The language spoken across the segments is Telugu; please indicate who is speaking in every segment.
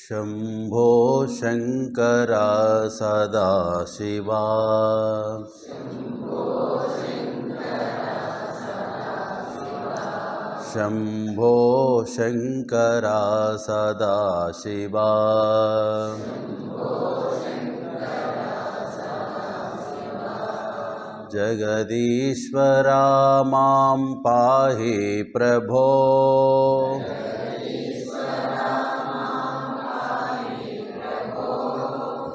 Speaker 1: शंभो शंकर सदाशिवा शंभो शंकर सदाशिवा जगदीश्वरा मां पाहि प्रभो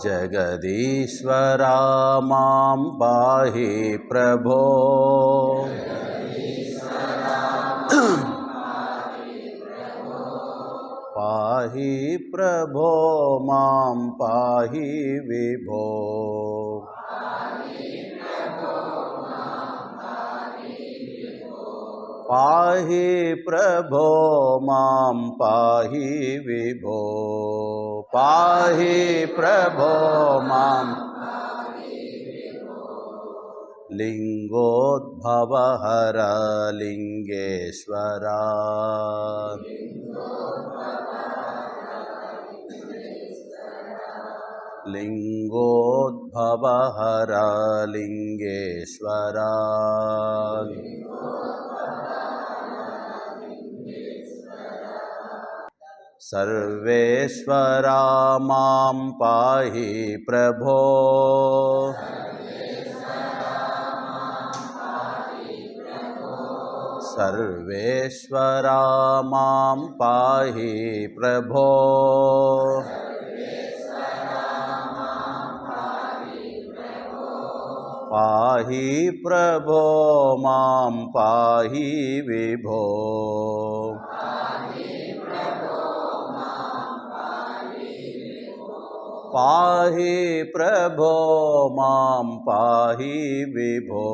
Speaker 1: जगदीश्वरा मां पाहि प्रभो पाहि प्रभो मां पाहि विभो पाहि प्रभो मां पाहि विभो पाहि प्रभो मां लिंगोद्भवहर लिंगेश्वरा लिंगोद्भवहर लिंगेश्वरा सर्वेश्वरा मां पाहि प्रभो सर्वेश्वरा मां पाहि प्रभो पाहि प्रभो मां पाहि विभो पाहि प्रभो मां पाहि विभो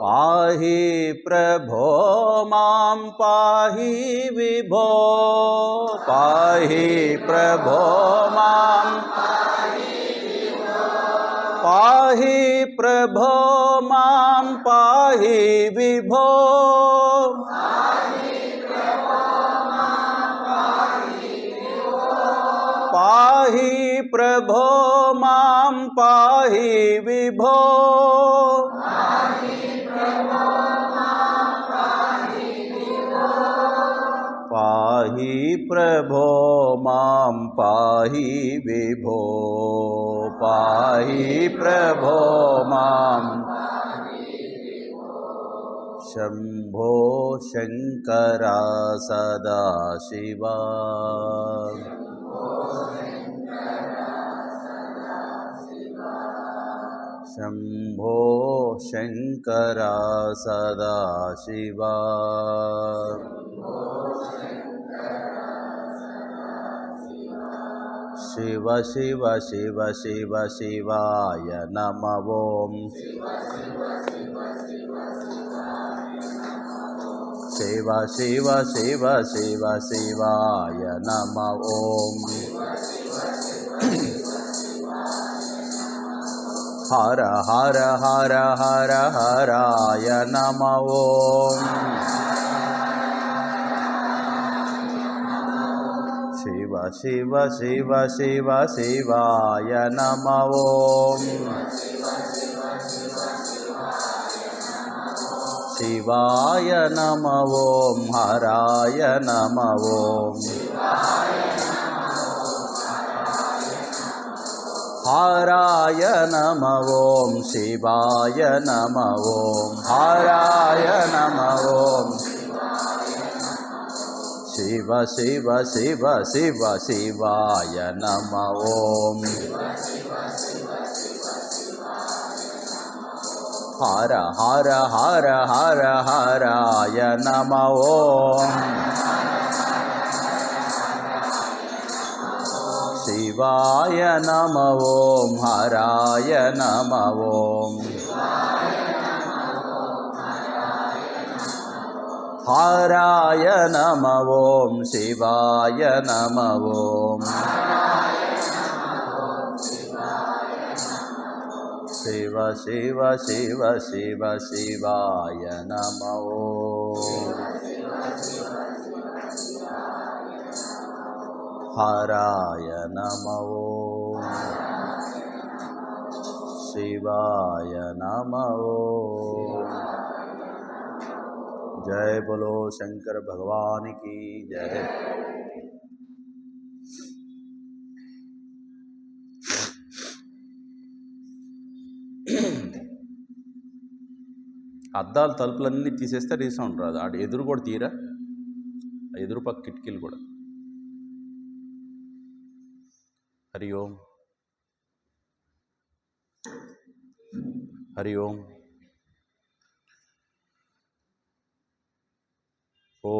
Speaker 1: पाहि प्रभो मां पाहि विभो पाहि प्रभो मां पाहि प्रभो मां पाहि विभो पाहि प्रभो मां पाहि विभो पाहि प्रभो मां पाहि विभो पाहि प्रभो मां शंभो शंकर सदाशिवा शंभो शंकर सदाशिवा शिव शिव शिव शिव शिवाय नमः ओम शिव शिव शिव शिव शिवाय नमः ओम हर हर हर हर हराय नमः ओम शिव शिव शिव शिव शिवाय नमः ओम शिवाय नमः ओम हराय नमः ओम हराय नमः ओम शिवाय नमः ओम हराय नमः ओम शिव शिव शिव शिव शिवाय नमः ओम हर हर हर हर हराय नमः ओम शिवाय नमः ओम हराय नमः ओम हराय नमः ओम शिवाय नमः ओम శివ శివ శివ శివ శివాయ నమో. హరాయ నమో. శివాయ నమో. జయ బోలో శంకర భగవాన్ की జయ. అద్దాలు తలుపులన్నీ తీసేస్తే రీసౌండ్ రాదు. ఆడు ఎదురు కూడా తీరా, ఎదురు పక్క కిటికీలు కూడా. హరి ఓం హరి ఓం. ఓ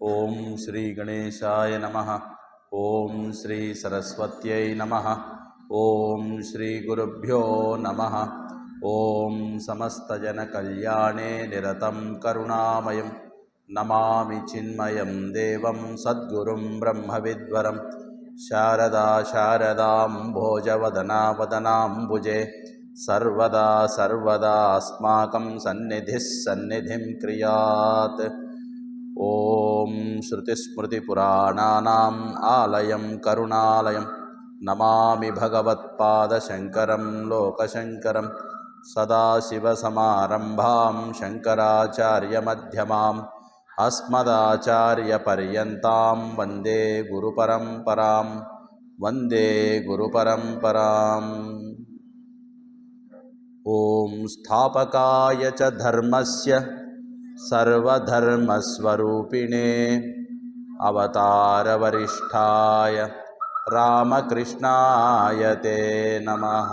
Speaker 1: ఓం శ్రీ గణేశాయ నమః. ఓం శ్రీ సరస్వత్యై నమః. ఓం శ్రీ గురుభ్యో నమః. ఓం సమస్తజన కళ్యాణే నిరతం కరుణామయం నమామి చిన్మయం దేవం సద్గురుం బ్రహ్మవిద్వరం. శారదా శారదాం భోజవదనా వదనాంబుజే సర్వదా సర్వదా అస్మాకం సన్నిధిః సన్నిధిం క్రియాత్. ఓం శృతిస్మృతిపురాణానాం ఆలయం కరుణాలయం నమామి భగవత్పాదశంకరం లోకశంకరం. సదాశివసమారంభాం శంకరాచార్యమధ్యమాం అస్మదాచార్యపర్యంతాం వందే గురుపరంపరాం. వందే గురుపరంపరాం. ఓం స్థాపకాయ చ ధర్మస్య సర్వధర్మస్వరూపిణే అవతారవరిష్ఠాయ రామకృష్ణాయ తే నమః.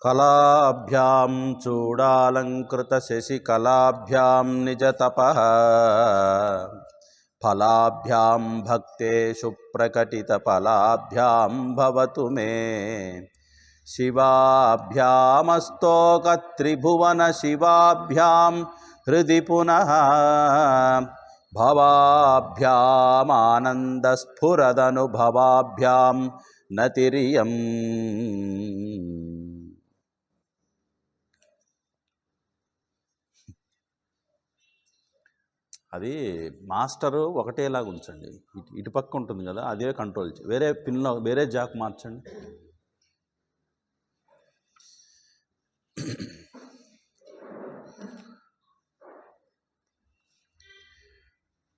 Speaker 1: కళాభ్యాం చూడాలంకృత శశికళాభ్యాం నిజతపః ఫలాభ్యాం భక్తేషు ప్రకటితఫలాభ్యాం భవతు మే. శివాభ్యామస్తోకత్రిభువన శివాభ్యాం హృది పునః భవాభ్యామానందస్ఫురదనుభవాభ్యాం నతిరియం. అది మాస్టరు ఒకటేలాగా ఉంచండి. ఇటుపక్క ఉంటుంది కదా, అదే కంట్రోల్ వేరే పిన్లో వేరే జాక్ మార్చండి.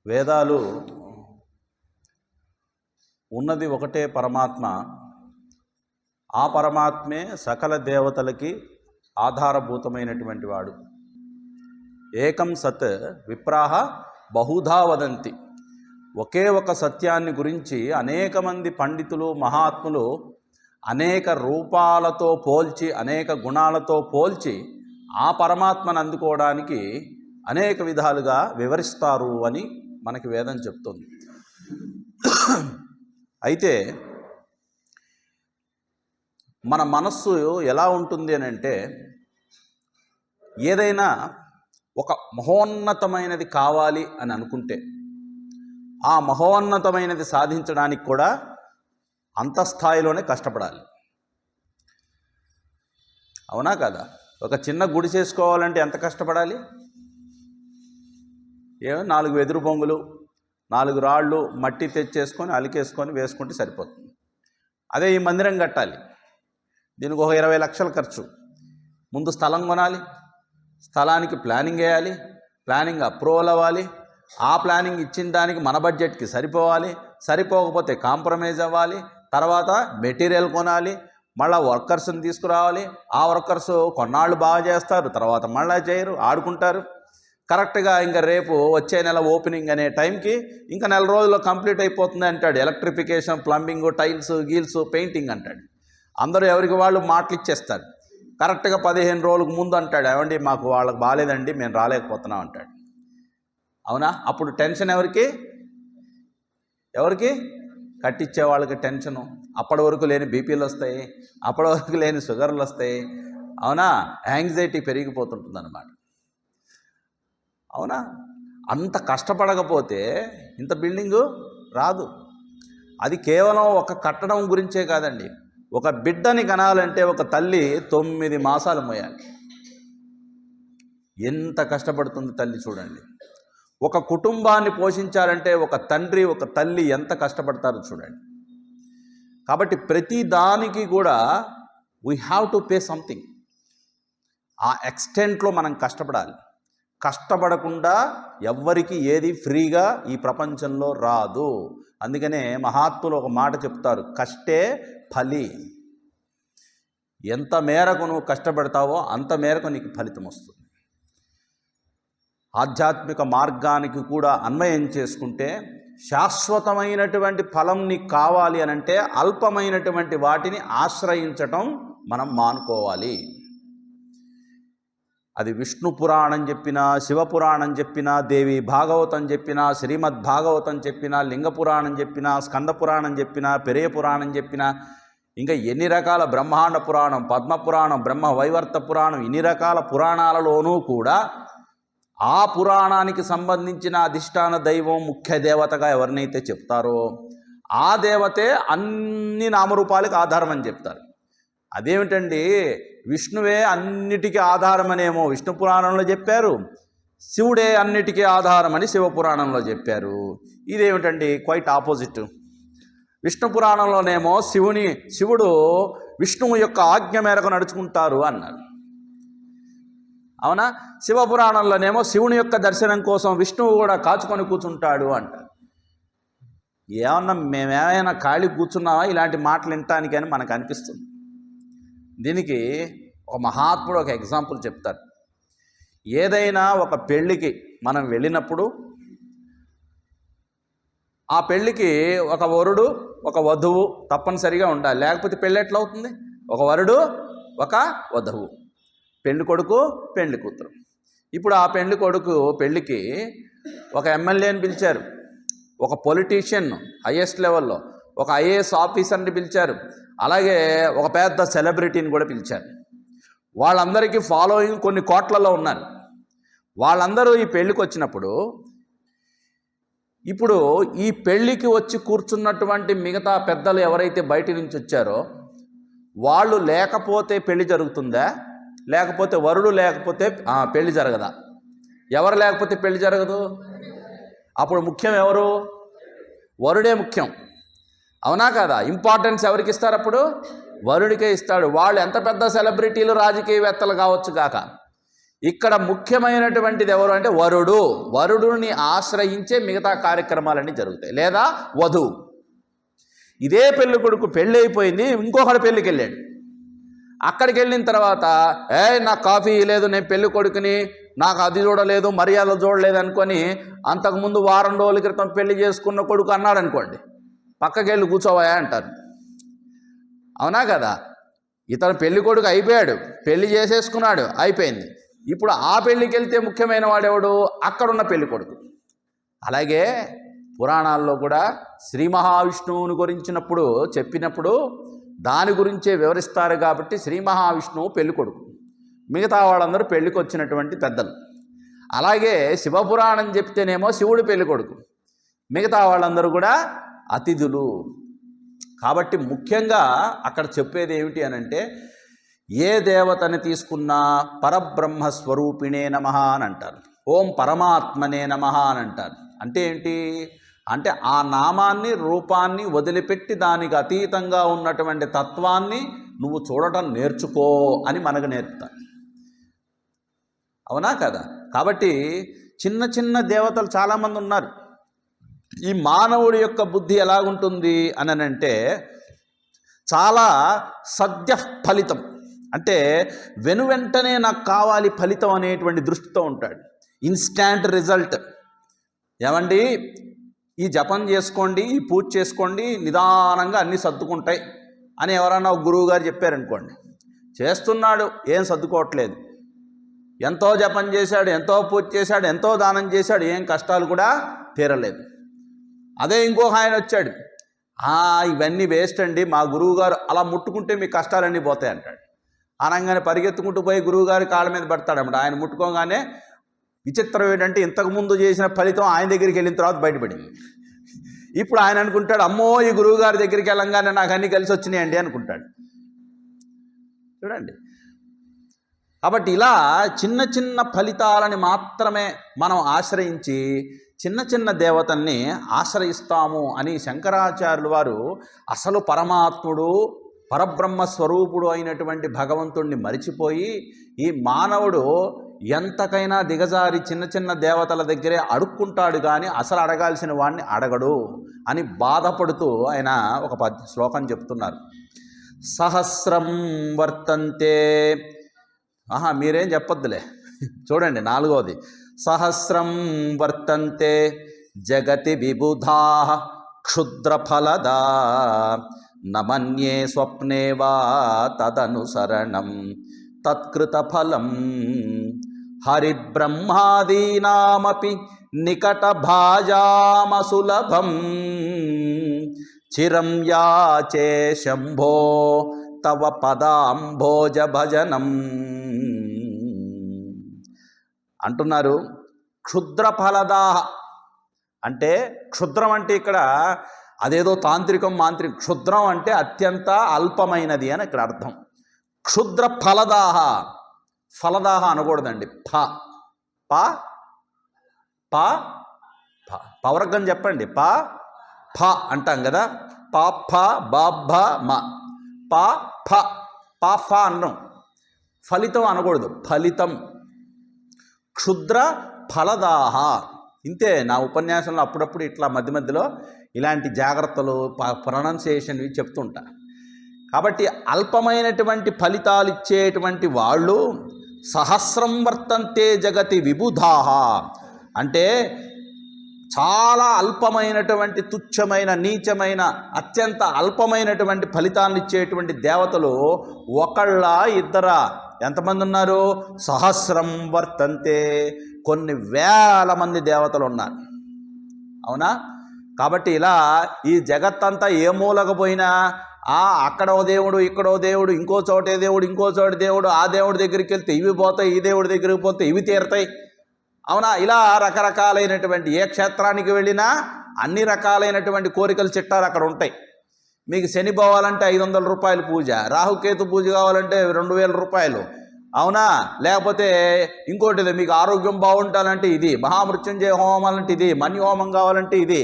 Speaker 1: వేదాలు ఉన్నది ఒకటే పరమాత్మ. ఆ పరమాత్మే సకల దేవతలకి ఆధారభూతమైనటువంటి వాడు. ఏకం సత్ విప్రాహ బహుధా వదంతి. ఒకే ఒక సత్యాన్ని గురించి అనేక మంది పండితులు మహాత్ములు అనేక రూపాలతో పోల్చి అనేక గుణాలతో పోల్చి ఆ పరమాత్మను అందుకోవడానికి అనేక విధాలుగా వివరిస్తారు అని మనకి వేదం చెప్తుంది. అయితే మన మనస్సు ఎలా ఉంటుంది అని అంటే, ఏదైనా ఒక మహోన్నతమైనది కావాలి అని అనుకుంటే ఆ మహోన్నతమైనది సాధించడానికి కూడా అంతఃస్థాయిలోనే కష్టపడాలి. అవునా కదా? ఒక చిన్న గుడి చేసుకోవాలంటే ఎంత కష్టపడాలి? 4 వెదురు బొంగులు 4 రాళ్ళు మట్టి తెచ్చేసుకొని అలికేసుకొని వేసుకుంటే సరిపోతుంది. అదే ఈ మందిరం కట్టాలి, దీనికి ఒక 20 లక్షలు ఖర్చు. ముందు స్థలం కొనాలి, స్థలానికి ప్లానింగ్ వేయాలి, ప్లానింగ్ అప్రూవల్ అవ్వాలి, ఆ ప్లానింగ్ ఇచ్చిన దానికి మన బడ్జెట్కి సరిపోవాలి, సరిపోకపోతే కాంప్రమైజ్ అవ్వాలి, తర్వాత మెటీరియల్ కొనాలి, మళ్ళీ వర్కర్స్ని తీసుకురావాలి, ఆ వర్కర్స్ కొన్నాళ్ళు బాగా చేస్తారు, తర్వాత మళ్ళీ చేయరు, ఆడుకుంటారు. కరెక్ట్గా ఇంకా రేపు వచ్చే నెల ఓపెనింగ్ అనే టైంకి ఇంకా 4 రోజుల్లో కంప్లీట్ అయిపోతుంది అంటాడు. ఎలక్ట్రిఫికేషన్, ప్లంబింగ్, టైల్స్, గీల్స్, పెయింటింగ్ అంటాడు. అందరూ ఎవరికి వాళ్ళు మాటలు ఇచ్చేస్తారు. కరెక్ట్గా 15 రోజులకు ముందు అంటాడు, ఏమండి మాకు వాళ్ళకి బాగాలేదండి, మేము రాలేకపోతున్నాం అంటాడు. అవునా? అప్పుడు టెన్షన్ ఎవరికి కట్టించే వాళ్ళకి టెన్షను. అప్పటి వరకు లేని బీపీలు వస్తాయి, అప్పటి వరకు లేని షుగర్లు వస్తాయి. అవునా? యాంగ్జైటీ పెరిగిపోతుంటుంది అన్నమాట. అవునా? అంత కష్టపడకపోతే ఇంత బిల్డింగు రాదు. అది కేవలం ఒక కట్టడం గురించే కాదండి. ఒక బిడ్డని కనాలంటే ఒక తల్లి 9 మాసాలు మోయాలి. ఎంత కష్టపడుతుంది తల్లి చూడండి. ఒక కుటుంబాన్ని పోషించాలంటే ఒక తండ్రి, ఒక తల్లి ఎంత కష్టపడతారో చూడండి. కాబట్టి ప్రతి దానికి కూడా we have to pay something. ఆ ఎక్స్టెంట్లో మనం కష్టపడాలి. కష్టపడకుండా ఎవ్వరికి ఏది ఫ్రీగా ఈ ప్రపంచంలో రాదు. అందుకనే మహాత్ములు ఒక మాట చెప్తారు, కష్టే ఫలి. ఎంత మేరకు నువ్వు కష్టపడతావో అంత మేరకు నీకు ఫలితం వస్తుంది. ఆధ్యాత్మిక మార్గానికి కూడా అన్వయం చేసుకుంటే శాశ్వతమైనటువంటి ఫలం నీకు కావాలి అనంటే అల్పమైనటువంటి వాటిని ఆశ్రయించటం మనం మానుకోవాలి. అది విష్ణు పురాణం చెప్పినా, శివపురాణం చెప్పినా, దేవి భాగవతం చెప్పినా, శ్రీమద్ భాగవతం చెప్పినా, లింగ పురాణం చెప్పినా, స్కంద పురాణం చెప్పినా, పెరియ పురాణం చెప్పినా, ఇంకా ఎన్ని రకాల బ్రహ్మాండ పురాణం, పద్మ పురాణం, బ్రహ్మ వైవర్త పురాణం, ఇన్ని రకాల పురాణాలలోనూ కూడా ఆ పురాణానికి సంబంధించిన అధిష్టాన దైవం, ముఖ్య దేవతగా ఎవరినైతే చెప్తారో ఆ దేవతే అన్ని నామరూపాలకు ఆధారం అని చెప్తారు. అదేమిటండి, విష్ణువే అన్నిటికీ ఆధారమనేమో విష్ణు పురాణంలో చెప్పారు, శివుడే అన్నిటికీ ఆధారమని శివపురాణంలో చెప్పారు. ఇదేమిటండి, క్వైట్ ఆపోజిట్. విష్ణు పురాణంలోనేమో శివుడు విష్ణువు యొక్క ఆజ్ఞ మేరకు నడుచుకుంటారు అన్నారు. అవునా? శివపురాణంలోనేమో శివుని యొక్క దర్శనం కోసం విష్ణువు కూడా కాచుకొని కూర్చుంటాడు అంటారు. మేమేమైనా ఖాళీ కూర్చున్నావా ఇలాంటి మాటలు వినటానికి అని మనకు అనిపిస్తుంది. దీనికి ఒక మహాత్ముడు ఒక ఎగ్జాంపుల్ చెప్తారు. ఏదైనా ఒక పెళ్ళికి మనం వెళ్ళినప్పుడు ఆ పెళ్ళికి ఒక వరుడు, ఒక వధువు తప్పనిసరిగా ఉండాలి. లేకపోతే పెళ్ళి ఎట్లా అవుతుంది? ఒక వరుడు, ఒక వధువు, పెళ్లి కొడుకు, పెళ్లి కూతురు. ఇప్పుడు ఆ పెళ్లి కొడుకు పెళ్ళికి ఒక ఎమ్మెల్యేని పిలిచారు, ఒక పొలిటీషియన్ హైయెస్ట్ లెవెల్లో, ఒక ఐఏఎస్ ఆఫీసర్ని పిలిచారు, అలాగే ఒక పెద్ద సెలబ్రిటీని కూడా పిలిచారు. వాళ్ళందరికీ ఫాలోయింగ్ కొన్ని కోట్లలో ఉన్నారు. వాళ్ళందరూ ఈ పెళ్ళికి వచ్చినప్పుడు ఇప్పుడు ఈ పెళ్ళికి వచ్చి కూర్చున్నటువంటి మిగతా పెద్దలు ఎవరైతే బయట నుంచి వచ్చారో వాళ్ళు లేకపోతే పెళ్లి జరుగుతుందా? లేకపోతే వరుడు లేకపోతే పెళ్లి జరగదా? ఎవరు లేకపోతే పెళ్లి జరగదు. అప్పుడు ముఖ్యం ఎవరు? వరుడే ముఖ్యం. అవునా కదా? ఇంపార్టెన్స్ ఎవరికి ఇస్తారు? అప్పుడు వరుడికే ఇస్తాడు. వాళ్ళు ఎంత పెద్ద సెలబ్రిటీలు, రాజకీయవేత్తలు కావచ్చు కాక, ఇక్కడ ముఖ్యమైనటువంటిది ఎవరు అంటే వరుడు. వరుడుని ఆశ్రయించే మిగతా కార్యక్రమాలన్నీ జరుగుతాయి. లేదా వధువు. ఇదే పెళ్లి కొడుకు పెళ్ళి అయిపోయింది, ఇంకొకటి పెళ్ళికి వెళ్ళాడు. అక్కడికి వెళ్ళిన తర్వాత నాకు కాఫీ లేదు, నేను పెళ్లి కొడుకుని, నాకు అది చూడలేదు, మర్యాద చూడలేదు అనుకొని అంతకుముందు వారం రోజుల క్రితం పెళ్లి చేసుకున్న కొడుకు అన్నాడు అనుకోండి, పక్కకెళ్ళి కూర్చోవాయా అంటారు. అవునా కదా? ఇతను పెళ్లి కొడుకు అయిపోయాడు, పెళ్లి చేసేసుకున్నాడు, అయిపోయింది. ఇప్పుడు ఆ పెళ్ళికి వెళ్తే ముఖ్యమైన వాడెవడు? అక్కడున్న పెళ్లి కొడుకు. అలాగే పురాణాల్లో కూడా శ్రీ మహావిష్ణువుని గురించినప్పుడు చెప్పినప్పుడు దాని గురించే వివరిస్తారు. కాబట్టి శ్రీ మహావిష్ణువు పెళ్లి కొడుకు, మిగతా వాళ్ళందరూ పెళ్లికి వచ్చినటువంటి పెద్దలు. అలాగే శివపురాణం చెప్తేనేమో శివుడు పెళ్లి కొడుకు, మిగతా వాళ్ళందరూ కూడా అతిథులు. కాబట్టి ముఖ్యంగా అక్కడ చెప్పేది ఏమిటి అనంటే, ఏ దేవతని తీసుకున్నా పరబ్రహ్మ స్వరూపిణే నమః అని అంటారు, ఓం పరమాత్మనే నమః అని అంటారు. అంటే ఏంటి? అంటే ఆ నామాన్ని రూపాన్ని వదిలిపెట్టి దానికి అతీతంగా ఉన్నటువంటి తత్వాన్ని నువ్వు చూడటం నేర్చుకో అని మనకు నేర్పుతారు. అవునా కదా? కాబట్టి చిన్న చిన్న దేవతలు చాలామంది ఉన్నారు. ఈ మానవుడి యొక్క బుద్ధి ఎలాగుంటుంది అని అంటే చాలా సద్య ఫలితం, అంటే వెనువెంటనే నాకు కావాలి ఫలితం అనేటువంటి దృష్టితో ఉంటాడు. Instant result. ఏమండి ఈ జపం చేసుకోండి, ఈ పూజ చేసుకోండి, నిదానంగా అన్నీ సర్దుకుంటాయి అని ఎవరన్నా ఒక గురువు గారు చెప్పారనుకోండి, చేస్తున్నాడు, ఏం సర్దుకోవట్లేదు. ఎంతో జపం చేశాడు, ఎంతో పూజ చేశాడు, ఎంతో దానం చేశాడు, ఏం కష్టాలు కూడా తీరలేదు. అదే ఇంకొక ఆయన వచ్చాడు, ఇవన్నీ వేస్ట్ అండి, మా గురువుగారు అలా ముట్టుకుంటే మీ కష్టాలన్నీ పోతాయి అంటాడు. అనగానే పరిగెత్తుకుంటూ పోయి గురువుగారి కాళ్ళ మీద పడతాడన్నమాట. ఆయన ముట్టుకోగానే విచిత్రం ఏంటంటే ఇంతకుముందు చేసిన ఫలితం ఆయన దగ్గరికి వెళ్ళిన తర్వాత బయటపడింది. ఇప్పుడు ఆయన అనుకుంటాడు, అమ్మో ఈ గురువుగారి దగ్గరికి వెళ్ళంగానే నాకు అన్నీ కలిసి వచ్చినాయండి అనుకుంటాడు. చూడండి. కాబట్టి ఇలా చిన్న చిన్న ఫలితాలని మాత్రమే మనం ఆశ్రయించి చిన్న చిన్న దేవతల్ని ఆశ్రయిస్తాము అని శంకరాచార్యులు వారు అసలు పరమాత్ముడు పరబ్రహ్మ స్వరూపుడు అయినటువంటి భగవంతుణ్ణి మరిచిపోయి ఈ మానవుడు ఎంతకైనా దిగజారి చిన్న చిన్న దేవతల దగ్గరే అడుక్కుంటాడు కానీ అసలు అడగాల్సిన వాడిని అడగడు అని బాధపడుతూ ఆయన ఒక శ్లోకం చెప్తున్నారు. సహస్రం వర్తంతే, మీరేం చెప్పొద్దులే, చూడండి 4వది. సహస్రం వర్తంతే జగతి విబుధా క్షుద్రఫలదా నమన్యే స్వప్నే వా తదనుసరణం తత్కృతఫలం హరిబ్రహ్మాదీనామపి నికటభాజామసులభం చిరం యాచే శంభో తవ పదాంభోజ భజనం అంటున్నారు. క్షుద్రఫలదాహ అంటే క్షుద్రం అంటే ఇక్కడ అదేదో తాంత్రికం మాంత్రికం, క్షుద్రం అంటే అత్యంత అల్పమైనది అని ఇక్కడ అర్థం. క్షుద్ర ఫలదాహ, ఫలదాహ అనకూడదండి, ఫ ప ప పవర్గం చెప్పండి, ప ఫ అంటాం కదా, ప ఫ బ మ, ప ఫ ప ఫ అన్నం, ఫలితం అనకూడదు, ఫలితం. క్షుద్ర ఫలదాహ. ఇంతే, నా ఉపన్యాసంలో అప్పుడప్పుడు ఇట్లా మధ్య మధ్యలో ఇలాంటి జాగ్రత్తలు ప్రొనౌన్సియేషన్వి చెప్తుంటా. కాబట్టి అల్పమైనటువంటి ఫలితాలు ఇచ్చేటువంటి వాళ్ళు సహస్రం వర్తంతే జగతి విబుధాహ అంటే చాలా అల్పమైనటువంటి తుచ్చమైన నీచమైన అత్యంత అల్పమైనటువంటి ఫలితాలను ఇచ్చేటువంటి దేవతలు ఒకళ్ళ ఇద్దరా, ఎంతమంది ఉన్నారు? సహస్రం వర్తంతే, కొన్ని వేల మంది దేవతలు ఉన్నారు. అవునా? కాబట్టి ఇలా ఈ జగత్తంతా ఏ మూలకు పోయినా అక్కడో దేవుడు, ఇక్కడో దేవుడు, ఇంకో చోటే దేవుడు, ఇంకో చోట దేవుడు, ఆ దేవుడి దగ్గరికి వెళ్తే ఇవి పోతాయి, ఈ దేవుడి దగ్గరికి పోతే ఇవి తీరుతాయి. అవునా? ఇలా రకరకాలైనటువంటి ఏ క్షేత్రానికి వెళ్ళినా అన్ని రకాలైనటువంటి కోరికలు చిట్టారు అక్కడ ఉంటాయి. మీకు శని పోవాలంటే 500 రూపాయలు పూజ, రాహుకేతు పూజ కావాలంటే 2000 రూపాయలు. అవునా? లేకపోతే ఇంకోటి, మీకు ఆరోగ్యం బాగుంటాలంటే ఇది, మహామృత్యుంజయ హోమం అంటే ఇది, మన్యు హోమం కావాలంటే ఇది,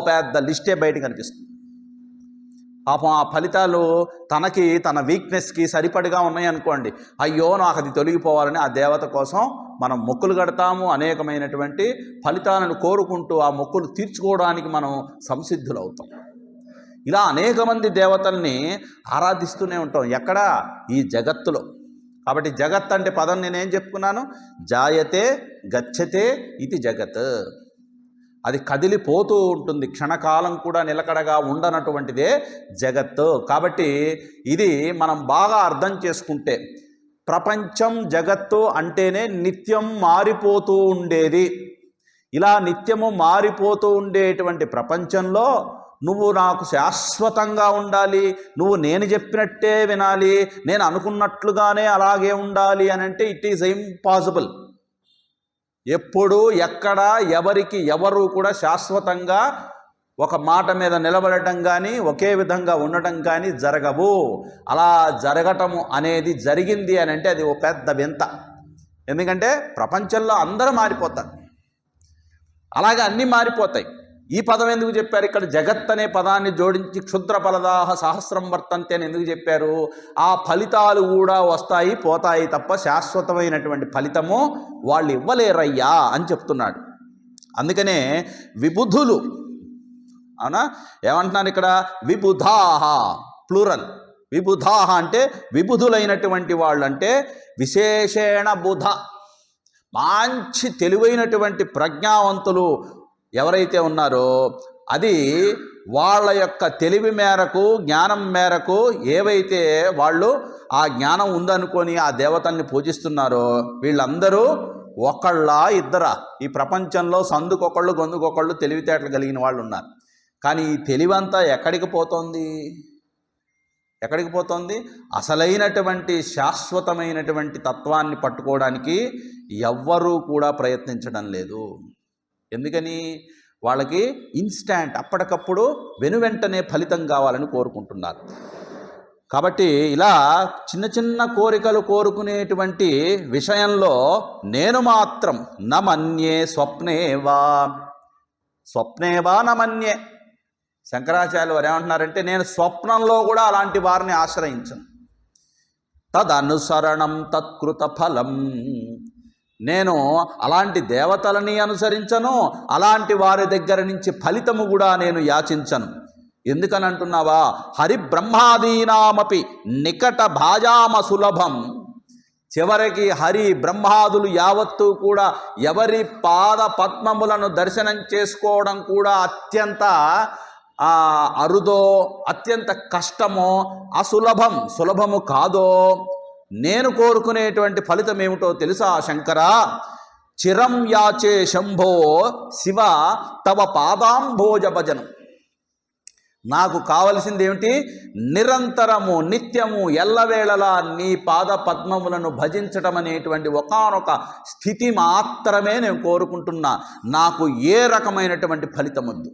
Speaker 1: పెద్ద లిస్టే బయట కనిపిస్తుంది. పాపం ఆ ఫలితాలు తనకి తన వీక్నెస్కి సరిపడిగా ఉన్నాయనుకోండి, అయ్యో నాకు అది తొలగిపోవాలని ఆ దేవత కోసం మనం మొక్కులు కడతాము, అనేకమైనటువంటి ఫలితాలను కోరుకుంటూ ఆ మొక్కులు తీర్చుకోవడానికి మనం సంసిద్ధులవుతాం. ఇలా అనేక మంది దేవతల్ని ఆరాధిస్తూనే ఉంటాం. ఎక్కడ? ఈ జగత్తులో. కాబట్టి జగత్ అంటే పదం నేనేం చెప్పుకున్నాను? జాయతే గచ్చతే ఇది జగత్. అది కదిలిపోతూ ఉంటుంది, క్షణకాలం కూడా నిలకడగా ఉండనటువంటిదే జగత్తు. కాబట్టి ఇది మనం బాగా అర్థం చేసుకుంటే, ప్రపంచం జగత్తు అంటేనే నిత్యం మారిపోతూ ఉండేది. ఇలా నిత్యము మారిపోతూ ఉండేటువంటి ప్రపంచంలో నువ్వు నాకు శాశ్వతంగా ఉండాలి, నువ్వు నేను చెప్పినట్టే వినాలి, నేను అనుకున్నట్లుగానే అలాగే ఉండాలి అని అంటే ఇట్ ఈజ్ ఇంపాసిబుల్. ఎప్పుడు ఎక్కడ ఎవరికి ఎవరు కూడా శాశ్వతంగా ఒక మాట మీద నిలబడటం కానీ ఒకే విధంగా ఉండటం కానీ జరగవు. అలా జరగటము అనేది జరిగింది అని అంటే అది ఓ పెద్ద వింత. ఎందుకంటే ప్రపంచంలో అందరూ మారిపోతారు, అలాగే అన్నీ మారిపోతాయి. ఈ పదం ఎందుకు చెప్పారు ఇక్కడ? జగత్ అనే పదాన్ని జోడించి క్షుద్ర ఫలదాహ సహస్రం వర్తంతే అని ఎందుకు చెప్పారు? ఆ ఫలితాలు కూడా వస్తాయి పోతాయి తప్ప శాశ్వతమైనటువంటి ఫలితము వాళ్ళు ఇవ్వలేరయ్యా అని చెప్తున్నాడు. అందుకనే విబుధులు, అవునా, ఏమంటున్నారు ఇక్కడ? విబుధాహ, ప్లూరల్. విబుధాహ అంటే విబుధులైనటువంటి వాళ్ళు, అంటే విశేషేణ బుధ, మంచి తెలివైనటువంటి ప్రజ్ఞావంతులు ఎవరైతే ఉన్నారో అది వాళ్ళ యొక్క తెలివి మేరకు, జ్ఞానం మేరకు ఏవైతే వాళ్ళు ఆ జ్ఞానం ఉందనుకొని ఆ దేవతల్ని పూజిస్తున్నారో వీళ్ళందరూ ఒకళ్ళ ఇద్దరా? ఈ ప్రపంచంలో సందుకొకళ్ళు గొంతుకొకళ్ళు తెలివితేటలు కలిగిన వాళ్ళు ఉన్నారు. కానీ ఈ తెలివంతా ఎక్కడికి పోతోంది? ఎక్కడికి పోతోంది? అసలైనటువంటి శాశ్వతమైనటువంటి తత్వాన్ని పట్టుకోవడానికి ఎవ్వరూ కూడా ప్రయత్నించడం లేదు. ఎందుకని? వాళ్ళకి ఇన్స్టాంట్, అప్పటికప్పుడు వెనువెంటనే ఫలితం కావాలని కోరుకుంటున్నారు. కాబట్టి ఇలా చిన్న చిన్న కోరికలు కోరుకునేటువంటి విషయంలో నేను మాత్రం నమన్యే స్వప్నేవా, స్వప్నేవా నమన్యే. శంకరాచార్యులు వారు ఏమంటున్నారంటే, నేను స్వప్నంలో కూడా అలాంటి వారిని ఆశ్రయించను. తదనుసరణం తత్కృత ఫలం, నేను అలాంటి దేవతలని అనుసరించను, అలాంటి వారి దగ్గర నుంచి ఫలితము కూడా నేను యాచించను. ఎందుకని అంటున్నావా? హరి బ్రహ్మాదీనామపి నికట భాజామ సులభం. చివరికి హరి బ్రహ్మాదులు యావత్తు కూడా ఎవరి పాద పద్మములను దర్శనం చేసుకోవడం కూడా అత్యంత అరుదో, అత్యంత కష్టమో, అసులభం, సులభము కాదో, నేను కోరుకునేటువంటి ఫలితం ఏమిటో తెలుసా శంకరా? చిరం యాచే శంభో శివ తవ పాదాంభోజ భజనం. నాకు కావలసింది ఏమిటి? నిరంతరము, నిత్యము, ఎల్లవేళలా నీ పాద పద్మములను భజించటం అనేటువంటి ఒకానొక స్థితి మాత్రమే నేను కోరుకుంటున్నా. నాకు ఏ రకమైనటువంటి ఫలితం వద్దు.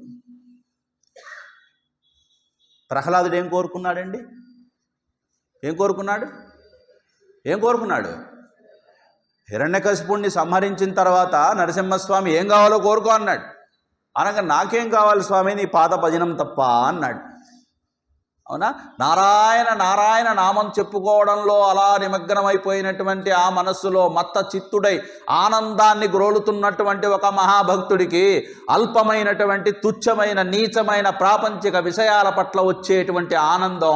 Speaker 1: ప్రహ్లాదుడు ఏం కోరుకున్నాడండి? ఏం కోరుకున్నాడు? హిరణ్యకశిపుణ్ణి సంహరించిన తర్వాత నరసింహస్వామి ఏం కావాలో కోరుకో అన్నాడు. అనగా నాకేం కావాలి స్వామి, నీ పాద భజనం తప్ప అన్నాడు. అవునా? నారాయణ నారాయణ నామం చెప్పుకోవడంలో అలా నిమగ్నమైపోయినటువంటి ఆ మనస్సులో మత్త చిత్తుడై ఆనందాన్ని గ్రోలుతున్నటువంటి ఒక మహాభక్తుడికి అల్పమైనటువంటి, తుచ్చమైన, నీచమైన ప్రాపంచిక విషయాల పట్ల వచ్చేటువంటి ఆనందం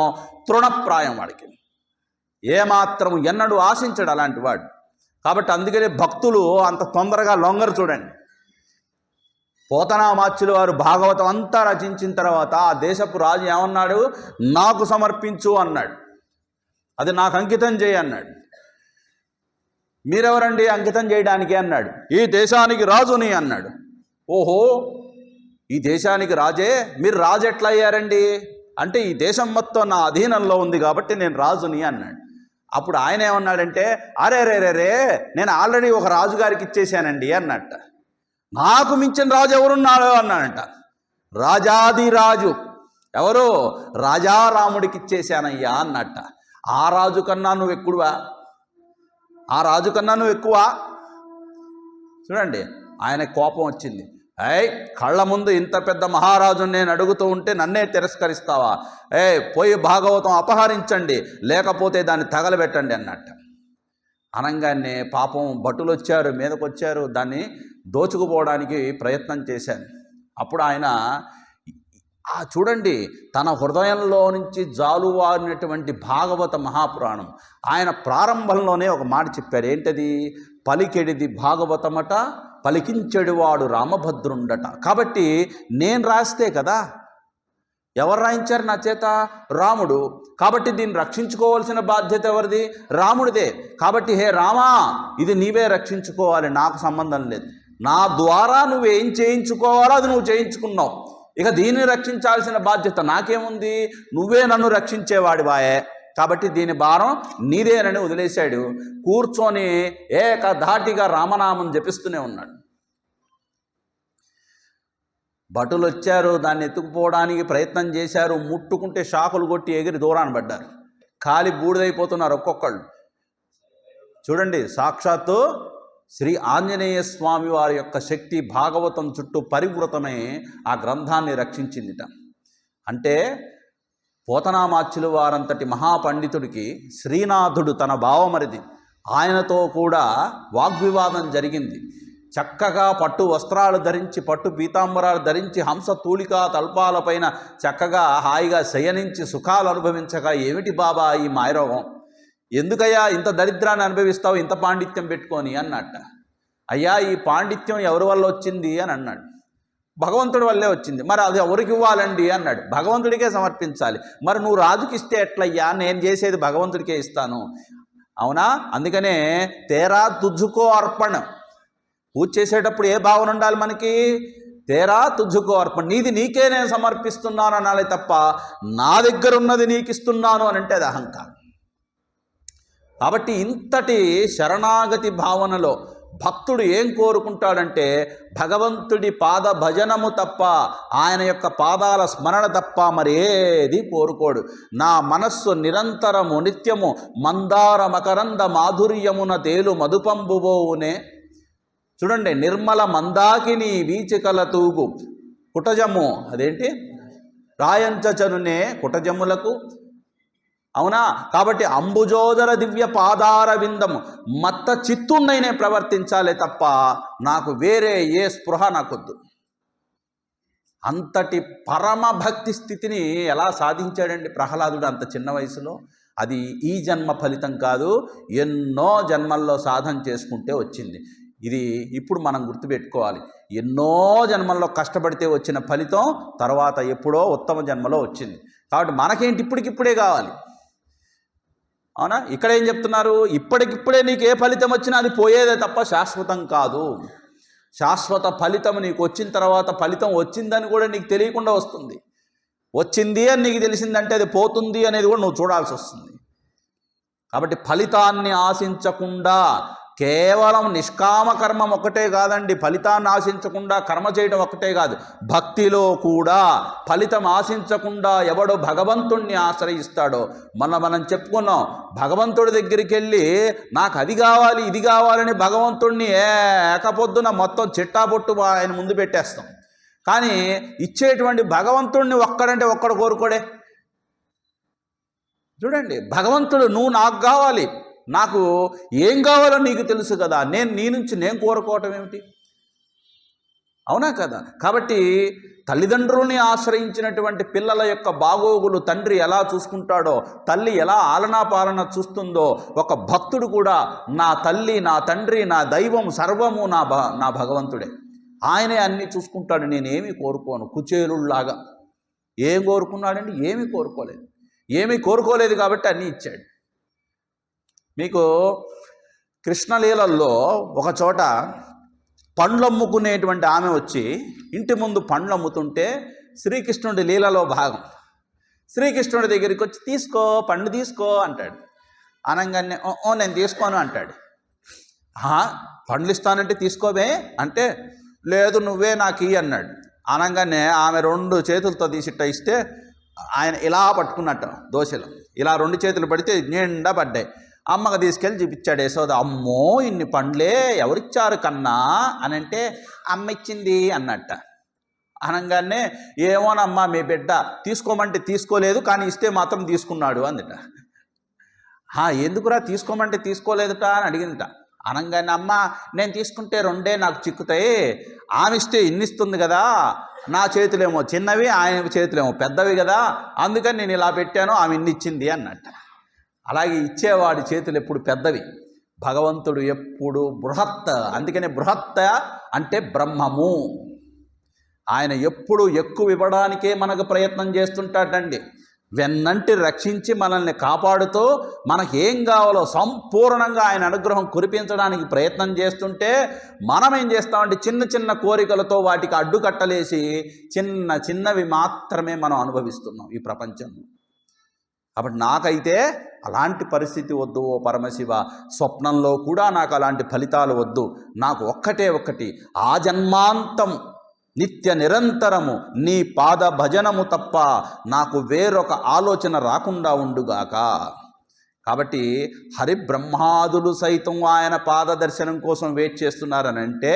Speaker 1: తృణప్రాయం. వాడికి ఏమాత్రం ఎన్నడూ ఆశించడు అలాంటి వాడు. కాబట్టి అందుకనే భక్తులు అంత తొందరగా లొంగరు. చూడండి, పోతనామాచ్యుల వారు భాగవతం అంతా రచించిన తర్వాత ఆ దేశపు రాజు ఏమన్నాడు? నాకు సమర్పించు అన్నాడు. అది నాకు అంకితం చేయి అన్నాడు. మీరెవరండి అంకితం చేయడానికి అన్నాడు. ఈ దేశానికి రాజుని అన్నాడు. ఓహో, ఈ దేశానికి రాజే, మీరు రాజు ఎట్లా అయ్యారండి అంటే, ఈ దేశం మొత్తం నా అధీనంలో ఉంది కాబట్టి నేను రాజుని అన్నాడు. అప్పుడు ఆయన ఏమన్నాడంటే, అరే రే రే రే, నేను ఆల్రెడీ ఒక రాజుగారికి ఇచ్చేసానండి అన్నట్ట. నాకు మించిన రాజు ఎవరున్నాడో అన్నాడంట. రాజాది రాజు ఎవరు? రాజారాముడికి ఇచ్చేసానయ్యా అన్నట్ట. ఆ రాజు కన్నా నువ్వు ఎక్కువా? ఆ రాజు కన్నా నువ్వు ఎక్కువ? చూడండి, ఆయన కోపం వచ్చింది. కళ్ళ ముందు ఇంత పెద్ద మహారాజుని నేను అడుగుతూ ఉంటే నన్నే తిరస్కరిస్తావా? పోయి భాగవతం అపహరించండి, లేకపోతే దాన్ని తగలబెట్టండి అన్నట్ట. అనంగానే పాపం భటులు వచ్చారు, మీదకు వచ్చారు, దాన్ని దోచుకుపోవడానికి ప్రయత్నం చేశాను. అప్పుడు ఆయన చూడండి, తన హృదయంలో నుంచి జాలువారినటువంటి భాగవత మహాపురాణం ఆయన ప్రారంభంలోనే ఒక మాట చెప్పారు. ఏంటది? పలికెడిది భాగవతమట, పలికించెడువాడు రామభద్రుండట. కాబట్టి నేను రాస్తే కదా, ఎవరు రాయించారు నా చేత? రాముడు. కాబట్టి దీన్ని రక్షించుకోవాల్సిన బాధ్యత ఎవరిది? రాముడిదే. కాబట్టి హే రామా, ఇది నీవే రక్షించుకోవాలి, నాకు సంబంధం లేదు. నా ద్వారా నువ్వేం చేయించుకోవాలో అది నువ్వు చేయించుకున్నావు. ఇక దీన్ని రక్షించాల్సిన బాధ్యత నాకేముంది? నువ్వే నన్ను రక్షించేవాడివాయే, కాబట్టి దీని భారం నీదేనని వదిలేశాడు. కూర్చొని ఏకధాటిగా రామనామం జపిస్తూనే ఉన్నాడు. భటులు వచ్చారు, దాన్ని ఎత్తుకుపోవడానికి ప్రయత్నం చేశారు. ముట్టుకుంటే షాకులు కొట్టి ఎగిరి దూరాన్ని పడ్డారు. కాలి బూడిదైపోతున్నారు ఒక్కొక్కళ్ళు. చూడండి, సాక్షాత్తు శ్రీ ఆంజనేయ స్వామి వారి యొక్క శక్తి భాగవతం చుట్టూ పరివృతమై ఆ గ్రంథాన్ని రక్షించిందిట. అంటే పోతనామాచ్యులు వారంతటి మహాపండితుడికి శ్రీనాథుడు తన భావమరిది, ఆయనతో కూడా వాగ్వివాదం జరిగింది. చక్కగా పట్టు వస్త్రాలు ధరించి, పట్టు పీతాంబరాలు ధరించి, హంస తూలికా తల్పాలపైన చక్కగా హాయిగా శయనించి సుఖాలు అనుభవించగా, ఏమిటి బాబా ఈ మాయరోగం, ఎందుకయ్యా ఇంత దరిద్రాన్ని అనుభవిస్తావు ఇంత పాండిత్యం పెట్టుకొని అన్నట్ట. అయ్యా ఈ పాండిత్యం ఎవరి వల్ల వచ్చింది అని అన్నాడు. భగవంతుడి వల్లే వచ్చింది. మరి అది ఎవరికి ఇవ్వాలండి అన్నాడు. భగవంతుడికే సమర్పించాలి. మరి నువ్వు రాజుకి ఇస్తే ఎట్లయ్యా, నేను చేసేది భగవంతుడికే ఇస్తాను. అవునా, అందుకనే తేరా తుజ్జుకో అర్పణ. పూజ చేసేటప్పుడు ఏ భావన ఉండాలి మనకి? తేరా తుజ్జుకో అర్పణ, నీది నీకే నేను సమర్పిస్తున్నాను అనాలి తప్ప నా దగ్గర ఉన్నది నీకు ఇస్తున్నాను అని అంటే అది అహంకారం. కాబట్టి ఇంతటి శరణాగతి భావనలో భక్తుడు ఏం కోరుకుంటాడంటే భగవంతుడి పాద భజనము తప్ప, ఆయన యొక్క పాదాల స్మరణ తప్ప మరి ఏది కోరుకోడు. నా మనస్సు నిరంతరము నిత్యము మందార మకరంద మాధుర్యమున తేలు మధుపంబుబోవునే. చూడండి, నిర్మల మందాకిని వీచికల తూగు కుటజము, అదేంటి రాయంచనునే కుటజములకు. అవునా, కాబట్టి అంబుజోదర దివ్య పాదార విందము మత్త చిత్తున్నైనే ప్రవర్తించాలి తప్ప నాకు వేరే ఏ స్పృహ నాకొద్దు. అంతటి పరమ భక్తి స్థితిని ఎలా సాధించాడండి ప్రహ్లాదుడు అంత చిన్న వయసులో? అది ఈ జన్మ ఫలితం కాదు, ఎన్నో జన్మల్లో సాధన చేసుకుంటే వచ్చింది. ఇది ఇప్పుడు మనం గుర్తుపెట్టుకోవాలి. ఎన్నో జన్మల్లో కష్టపడితే వచ్చిన ఫలితం తర్వాత ఎప్పుడో ఉత్తమ జన్మలో వచ్చింది. కాబట్టి మనకేంటి ఇప్పటికిప్పుడే కావాలి. అవునా, ఇక్కడ ఏం చెప్తున్నారు? ఇప్పటికిప్పుడే నీకు ఏ ఫలితం వచ్చినా అది పోయేదే తప్ప శాశ్వతం కాదు. శాశ్వత ఫలితం నీకు వచ్చిన తర్వాత ఫలితం వచ్చిందని కూడా నీకు తెలియకుండా వస్తుంది. వచ్చింది అని నీకు తెలిసిందంటే అది పోతుంది అనేది కూడా నువ్వు చూడాల్సి వస్తుంది. కాబట్టి ఫలితాన్ని ఆశించకుండా కేవలం నిష్కామ కర్మం ఒకటే కాదండి, ఫలితాన్ని ఆశించకుండా కర్మ చేయడం ఒకటే కాదు, భక్తిలో కూడా ఫలితం ఆశించకుండా ఎవడో భగవంతుణ్ణి ఆశ్రయిస్తాడో, మనం చెప్పుకున్నాం, భగవంతుడి దగ్గరికి వెళ్ళి నాకు అది కావాలి ఇది కావాలని భగవంతుణ్ణి ఏకపొద్దున మొత్తం చిట్టాబొట్టు ఆయన ముందు పెట్టేస్తాం. కానీ ఇచ్చేటువంటి భగవంతుణ్ణి ఒక్కడంటే ఒక్కడు కోరుకోడే. చూడండి, భగవంతుడు నువ్వు నాకు కావాలి, నాకు ఏం కావాలో నీకు తెలుసు కదా, నేను నీ నుంచి నేను కోరుకోవటం ఏమిటి? అవునా కదా? కాబట్టి తల్లిదండ్రుల్ని ఆశ్రయించినటువంటి పిల్లల యొక్క బాగోగులు తండ్రి ఎలా చూసుకుంటాడో, తల్లి ఎలా ఆలనా పాలన చూస్తుందో, ఒక భక్తుడు కూడా నా తల్లి, నా తండ్రి, నా దైవం సర్వము నా భగవంతుడే, ఆయనే అన్నీ చూసుకుంటాడు, నేనేమీ కోరుకోను. కుచేలులాగా ఏం కోరుకున్నాడండి? ఏమీ కోరుకోలేదు కాబట్టి అన్నీ ఇచ్చాడు. మీకు కృష్ణలీలల్లో ఒక చోట పండ్లు అమ్ముకునేటువంటి ఆమె వచ్చి ఇంటి ముందు పండ్లు అమ్ముతుంటే శ్రీకృష్ణుడి లీలలో భాగం. శ్రీకృష్ణుడి దగ్గరికి వచ్చి తీసుకో, పండు తీసుకో అంటాడు. అనగానే ఓ నేను తీసుకోను అంటాడు. పండ్లు ఇస్తానంటే తీసుకోవే అంటే లేదు నువ్వే నాకు ఇయ్యి అన్నాడు. అనగానే ఆమె 2 చేతులతో తీసిట్ట ఇస్తే ఆయన ఇలా పట్టుకున్నట్టు దోశలో ఇలా 2 చేతులు పడితే నిండా పడ్డాయి. అమ్మకు తీసుకెళ్ళి చూపించాడు యశోద. అమ్మో ఇన్ని పండ్లే ఎవరిచ్చారు కన్నా అని అంటే అమ్మ ఇచ్చింది అన్నట్ట. అనగానే ఏమోనమ్మా మీ బిడ్డ తీసుకోమంటే తీసుకోలేదు కానీ ఇస్తే మాత్రం తీసుకున్నాడు అందుట. ఎందుకురా తీసుకోమంటే తీసుకోలేదుట అని అడిగిందిట. అనగానే అమ్మ నేను తీసుకుంటే 2 నాకు చిక్కుతాయి, ఆమె ఇస్తే ఇన్నిస్తుంది కదా, నా చేతులేమో చిన్నవి ఆయన చేతులేమో పెద్దవి కదా, అందుకని నేను ఇలా పెట్టాను, ఆమె ఇన్నిచ్చింది అన్నట్ట. అలాగే ఇచ్చేవాడి చేతులు ఎప్పుడు పెద్దవి, భగవంతుడు ఎప్పుడు బృహత్. అందుకనే బృహత్ అంటే బ్రహ్మము. ఆయన ఎప్పుడు ఎక్కువ ఇవ్వడానికే మనకు ప్రయత్నం చేస్తుంటాడండి. వెన్నంటి రక్షించి మనల్ని కాపాడుతూ మనకి ఏం కావాలో సంపూర్ణంగా ఆయన అనుగ్రహం కురిపించడానికి ప్రయత్నం చేస్తుంటే మనం ఏం చేస్తామంటే చిన్న చిన్న కోరికలతో వాటికి అడ్డుకట్టలేసి చిన్నవి మాత్రమే మనం అనుభవిస్తున్నాం ఈ ప్రపంచంలో. కాబట్టి నాకైతే అలాంటి పరిస్థితి వద్దు ఓ పరమశివ, స్వప్నంలో కూడా నాకు అలాంటి ఫలితాలు వద్దు. నాకు ఒక్కటి ఆ జన్మాంతం నిత్య నిరంతరము నీ పాద భజనము తప్ప నాకు వేరొక ఆలోచన రాకుండా ఉండుగాక. కాబట్టి హరిబ్రహ్మాదులు సైతం ఆయన పాద దర్శనం కోసం వెయిట్ చేస్తున్నారని అంటే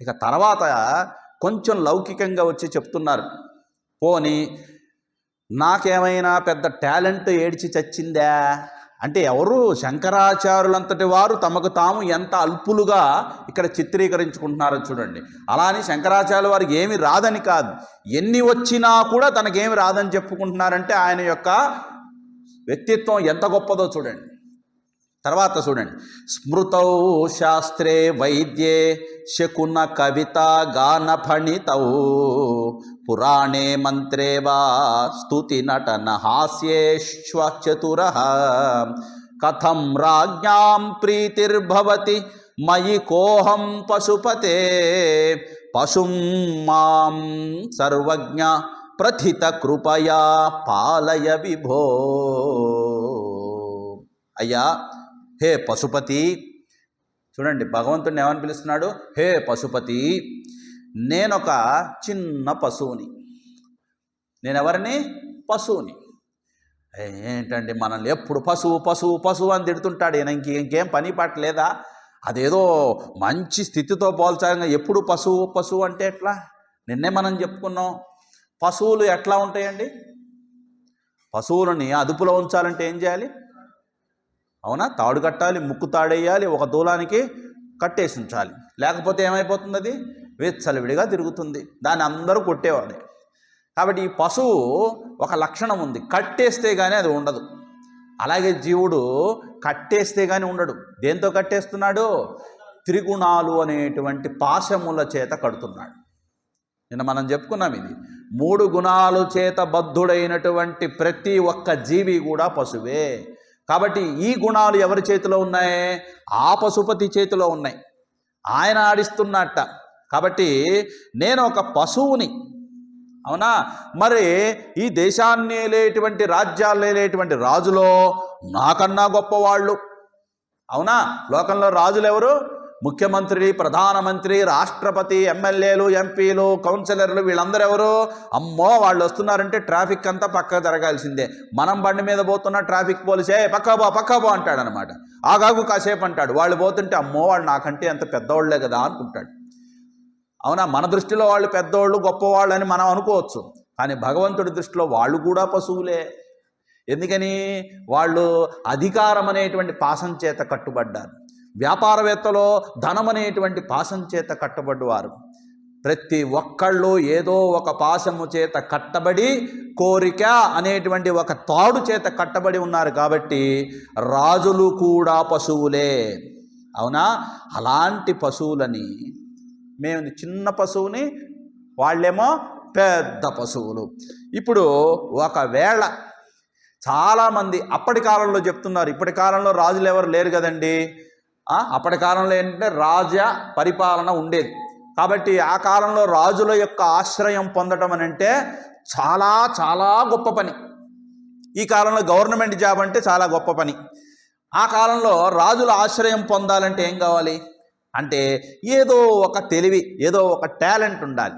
Speaker 1: ఇక తర్వాత కొంచెం లౌకికంగా వచ్చి చెప్తున్నారు, పోని నాకేమైనా పెద్ద టాలెంట్ ఏడ్చి చచ్చిందా అంటే ఎవరు శంకరాచార్యులంతటి వారు తమకు తాము ఎంత అల్పులుగా ఇక్కడ చిత్రీకరించుకుంటున్నారో చూడండి. అలా అని శంకరాచార్యుల వారికి ఏమి రాదని కాదు, ఎన్ని వచ్చినా కూడా తనకేమి రాదని చెప్పుకుంటున్నారంటే ఆయన యొక్క వ్యక్తిత్వం ఎంత గొప్పదో చూడండి. తర్వాత చూడండి, స్మృతౌ శాస్త్రే వైద్యే శకున కవిత గాన ఫణితౌ పురాణే మంత్రే వా స్తుతి నటన హాస్యేష్వ చతురః కథం రాజ్ఞాం ప్రీతిర్భవతి మయి కోహం పశుపతే పశుం మాం సర్వజ్ఞ ప్రథిత కృపయా పాలయ విభో. అయ్యా హే పశుపతి, చూడండి భగవంతుడిని ఏమని పిలుస్తున్నాడు, హే పశుపతి, నేనొక చిన్న పశువుని. నేనెవరిని? పశువుని. ఏంటండి మనల్ని ఎప్పుడు పశువు పశువు పశువు అని తిడుతుంటాడు ఈయన, ఇంకేం పని పట్టలేదా? అదేదో మంచి స్థితితో పోల్చాలి, ఎప్పుడు పశువు పశువు అంటే ఎట్లా? నిన్నే మనం చెప్పుకున్నాం, పశువులు ఎట్లా ఉంటాయండి? పశువులని అదుపులో ఉంచాలంటే ఏం చేయాలి? అవునా, తాడు కట్టాలి, ముక్కు తాడేయాలి, ఒక దూలానికి కట్టేసి ఉంచాలి, లేకపోతే ఏమైపోతుంది? అది విచ్చలవిడిగా తిరుగుతుంది, దాన్ని అందరూ కొట్టేవాడే. కాబట్టి ఈ పశువు ఒక లక్షణం ఉంది, కట్టేస్తే కానీ అది ఉండదు. అలాగే జీవుడు కట్టేస్తే కానీ ఉండడు. దేంతో కట్టేస్తున్నాడు? త్రిగుణాలు అనేటువంటి పాశముల చేత కడుతున్నాడు. నిన్న మనం చెప్పుకున్నాం, ఇది 3 గుణాలు చేత బద్ధుడైనటువంటి ప్రతి ఒక్క జీవి కూడా పశువే. కాబట్టి ఈ గుణాలు ఎవరి చేతిలో ఉన్నాయి? ఆ పశుపతి చేతిలో ఉన్నాయి, ఆయన ఆడిస్తున్నట్ట. కాబట్టి నేను ఒక పశువుని, అవునా? మరి ఈ దేశాన్ని లేటువంటి రాజ్యాలు లేటువంటి రాజులో నాకన్నా గొప్పవాళ్ళు, అవునా? లోకంలో రాజులు ఎవరు? ముఖ్యమంత్రి, ప్రధానమంత్రి, రాష్ట్రపతి, ఎమ్మెల్యేలు, ఎంపీలు, కౌన్సిలర్లు, వీళ్ళందరూ ఎవరు? అమ్మో వాళ్ళు వస్తున్నారంటే ట్రాఫిక్ అంతా పక్క జరగాల్సిందే. మనం బండి మీద పోతున్న ట్రాఫిక్ పోలీసే పక్కా బో అంటాడనమాట. ఆగాగు కాసేపు అంటాడు. వాళ్ళు పోతుంటే అమ్మో వాళ్ళు నాకంటే ఎంత పెద్దవాళ్లే కదా అనుకుంటాడు. అవునా? మన దృష్టిలో వాళ్ళు పెద్దవాళ్ళు గొప్పవాళ్ళు అని మనం అనుకోవచ్చు, కానీ భగవంతుడి దృష్టిలో వాళ్ళు కూడా పశువులే. ఎందుకని? వాళ్ళు అధికారం అనేటువంటి పాశం చేత కట్టుబడ్డారు. వ్యాపారవేత్తలో ధనం అనేటువంటి పాశం చేత కట్టబడ్డవారు. ప్రతి ఒక్కళ్ళు ఏదో ఒక పాశము చేత కట్టబడి, కోరిక అనేటువంటి ఒక తాడు చేత కట్టబడి ఉన్నారు. కాబట్టి రాజులు కూడా పశువులే, అవునా? అలాంటి పశువులని మేము చిన్న పశువుని, వాళ్ళేమో పెద్ద పశువులు. ఇప్పుడు ఒకవేళ చాలామంది అప్పటి కాలంలో చెప్తున్నారు, ఇప్పటి కాలంలో రాజులు ఎవరు లేరు కదండి. అప్పటి కాలంలో ఏంటంటే రాజ పరిపాలన ఉండేది. కాబట్టి ఆ కాలంలో రాజుల యొక్క ఆశ్రయం పొందడం అని అంటే చాలా చాలా గొప్ప పని. ఈ కాలంలో గవర్నమెంట్ జాబ్ అంటే చాలా గొప్ప పని. ఆ కాలంలో రాజుల ఆశ్రయం పొందాలంటే ఏం కావాలి అంటే ఏదో ఒక తెలివి, ఏదో ఒక టాలెంట్ ఉండాలి.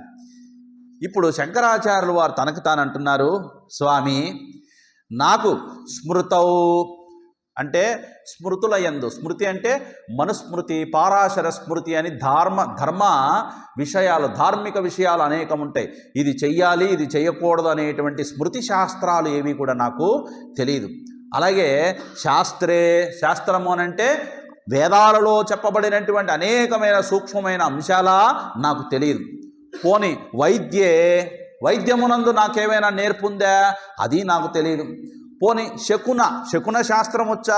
Speaker 1: ఇప్పుడు శంకరాచార్యులు వారు తనకు తాను అంటున్నారు, స్వామి నాకు స్మృతౌ అంటే స్మృతుల యందు, స్మృతి అంటే మనుస్మృతి, పారాశర స్మృతి అని ధర్మ విషయాలు, ధార్మిక విషయాలు అనేకం ఉంటాయి. ఇది చెయ్యాలి, ఇది చేయకూడదు అనేటువంటి స్మృతి శాస్త్రాలు ఏవి కూడా నాకు తెలియదు. అలాగే శాస్త్రము అనంటే వేదాలలో చెప్పబడినటువంటి అనేకమైన సూక్ష్మమైన అంశాల నాకు తెలియదు. పోని వైద్యమునందు నాకేమైనా నేర్పుందా? అది నాకు తెలియదు. పోని శకున శాస్త్రం వచ్చా?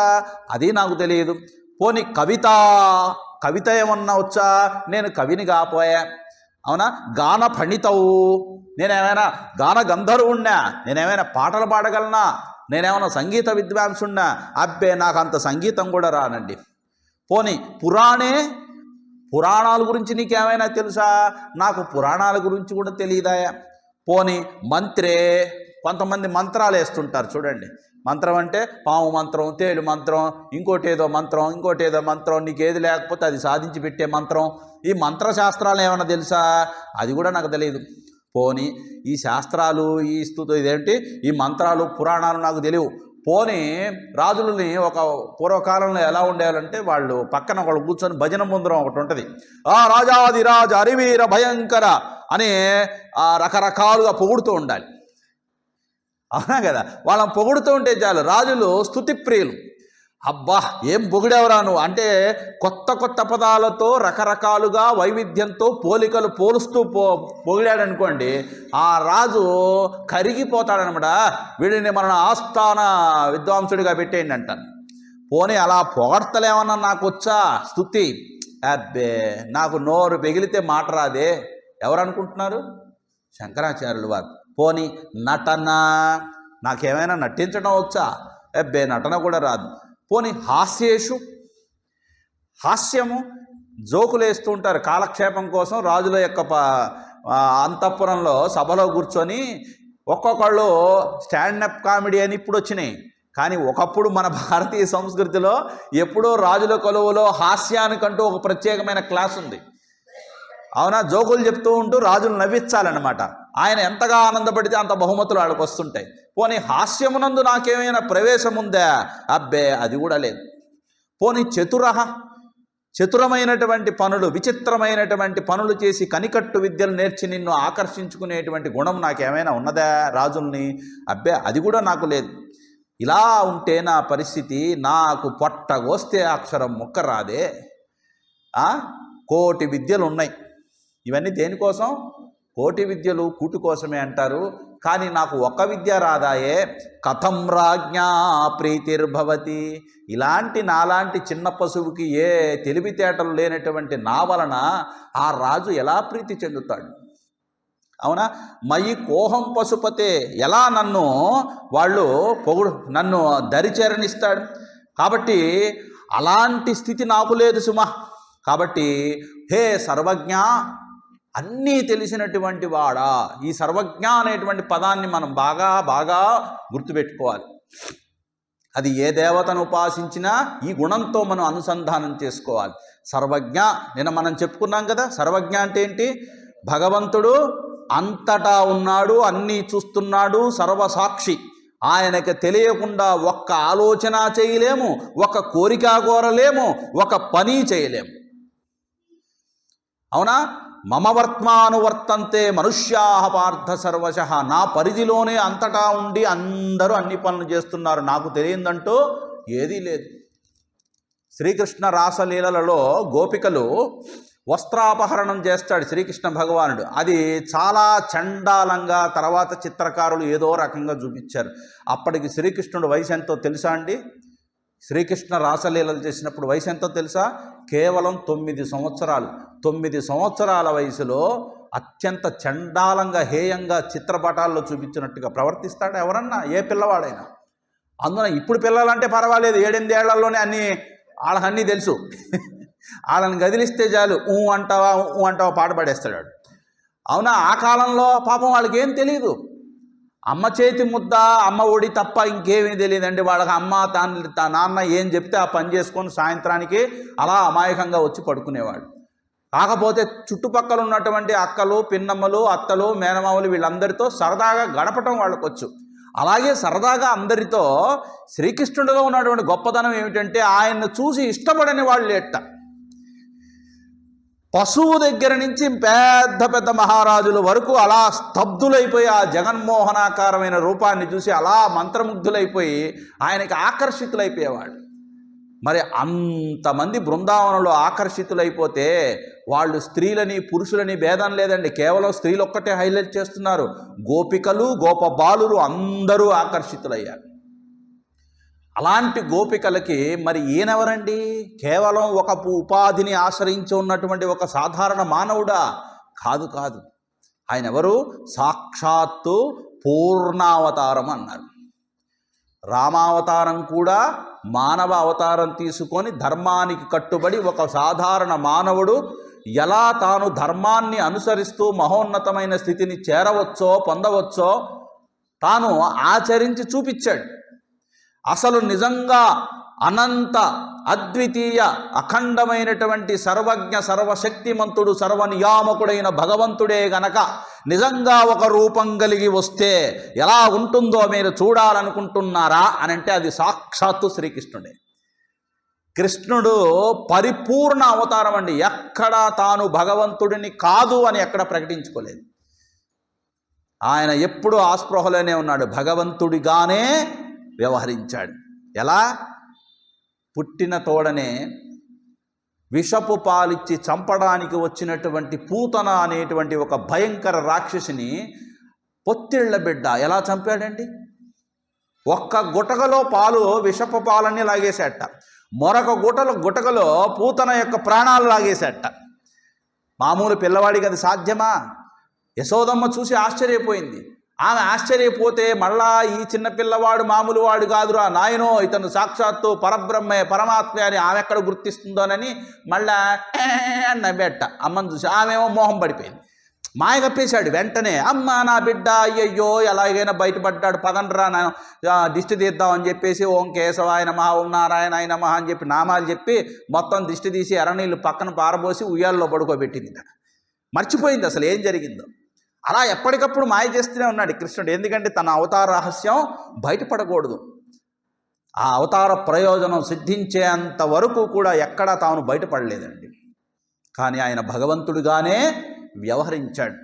Speaker 1: అది నాకు తెలియదు. పోని కవిత ఏమన్నా వచ్చా? నేను కవిని కాపోయా, అవునా? గాన ఫణితవు, నేనేమైనా గాన గంధర్వున్నా? నేనేమైనా పాటలు పాడగలనా? నేనేమైనా సంగీత విద్వాంసున్నా? అబ్బే నాకు అంత సంగీతం కూడా రానండి. పోని పురాణాల గురించి నీకేమైనా తెలుసా? నాకు పురాణాల గురించి కూడా తెలియదాయా. పోని మంత్రే, కొంతమంది మంత్రాలు వేస్తుంటారు చూడండి. మంత్రం అంటే పాము మంత్రం, తేలు మంత్రం, ఇంకోటి ఏదో మంత్రం, నీకు ఏది లేకపోతే అది సాధించి పెట్టే మంత్రం. ఈ మంత్రశాస్త్రాలు ఏమైనా తెలుసా? అది కూడా నాకు తెలియదు. పోని ఈ శాస్త్రాలు, ఈ స్తుతి, ఇదేంటి ఈ మంత్రాలు, పురాణాలు నాకు తెలియవు. పోనీ రాజులని ఒక పూర్వకాలంలో ఎలా ఉండేవాళ్ళంటే వాళ్ళు పక్కన ఒకళ్ళు కూర్చొని భజన ముందరం ఒకటి ఉంటుంది, ఆ రాజాదిరాజ అరివీర భయంకర అని రకరకాలుగా పొగుడుతూ ఉండాలి. అవునా కదా? వాళ్ళని పొగుడుతూ ఉంటే చాలు. రాజులు స్తుతి ప్రియులు. అబ్బా ఏం పొగిడేవరా నువ్వు అంటే కొత్త కొత్త పదాలతో రకరకాలుగా వైవిధ్యంతో పోలికలు పోలుస్తూ పొగిడాడనుకోండి, ఆ రాజు కరిగిపోతాడనమాట. వీడిని మన ఆస్థాన విద్వాంసుడిగా పెట్టేయండి అంటాను. పోనీ అలా పొగడ్తలేమన్నా నాకు వచ్చా స్తుతి? అబ్బే నాకు నోరు పెగిలితే మాట రాదే. ఎవరు అనుకుంటున్నారు? శంకరాచార్యులు వారు. పోనీ నటన, నాకేమైనా నటించడం వచ్చా? అబ్బే నటన కూడా రాదు. పోనీ హాస్యేషు, హాస్యము, జోకులు వేస్తూ ఉంటారు కాలక్షేపం కోసం. రాజుల యొక్క అంతఃపురంలో సభలో కూర్చొని ఒక్కొక్కళ్ళు స్టాండప్ కామెడీ అని ఇప్పుడు వచ్చినాయి. కానీ ఒకప్పుడు మన భారతీయ సంస్కృతిలో ఎప్పుడో రాజుల కొలువులో హాస్యానికంటూ ఒక ప్రత్యేకమైన క్లాస్ ఉంది. అవునా? జోకులు చెప్తూ ఉంటూ రాజులు నవ్వించాలన్నమాట. ఆయన ఎంతగా ఆనందపడితే అంత బహుమతులు వాళ్ళకి వస్తుంటాయి. పోనీ హాస్యమునందు నాకేమైనా ప్రవేశం ఉందా? అబ్బే అది కూడా లేదు. పోనీ చతురమైనటువంటి పనులు, విచిత్రమైనటువంటి పనులు చేసి కనికట్టు విద్యలు నేర్చి నిన్ను ఆకర్షించుకునేటువంటి గుణం నాకేమైనా ఉన్నదా రాజుల్ని? అబ్బే అది కూడా నాకు లేదు. ఇలా ఉంటే నా పరిస్థితి, నాకు పొట్టగోస్తే అక్షరం ముక్క రాదే. కోటి విద్యలు ఉన్నాయి. ఇవన్నీ దేనికోసం? కోటి విద్యలు కూటు కోసమే అంటారు. కానీ నాకు ఒక విద్య రాదాయే. కథం రాజ్ఞా ప్రీతిర్భవతి. ఇలాంటి నాలాంటి చిన్న పశువుకి ఏ తెలివితేటలు లేనటువంటి నా వలన ఆ రాజు ఎలా ప్రీతి చెందుతాడు? అవునా? మయి కోహం పశుపతే, ఎలా నన్ను నన్ను దరిచేరనిస్తాడు? కాబట్టి అలాంటి స్థితి నాకు లేదు సుమా. కాబట్టి హే సర్వజ్ఞ, అన్నీ తెలిసినటువంటి వాడా. ఈ సర్వజ్ఞ అనేటువంటి పదాన్ని మనం బాగా బాగా గుర్తుపెట్టుకోవాలి. అది ఏ దేవతను ఉపాసించినా ఈ గుణంతో మనం అనుసంధానం చేసుకోవాలి. సర్వజ్ఞ, నిన్న మనం చెప్పుకున్నాం కదా. సర్వజ్ఞ అంటే ఏంటి? భగవంతుడు అంతటా ఉన్నాడు, అన్నీ చూస్తున్నాడు, సర్వసాక్షి. ఆయనకి తెలియకుండా ఒక్క ఆలోచన చేయలేము, ఒక కోరిక కోరలేము, ఒక పని చేయలేము. అవునా? మమ వర్త్మానువర్తంతే మనుష్యాః పార్థ సర్వశః. నా పరిధిలోనే అంతటా ఉండి అందరూ అన్ని పనులు చేస్తున్నారు, నాకు తెలియదంటూ ఏదీ లేదు. శ్రీకృష్ణ రాసలీలలో గోపికలు వస్త్రాపహరణం చేస్తాడు శ్రీకృష్ణ భగవానుడు. అది చాలా చండాలంగా తర్వాత చిత్రకారులు ఏదో రకంగా చూపించారు. అప్పటికి శ్రీకృష్ణుడు వయసు ఎంతో తెలుసా అండి? శ్రీకృష్ణ రాసలీలలు చేసినప్పుడు వయసు ఎంతో తెలుసా? కేవలం 9 సంవత్సరాలు. 9 సంవత్సరాల వయసులో అత్యంత చండాలంగా, హేయంగా చిత్రపటాల్లో చూపించినట్టుగా ప్రవర్తిస్తాడు ఎవరన్నా, ఏ పిల్లవాడైనా. అందున ఇప్పుడు పిల్లలంటే పర్వాలేదు, 7-8 ఏళ్లలోనే వాళ్ళకన్నీ తెలుసు. వాళ్ళని గదిలిస్తే చాలు ఊ అంటావా పాట పాడేస్తాడు. అవునా? ఆ కాలంలో పాపం వాళ్ళకి ఏం తెలియదు. అమ్మ చేతి ముద్ద, అమ్మ ఒడి తప్ప ఇంకేమీ తెలియదండి వాళ్ళకి. అమ్మ నాన్న ఏం చెప్తే ఆ పని చేసుకొని సాయంత్రానికి అలా అమాయకంగా వచ్చి పడుకునేవాడు. కాకపోతే చుట్టుపక్కల ఉన్నటువంటి అక్కలు, పిన్నమ్మలు, అత్తలు, మేనమామలు వీళ్ళందరితో సరదాగా గడపటం వాళ్ళకు వచ్చు. అలాగే సరదాగా అందరితో శ్రీకృష్ణుడిలో ఉన్నటువంటి గొప్పతనం ఏమిటంటే ఆయన్ను చూసి ఇష్టపడని వాళ్ళు లేట. పశువు దగ్గర నుంచి పెద్ద పెద్ద మహారాజుల వరకు అలా స్తబ్దులైపోయి ఆ జగన్మోహనాకారమైన రూపాన్ని చూసి అలా మంత్రముగ్ధులైపోయి ఆయనకి ఆకర్షితులైపోయేవాడు. మరి అంతమంది బృందావనంలో ఆకర్షితులైపోతే వాళ్ళు స్త్రీలని పురుషులని భేదం లేదండి, కేవలం స్త్రీలు ఒక్కటే హైలైట్ చేస్తున్నారు. గోపికలు, గోప బాలురు అందరూ ఆకర్షితులయ్యారు. అలాంటి గోపికలకి మరి ఈయనెవరండి? కేవలం ఒక ఉపాధిని ఆశ్రయించి ఉన్నటువంటి ఒక సాధారణ మానవుడా? కాదు. ఆయన ఎవరు? సాక్షాత్తు పూర్ణావతారం అన్నారు. రామావతారం కూడా మానవ అవతారం తీసుకొని ధర్మానికి కట్టుబడి ఒక సాధారణ మానవుడు ఎలా తాను ధర్మాన్ని అనుసరిస్తూ మహోన్నతమైన స్థితిని చేరవచ్చో, పొందవచ్చో తాను ఆచరించి చూపించాడు. అసలు నిజంగా అనంత అద్వితీయ అఖండమైనటువంటి సర్వజ్ఞ సర్వశక్తిమంతుడు సర్వనియామకుడైన భగవంతుడే గనక నిజంగా ఒక రూపం కలిగి వస్తే ఎలా ఉంటుందో మీరు చూడాలనుకుంటున్నారా అని అంటే అది సాక్షాత్తు శ్రీకృష్ణుడే. కృష్ణుడు పరిపూర్ణ అవతారం అండి. ఎక్కడా తాను భగవంతుడిని కాదు అని ఎక్కడ ప్రకటించుకోలేదు. ఆయన ఎప్పుడూ ఆస్పృహలోనే ఉన్నాడు, భగవంతుడిగానే వ్యవహరించాడు. ఎలా? పుట్టిన తోడనే విషపు పాలిచ్చి చంపడానికి వచ్చినటువంటి పూతన అనేటువంటి ఒక భయంకర రాక్షసిని పొత్తిళ్ల బిడ్డ ఎలా చంపాడండి? ఒక్క గుటకలో పాలు విషపు పాలన్నీ లాగేసేట, మరొక గుటకలో పూతన యొక్క ప్రాణాలు లాగేసేట. మామూలు పిల్లవాడికి అది సాధ్యమా? యశోదమ్మ చూసి ఆశ్చర్యపోయింది. ఆమె ఆశ్చర్యపోతే మళ్ళా ఈ చిన్న పిల్లవాడు మామూలు వాడు కాదురా నాయనో, ఇతను సాక్షాత్తు పరబ్రహ్మే పరమాత్మే అని ఆమె ఎక్కడ గుర్తిస్తుందోనని మళ్ళా నవ్వేట అమ్మని చూసి. ఆమెమో మోహం పడిపోయింది. మాయ కప్పేశాడు వెంటనే. అమ్మ నా బిడ్డ అయ్యయ్యో ఎలాగైనా బయటపడ్డాడు, పదండ్రా నేను దిష్టి తీద్దామని చెప్పేసి ఓం కేశవాయ నమః ఓం నారాయణాయ నమః అని చెప్పి నామాలు చెప్పి మొత్తం దిష్టి తీసి ఎర్రనీళ్ళు పక్కన పారబోసి ఉయ్యాల్లో పడుకోబెట్టింది. మర్చిపోయింది అసలు ఏం జరిగిందో. అలా ఎప్పటికప్పుడు మాయ చేస్తూనే ఉన్నాడు కృష్ణుడు. ఎందుకంటే తన అవతార రహస్యం బయటపడకూడదు. ఆ అవతార ప్రయోజనం సిద్ధించేంత వరకు కూడా ఎక్కడా తాను బయటపడలేదండి. కానీ ఆయన భగవంతుడిగానే వ్యవహరించాడు.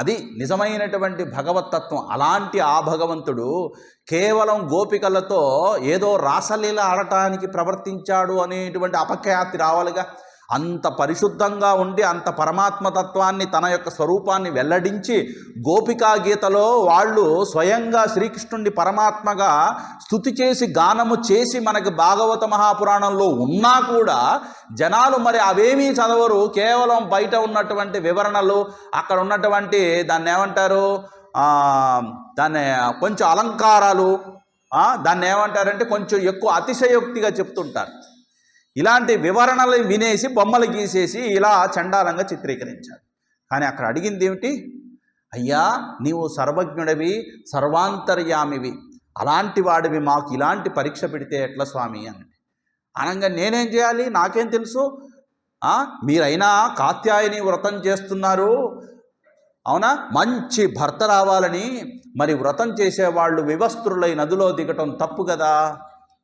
Speaker 1: అది నిజమైనటువంటి భగవతత్వం. అలాంటి ఆ భగవంతుడు కేవలం గోపికలతో ఏదో రాసలీల ఆడటానికి ప్రవర్తించాడు అనేటువంటి అపఖ్యాతి రావాలిగా. అంత పరిశుద్ధంగా ఉండి అంత పరమాత్మతత్వాన్ని తన యొక్క స్వరూపాన్ని వెల్లడించి గోపికా గీతలో వాళ్ళు స్వయంగా శ్రీకృష్ణుడిని పరమాత్మగా స్తుతి చేసి గానము చేసి మనకి భాగవత మహాపురాణంలో ఉన్నా కూడా జనాలు మరి అవేమీ చదవరు. కేవలం బయట ఉన్నటువంటి వివరణలు, అక్కడ ఉన్నటువంటి దాన్ని ఏమంటారు, దాన్ని కొంచెం అలంకారాలు, దాన్ని ఏమంటారంటే కొంచెం ఎక్కువ అతిశయోక్తిగా చెప్తుంటారు. ఇలాంటి వివరణలు వినేసి బొమ్మలు గీసేసి ఇలా చండాలంగా చిత్రీకరించారు. కానీ అక్కడ అడిగింది ఏమిటి? అయ్యా నీవు సర్వజ్ఞుడివి, సర్వాంతర్యామివి, అలాంటి వాడివి, మాకు ఇలాంటి పరీక్ష పెడితే ఎట్లా స్వామి అని అనగా నేనేం చేయాలి, నాకేం తెలుసు, మీరైనా కాత్యాయని వ్రతం చేస్తున్నారు అవునా, మంచి భర్త రావాలని. మరి వ్రతం చేసేవాళ్ళు వివస్త్రులై నదిలో దిగటం తప్పు కదా.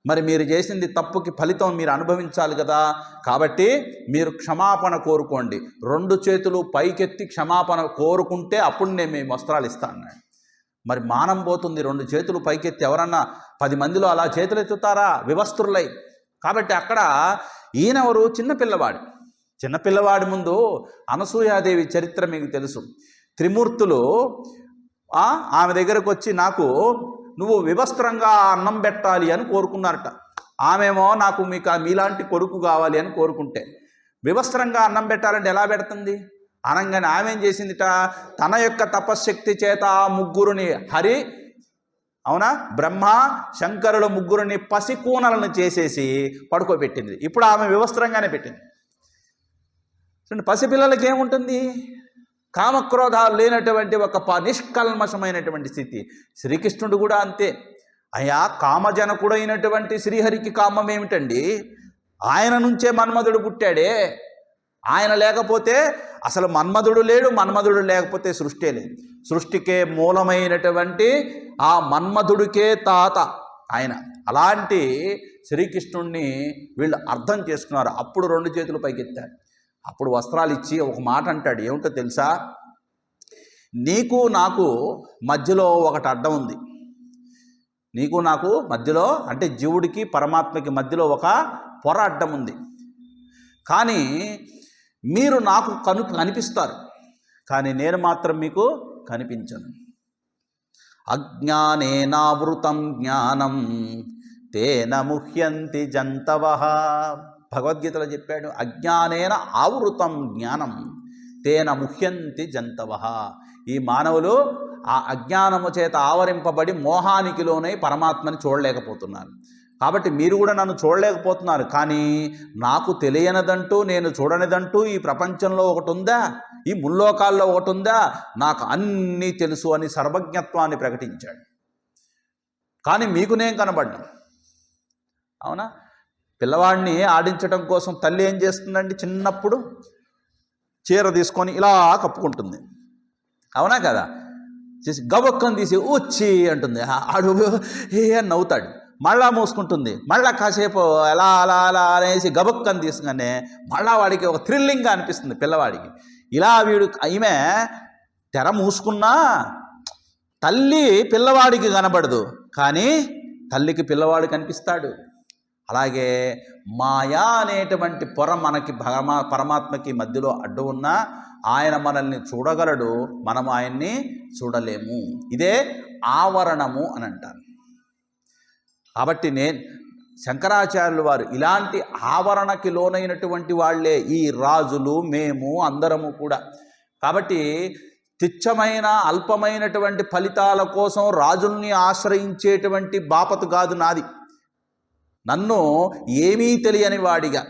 Speaker 1: మరి మీరు చేసింది తప్పుకి ఫలితం మీరు అనుభవించాలి కదా. కాబట్టి మీరు క్షమాపణ కోరుకోండి. 2 చేతులు పైకెత్తి క్షమాపణ కోరుకుంటే అప్పుడు నేను మీ వస్త్రాలు ఇస్తాను అన్నాడు. మరి మానం పోతుంది. 2 చేతులు పైకెత్తి ఎవరన్నా 10 మందిలో అలా చేతులు ఎత్తుతారా వివస్త్రులై? కాబట్టి అక్కడ ఈయనెవరు? చిన్నపిల్లవాడి ముందు అనసూయాదేవి చరిత్ర మీకు తెలుసు. త్రిమూర్తులు ఆమె దగ్గరకు వచ్చి నాకు నువ్వు వివస్త్రంగా అన్నం పెట్టాలి అని కోరుకున్నారట. ఆమెమో నాకు మీలాంటి కొడుకు కావాలి అని కోరుకుంటే వివస్త్రంగా అన్నం పెట్టాలంటే ఎలా పెడుతుంది అనగానే ఆమె ఏం చేసిందిట, తన యొక్క తపశ్శక్తి చేత ముగ్గురుని అవునా బ్రహ్మ శంకరుల ముగ్గురుని పసికూనలను చేసేసి పడుకోబెట్టింది. ఇప్పుడు ఆమె వివస్త్రంగానే పెట్టింది. పసిపిల్లలకి ఏముంటుంది? కామక్రోధాలు లేనటువంటి ఒక నిష్కల్మషమైనటువంటి స్థితి. శ్రీకృష్ణుడు కూడా అంతే. అయ్యా కామజనకుడైనటువంటి శ్రీహరికి కామం ఏమిటండి? ఆయన నుంచే మన్మధుడు పుట్టాడే. ఆయన లేకపోతే అసలు మన్మధుడు లేడు, మన్మధుడు లేకపోతే సృష్టి లేదు. సృష్టికే మూలమైనటువంటి ఆ మన్మధుడికే తాత ఆయన. అలాంటి శ్రీకృష్ణుణ్ణి వీళ్ళు అర్థం చేసుకున్నారు. అప్పుడు 2 చేతులు పైకెత్తారు. అప్పుడు వస్త్రాలు ఇచ్చి ఒక మాట అంటాడు. ఏమిటో తెలుసా? నీకు నాకు మధ్యలో ఒకటి అడ్డం ఉంది. నీకు నాకు మధ్యలో అంటే జీవుడికి పరమాత్మకి మధ్యలో ఒక పొర అడ్డం ఉంది. కానీ మీరు నాకు కనిపిస్తారు, కానీ నేను మాత్రం మీకు కనిపించను. అజ్ఞానేనావృతం జ్ఞానం తేన ముహ్యంతి జంతవః. భగవద్గీతలో చెప్పాడు, అజ్ఞానేన ఆవృతం జ్ఞానం తేన ముహ్యంతి జంతవః. ఈ మానవులు ఆ అజ్ఞానము చేత ఆవరింపబడి మోహానికి లోనై పరమాత్మని చూడలేకపోతున్నారు. కాబట్టి మీరు కూడా నన్ను చూడలేకపోతున్నారు. కానీ నాకు తెలియనిదంటూ నేను చూడనిదంటూ ఈ ప్రపంచంలో ఒకటి ఉందా, ఈ ముల్లోకాల్లో ఒకటి ఉందా? నాకు అన్నీ తెలుసు అని సర్వజ్ఞత్వాన్ని ప్రకటించాడు. కానీ మీకు నేను కనబడ్డాను. అవునా? పిల్లవాడిని ఆడించడం కోసం తల్లి ఏం చేస్తుందండి? చిన్నప్పుడు చీర తీసుకొని ఇలా కప్పుకుంటుంది, అవునా కదా? చేసి గబక్కని తీసి ఉచ్చి అంటుంది, ఆడు ఏ అని నవ్వుతాడు, మళ్ళా మూసుకుంటుంది, మళ్ళా కాసేపు అలా అలా అలా అనేసి గబక్కని తీసుకునే మళ్ళా వాడికి ఒక థ్రిల్లింగ్గా అనిపిస్తుంది పిల్లవాడికి. ఇలా ఈమె తెర మూసుకున్నా తల్లి పిల్లవాడికి కనబడదు, కానీ తల్లికి పిల్లవాడు కనిపిస్తాడు. అలాగే మాయా అనేటువంటి పొర మనకి పరమాత్మకి మధ్యలో అడ్డు ఉన్నా ఆయన మనల్ని చూడగలడు, మనం ఆయన్ని చూడలేము. ఇదే ఆవరణము అని అంటారు. కాబట్టి శంకరాచార్యులు వారు ఇలాంటి ఆవరణకి లోనైనటువంటి వాళ్ళే ఈ రాజులు, మేము అందరము కూడా. కాబట్టి తుచ్చమైన అల్పమైనటువంటి ఫలితాల కోసం రాజుల్ని ఆశ్రయించేటువంటి బాపతు కాదు నాది. నన్ను ఏమీ తెలియని వాడిగా,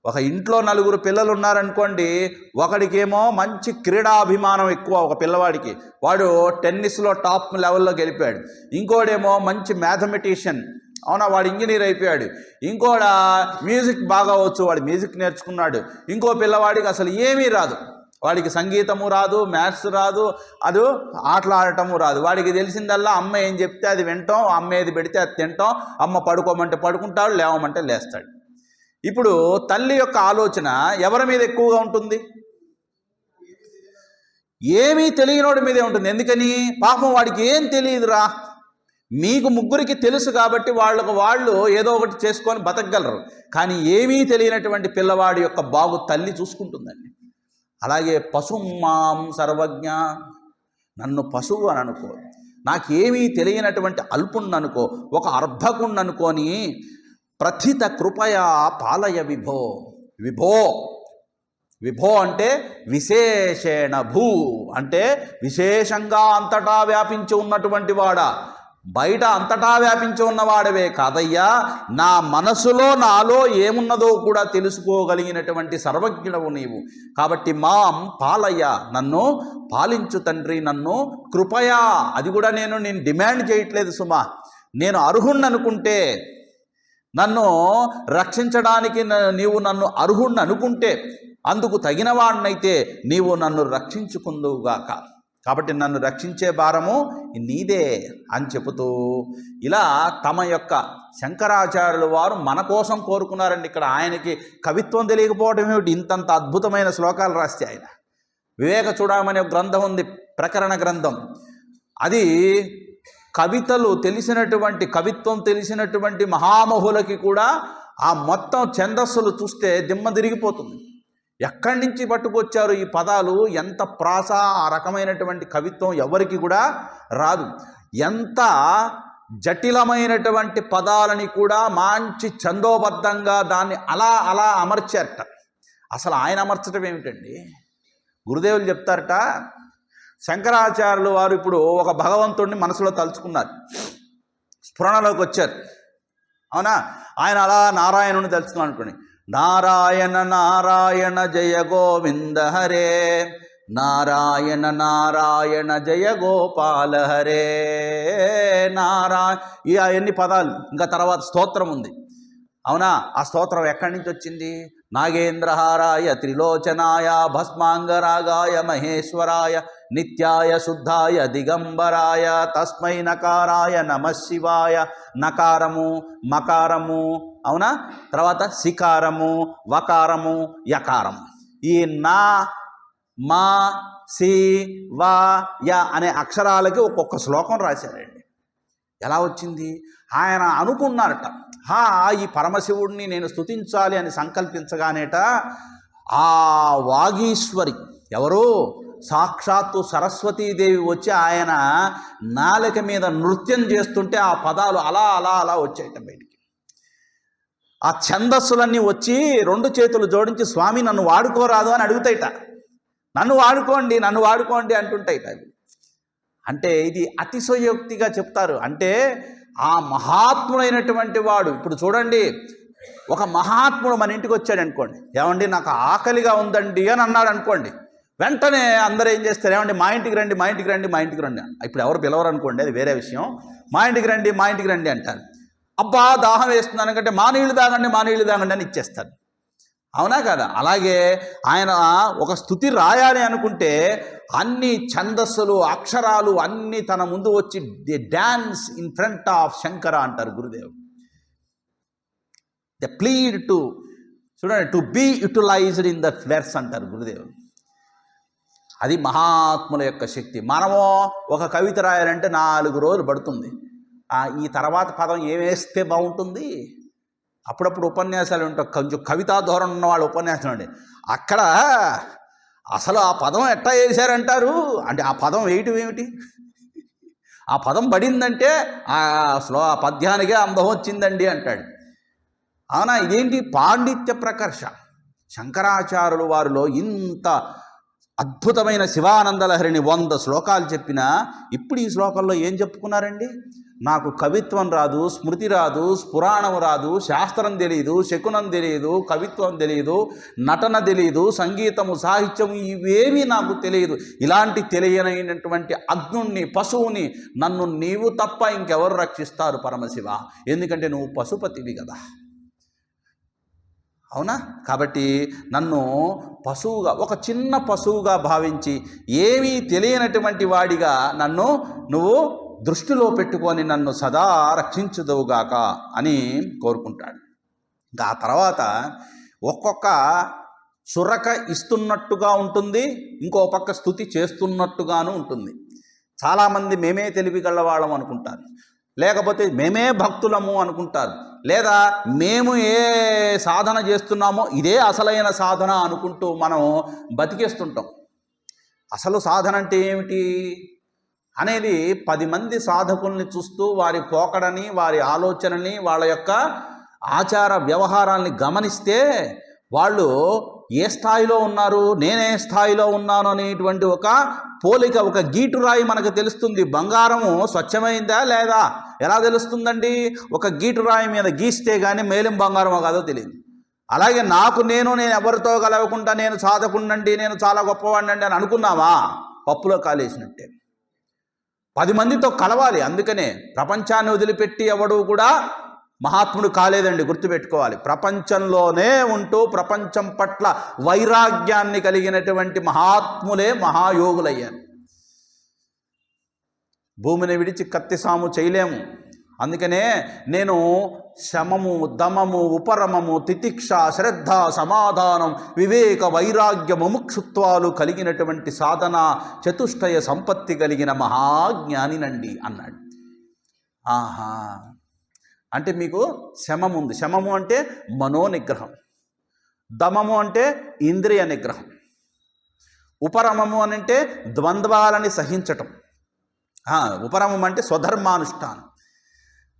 Speaker 1: ఒక ఇంట్లో 4 పిల్లలు ఉన్నారనుకోండి, ఒకడికేమో మంచి క్రీడాభిమానం ఎక్కువ, ఒక పిల్లవాడికి, వాడు టెన్నిస్లో టాప్ లెవెల్లో గెలిపాడు. ఇంకోడేమో మంచి మ్యాథమెటిషియన్, అవునా, వాడు ఇంజనీర్ అయిపోయాడు. ఇంకోడ మ్యూజిక్ బాగా వచ్చు, వాడు మ్యూజిక్ నేర్చుకున్నాడు. ఇంకో పిల్లవాడికి అసలు ఏమీ రాదు, వాడికి సంగీతము రాదు, మ్యాథ్స్ రాదు, అది ఆటలు ఆడటము రాదు. వాడికి తెలిసిందల్లా అమ్మ ఏం చెప్తే అది వింటాం, అమ్మ ఏది పెడితే అది తింటాం, అమ్మ పడుకోమంటే పడుకుంటాడు, లేవమంటే లేస్తాడు. ఇప్పుడు తల్లి యొక్క ఆలోచన ఎవరి మీద ఎక్కువగా ఉంటుంది? ఏమీ తెలియనోడి మీదే ఉంటుంది. ఎందుకని? పాపం వాడికి ఏం తెలియదురా. మీకు ముగ్గురికి తెలుసు కాబట్టి వాళ్ళు ఏదో ఒకటి చేసుకొని బతకగలరు, కానీ ఏమీ తెలియనటువంటి పిల్లవాడి యొక్క బాగు తల్లి చూసుకుంటుందండి. అలాగే పశుమాం సర్వజ్ఞ, నన్ను పశువు అని అనుకో, నాకేమీ తెలియనటువంటి అల్పుణ్ణి అనుకో, ఒక అర్భకుణ్ణి అనుకొని ప్రథిత కృపయా పాలయ విభో. విభో విభో అంటే విశేషేణ భూ అంటే విశేషంగా అంతటా వ్యాపించి ఉన్నటువంటి వాడా. బయట అంతటా వ్యాపించి ఉన్నవాడవే కాదయ్యా, నా మనసులో నాలో ఏమున్నదో కూడా తెలుసుకోగలిగినటువంటి సర్వజ్ఞుడవు నీవు. కాబట్టి మాం పాలయ్య, నన్ను పాలించు తండ్రి, నన్ను కృపయా. అది కూడా నేను డిమాండ్ చేయట్లేదు సుమా. నేను అర్హుణ్ణి అనుకుంటే, నన్ను రక్షించడానికి నీవు నన్ను అర్హుణ్ణి అనుకుంటే, అందుకు తగిన వాడినైతే నీవు నన్ను రక్షించుకుందువుగాక. కాబట్టి నన్ను రక్షించే భారము నీదే అని చెబుతూ ఇలా తమ యొక్క శంకరాచార్యుల వారు మన కోసం కోరుకున్నారండి. ఇక్కడ ఆయనకి కవిత్వం తెలియకపోవడం ఏమిటి? ఇంతంత అద్భుతమైన శ్లోకాలు రాస్తే ఆయన. వివేక చూడమనే గ్రంథం ఉంది, ప్రకరణ గ్రంథం. అది కవితలు తెలిసినటువంటి, కవిత్వం తెలిసినటువంటి మహామహులకి కూడా ఆ మొత్తం ఛందస్సులు చూస్తే దిమ్మ తిరిగిపోతుంది. ఎక్కడి నుంచి పట్టుకొచ్చారు ఈ పదాలు, ఎంత ప్రాస, ఆ రకమైనటువంటి కవిత్వం ఎవరికి కూడా రాదు. ఎంత జటిలమైనటువంటి పదాలని కూడా మంచి ఛందోబద్ధంగా దాన్ని అలా అలా అమర్చారట. అసలు ఆయన అమర్చడం ఏమిటండి? గురుదేవులు చెప్తారట, శంకరాచార్యులు వారు ఇప్పుడు ఒక భగవంతుడిని మనసులో తలుచుకున్నారు, స్ఫురణలోకి వచ్చారు, అవునా. ఆయన అలా నారాయణుని తలుచుకున్నాను అనుకోండి. నారాయణ నారాయణ జయ గోవింద హరే, నారాయణ నారాయణ జయ గోపాల హరే, అవన్నీ పదాలు. ఇంకా తర్వాత స్తోత్రం ఉంది, అవునా. ఆ స్తోత్రం ఎక్కడి నుంచి వచ్చింది? నాగేంద్రహారాయ త్రిలోచనాయ భస్మాంగరాగాయ మహేశ్వరాయ నిత్యాయ శుద్ధాయ దిగంబరాయ తస్మై నకారాయ నమః శివాయ. నకారము, మకారము, అవునా. తర్వాత సికారము, వకారము, యకారము. ఈ నా, మా, సి, వా, య అనే అక్షరాలకి ఒక్కొక్క శ్లోకం రాశారండి. ఎలా వచ్చింది? ఆయన అనుకున్నారట, ఈ పరమశివుడిని నేను స్తుతించాలి అని సంకల్పించగానేట ఆ వాగీశ్వరి ఎవరు? సాక్షాత్తు సరస్వతీదేవి వచ్చి ఆయన నాలుక మీద నృత్యం చేస్తుంటే ఆ పదాలు అలా అలా అలా వచ్చాయట బయటికి. ఆ ఛందస్సులన్నీ వచ్చి 2 చేతులు జోడించి, స్వామి నన్ను వాడుకోరాదు అని అడుగుతాయిట. నన్ను వాడుకోండి, నన్ను వాడుకోండి అంటుంటాయిట. అంటే ఇది అతిశయోక్తిగా చెప్తారు. అంటే ఆ మహాత్ముడైనటువంటి వాడు, ఇప్పుడు చూడండి, ఒక మహాత్ముడు మన ఇంటికి వచ్చాడు అనుకోండి, ఏమండి నాకు ఆకలిగా ఉందండి అని అన్నాడు అనుకోండి, వెంటనే అందరూ ఏం చేస్తారు? ఏమండి మా ఇంటికి రండి, మా ఇంటికి రండి, మా ఇంటికి రండి. ఇప్పుడు ఎవరు పిలవరు అనుకోండి, అది వేరే విషయం. మా ఇంటికి రండి, మా ఇంటికి రండి అంటారు. అబ్బా దాహం వేస్తుంది అనకంటే మా నీళ్ళు తాగండి అని ఇచ్చేస్తాడు. అవునా కదా? అలాగే ఆయన ఒక స్తుతి రాయాలి అనుకుంటే అన్ని ఛందస్సులు అక్షరాలు అన్నీ తన ముందు వచ్చి the dance in front of Shankara అంటారు గురుదేవ్. ద ప్లీడ్ టు చూడండి to be utilized in that verse అంటారు గురుదేవ్. అది మహాత్ముల యొక్క శక్తి. మనము ఒక కవిత రాయాలంటే 4 రోజులు పడుతుంది. ఈ తర్వాత పదం ఏమేస్తే బాగుంటుంది. అప్పుడప్పుడు ఉపన్యాసాలు ఉంటాయి, కొంచెం కవితా ధోరణి ఉన్న వాళ్ళు ఉపన్యాసం అండి, అక్కడ అసలు ఆ పదం ఎట్టా వేశారంటారు అంటే ఆ పదం వేయటం ఏమిటి, ఆ పదం పడిందంటే ఆ పద్యానికే అందం వచ్చిందండి అంటాడు. అవునా? ఇదేంటి పాండిత్య ప్రకర్ష. శంకరాచార్యులు వారిలో ఇంత అద్భుతమైన శివానందలహరిని 100 శ్లోకాలు చెప్పినా ఇప్పుడు ఈ శ్లోకంలో ఏం చెప్పుకున్నారండి? నాకు కవిత్వం రాదు, స్మృతి రాదు, పురాణం రాదు, శాస్త్రం తెలియదు, శకునం తెలియదు, కవిత్వం తెలియదు, నటన తెలియదు, సంగీతము సాహిత్యము ఇవేమీ నాకు తెలియదు. ఇలాంటి తెలియనైనటువంటి అగ్నుణ్ణి, పశువుని నన్ను నీవు తప్ప ఇంకెవరు రక్షిస్తారు పరమశివ? ఎందుకంటే నువ్వు పశుపతివి కదా. అవునా? కాబట్టి నన్ను పశువుగా, ఒక చిన్న పశువుగా భావించి ఏమీ తెలియనటువంటి వాడిగా నన్ను నువ్వు దృష్టిలో పెట్టుకొని నన్ను సదా రక్షించుదవుగాక అని కోరుకుంటాడు. ఇంకా ఆ తర్వాత ఒక్కొక్క చురక ఇస్తున్నట్టుగా ఉంటుంది, ఇంకో పక్క స్తుతి చేస్తున్నట్టుగాను ఉంటుంది. చాలామంది మేమే తెలివిగలవాళ్ళం అనుకుంటారు, లేకపోతే మేమే భక్తులము అనుకుంటారు, లేదా మేము ఏ సాధన చేస్తున్నామో ఇదే అసలైన సాధన అనుకుంటూ మనం బతికేస్తుంటాం. అసలు సాధన అంటే ఏమిటి అనేది 10 మంది సాధకుల్ని చూస్తూ వారి పోకడని, వారి ఆలోచనని, వాళ్ళ యొక్క ఆచార వ్యవహారాల్ని గమనిస్తే వాళ్ళు ఏ స్థాయిలో ఉన్నారు, నేనే స్థాయిలో ఉన్నాను అనేటువంటి ఒక పోలిక, ఒక గీటురాయి మనకు తెలుస్తుంది. బంగారము స్వచ్ఛమైందా లేదా ఎలా తెలుస్తుందండి? ఒక గీటురాయి మీద గీస్తే కానీ మేలిం బంగారమో కాదో తెలియదు. అలాగే నేను ఎవరితో కలవకుండా నేను సాధకుండండి, నేను చాలా గొప్పవాడినండి అని అనుకున్నావా? పప్పులో కాలేసినట్టే. 10 మందితో కలవాలి. అందుకనే ప్రపంచాన్ని వదిలిపెట్టి ఎవడు కూడా మహాత్ముడు కాలేదండి, గుర్తుపెట్టుకోవాలి. ప్రపంచంలోనే ఉంటూ ప్రపంచం పట్ల వైరాగ్యాన్ని కలిగినటువంటి మహాత్ములే మహాయోగులయ్యారు. భూమిని విడిచి కత్తి సాము చేయలేము. అందుకనే నేను శమము, దమము, ఉపరమము, తితిక్ష, శ్రద్ధ, సమాధానం, వివేక, వైరాగ్య, ముముక్షుత్వాలు కలిగినటువంటి సాధన చతుష్టయ సంపత్తి కలిగిన మహాజ్ఞానినండి అన్నాడు. ఆహా, అంటే మీకు శమము ఉంది. శమము అంటే మనోనిగ్రహం, దమము అంటే ఇంద్రియ నిగ్రహం, ఉపరమము అని అంటే ద్వంద్వాలని సహించటం, ఉపరమం అంటే స్వధర్మానుష్ఠానం,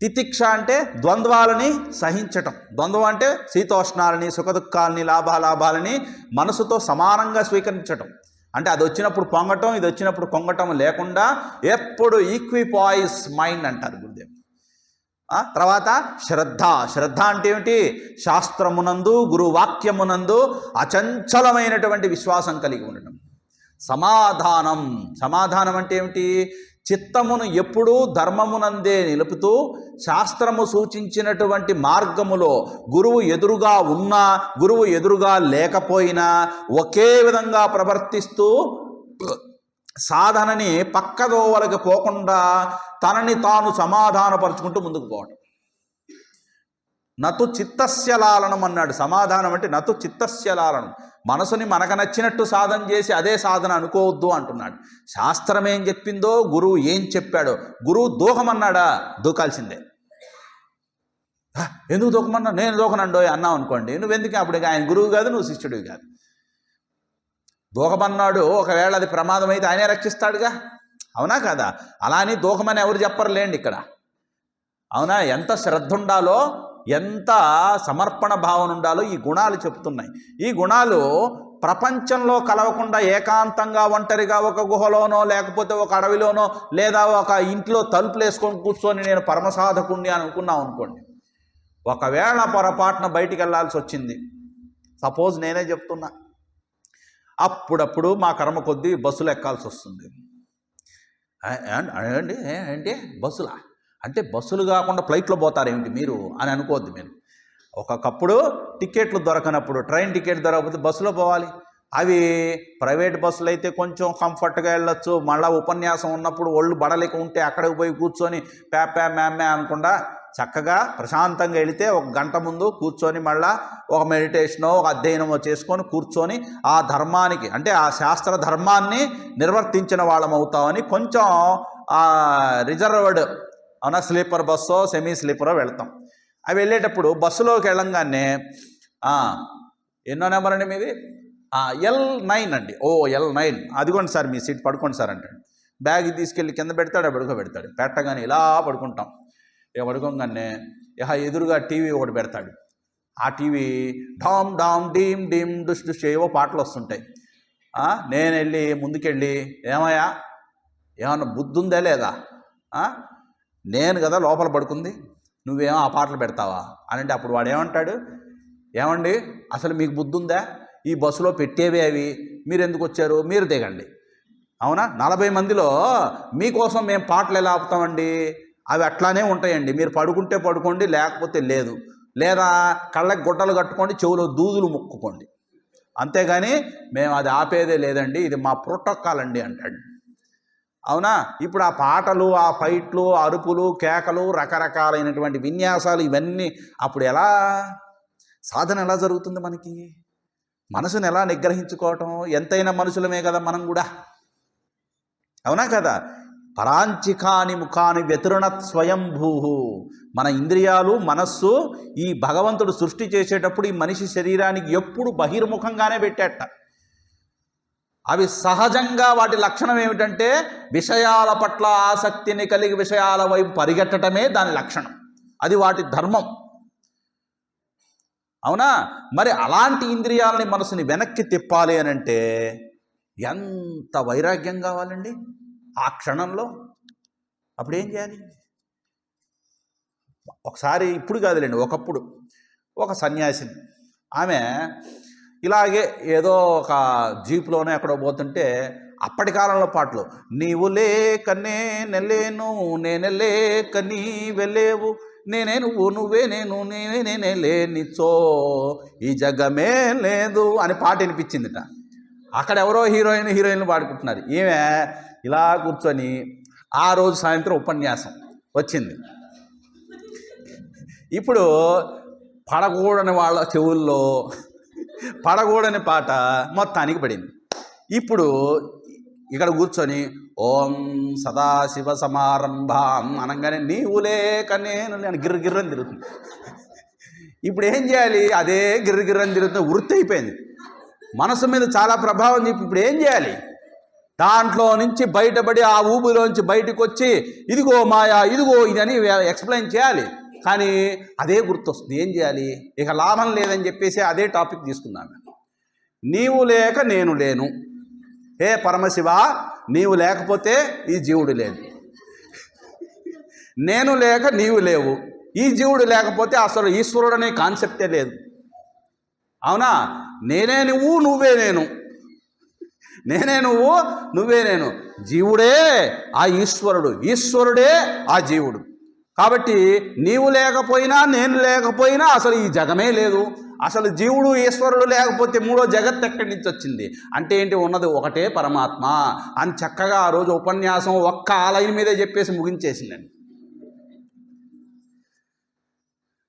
Speaker 1: తితిక్ష అంటే ద్వంద్వాలని సహించటం. ద్వంద్వం అంటే శీతోష్ణాలని, సుఖదుఖాలని, లాభాలాభాలని మనసుతో సమానంగా స్వీకరించటం. అంటే అది వచ్చినప్పుడు పొంగటం, ఇది వచ్చినప్పుడు కొంగటం లేకుండా ఎప్పుడు ఈక్విపాయిస్ మైండ్ అంటారు గురుదేవ్. తర్వాత శ్రద్ధ. శ్రద్ధ అంటే ఏమిటి? శాస్త్రమునందు, గురువాక్యమునందు అచంచలమైనటువంటి విశ్వాసం కలిగి ఉండటం. సమాధానం. సమాధానం అంటే ఏమిటి? చిత్తమును ఎప్పుడూ ధర్మమునందే నిలుపుతూ శాస్త్రము సూచించినటువంటి మార్గములో గురువు ఎదురుగా ఉన్నా, గురువు ఎదురుగా లేకపోయినా ఒకే విధంగా ప్రవర్తిస్తూ సాధనని పక్కదోవలకు పోకుండా తనని తాను సమాధానపరుచుకుంటూ ముందుకు పోవడం. నతు చిత్తస్యలాలనం అన్నాడు. సమాధానం అంటే నతు చిత్తస్యలాలనం. మనసుని మనకు నచ్చినట్టు సాధన చేసి అదే సాధన అనుకోవద్దు అంటున్నాడు. శాస్త్రం ఏం చెప్పిందో, గురువు ఏం చెప్పాడో. గురువు దూకమన్నాడా? దూకాల్సిందే. ఎందుకు దూకమన్నా? నేను దూకనండో అన్నావు అనుకోండి, నువ్వెందుకు? అప్పుడు ఆయన గురువు కాదు, నువ్వు శిష్యుడివి కాదు. దూకమన్నాడు, ఒకవేళ అది ప్రమాదం అయితే ఆయనే రక్షిస్తాడుగా. అవునా కదా? అలా అని దూకమని ఎవరు చెప్పరులేండి ఇక్కడ. అవునా? ఎంత శ్రద్ధ ఉండాలో, ఎంత సమర్పణ భావన ఉండాలో ఈ గుణాలు చెప్తున్నాయి. ఈ గుణాలు ప్రపంచంలో కలవకుండా ఏకాంతంగా ఒంటరిగా ఒక గుహలోనో, లేకపోతే ఒక అడవిలోనో, లేదా ఒక ఇంట్లో తలుపులు వేసుకొని కూర్చొని నేను పరమసాధకుణ్ణి అని అనుకున్నాం అనుకోండి, ఒకవేళ పొరపాటున బయటికి వెళ్ళాల్సి వచ్చింది, సపోజ్ నేనే చెప్తున్నా, అప్పుడప్పుడు మా కర్మ కొద్దీ బస్సులు ఎక్కాల్సి వస్తుంది. ఏంటి బస్సులా అంటే బస్సులు కాకుండా ఫ్లైట్లో పోతారేమిటి మీరు అని అనుకోవద్దు మీరు. ఒకప్పుడు టికెట్లు దొరకనప్పుడు, ట్రైన్ టికెట్ దొరకకపోతే బస్సులో పోవాలి. అవి ప్రైవేట్ బస్సులు అయితే కొంచెం కంఫర్ట్గా వెళ్ళొచ్చు. మళ్ళీ ఉపన్యాసం ఉన్నప్పుడు ఒళ్ళు బడలిక ఉంటే అక్కడికి పోయి కూర్చొని ప్యా మ్యామ్మే అనకుండా చక్కగా ప్రశాంతంగా వెళితే ఒక గంట ముందు కూర్చొని మళ్ళీ ఒక మెడిటేషనో ఒక అధ్యయనమో చేసుకొని కూర్చొని ఆ ధర్మానికి, అంటే ఆ శాస్త్ర ధర్మాన్ని నిర్వర్తించిన వాళ్ళం అవుతామని కొంచెం రిజర్వ్డ్ అవునా స్లీపర్ బస్సో సెమీ స్లీపరో వెళ్తాం. అవి వెళ్ళేటప్పుడు బస్సులోకి వెళ్ళంగానే ఎన్నో నెంబర్ అండి మీది? L9 అండి. L9 అదిగోండి సార్ మీ సీట్, పడుకోండి సార్ అంటాడు. బ్యాగ్ తీసుకెళ్ళి కింద పెడతాడు, పడుకోబెడతాడు. పెట్టగానే ఇలా పడుకుంటాం. ఇక పడుకోగానే ఎదురుగా టీవీ ఒకటి పెడతాడు. ఆ టీవీ డామ్ డామ్ డీమ్ డీమ్ డుష్ డుష్ ఏవో పాటలు వస్తుంటాయి. నేను వెళ్ళి ముందుకెళ్ళి, ఏమయ్యా ఏమన్నా బుద్ధి ఉందా లేదా, నేను కదా లోపల పడుకుంది, నువ్వేమో ఆ పాటలు పెడతావా అని అంటే అప్పుడు వాడు ఏమంటాడు, ఏమండి అసలు మీకు బుద్ధి ఉందా, ఈ బస్సులో పెట్టేవే అవి, మీరు ఎందుకు వచ్చారు, మీరు దిగండి. అవునా, 40 మందిలో మీకోసం మేము పాటలు ఎలా ఆపుతామండి, అవి అట్లానే ఉంటాయండి, మీరు పడుకుంటే పడుకోండి లేకపోతే లేదు, లేదా కళ్ళకి గుడ్డలు కట్టుకోండి, చెవులో దూదులు ముక్కుకోండి, అంతేగాని మేము అది ఆపేదే లేదండి, ఇది మా ప్రోటోకాల్ అండి అంటాడు. అవునా, ఇప్పుడు ఆ పాటలు, ఆ ఫైట్లు, అరుపులు, కేకలు, రకరకాలైనటువంటి విన్యాసాలు, ఇవన్నీ అప్పుడు ఎలా సాధన ఎలా జరుగుతుంది మనకి, మనసును ఎలా నిగ్రహించుకోవటం, ఎంతైనా మనుషులమే కదా మనం కూడా, అవునా కదా. పరాంచికాని ముఖాని వ్యతిరుణత్ స్వయంభూ. మన ఇంద్రియాలు, మనస్సు ఈ భగవంతుడు సృష్టి చేసేటప్పుడు ఈ మనిషి శరీరానికి ఎప్పుడు బహిర్ముఖంగానే పెట్టేట. అవి సహజంగా వాటి లక్షణం ఏమిటంటే విషయాల పట్ల ఆసక్తిని కలిగి విషయాల వైపు పరిగెట్టడమే దాని లక్షణం, అది వాటి ధర్మం. అవునా, మరి అలాంటి ఇంద్రియాలని, మనసుని వెనక్కి తిప్పాలి అని అంటే ఎంత వైరాగ్యం కావాలండి ఆ క్షణంలో. అప్పుడు ఏం చేయాలి? ఒకసారి, ఇప్పుడు కాదులేండి, ఒకప్పుడు ఒక సన్యాసిని, ఆమె ఇలాగే ఏదో ఒక జీప్లోనే ఎక్కడో పోతుంటే అప్పటి కాలంలో పాటలు, నీవు లేక నేనెలేను, నేనే లేక నీవెలేవు, నేనే నువ్వు, నువ్వే నేను, నేనే లేనిచో ఈ జగమే లేదు అని పాట వినిపించిందిట. అక్కడ ఎవరో హీరోయిన్లు పాడుకుంటున్నారు. ఈమె ఇలా కూర్చొని ఆ రోజు సాయంత్రం ఉపన్యాసం వచ్చింది. ఇప్పుడు పడకూడని వాళ్ళ చెవుల్లో పడకూడని పాట మొత్తానికి పడింది. ఇప్పుడు ఇక్కడ కూర్చొని ఓం సదాశివ సమారంభం అనగానే నీవు లేక నేను గిర్రని తిరుగుతుంది. ఇప్పుడు ఏం చేయాలి? అదే గిర్రని తిరుగుతుంది, వృత్తి అయిపోయింది, మనసు మీద చాలా ప్రభావం చూపి. ఇప్పుడు ఏం చేయాలి? దాంట్లో నుంచి బయటపడి ఆ ఊబిలోంచి బయటకు వచ్చి ఇదిగో మాయా, ఇదిగో ఇదని ఎక్స్ప్లెయిన్ చేయాలి. కానీ అదే గుర్తొస్తుంది. ఏం చేయాలి? ఇక లాభం లేదని చెప్పేసి అదే టాపిక్ తీసుకున్నాను. నీవు లేక నేను లేను, హే పరమశివ, నీవు లేకపోతే ఈ జీవుడు లేదు, నేను లేక నీవు లేవు, ఈ జీవుడు లేకపోతే అసలు ఈశ్వరుడు అనే కాన్సెప్టే లేదు. అవునా, నేనే నువ్వు, నువ్వే నేను, నేనే నువ్వు, నువ్వే నేను, జీవుడే ఆ ఈశ్వరుడు, ఈశ్వరుడే ఆ జీవుడు. కాబట్టి నీవు లేకపోయినా నేను లేకపోయినా అసలు ఈ జగమే లేదు. అసలు జీవుడు ఈశ్వరుడు లేకపోతే మూడో జగత్ ఎక్కడి నుంచి వచ్చింది అంటే ఏంటి? ఉన్నది ఒకటే పరమాత్మ అని చక్కగా ఆ రోజు ఉపన్యాసం ఒక్క ఆలయం మీదే చెప్పేసి ముగించేసిందండి.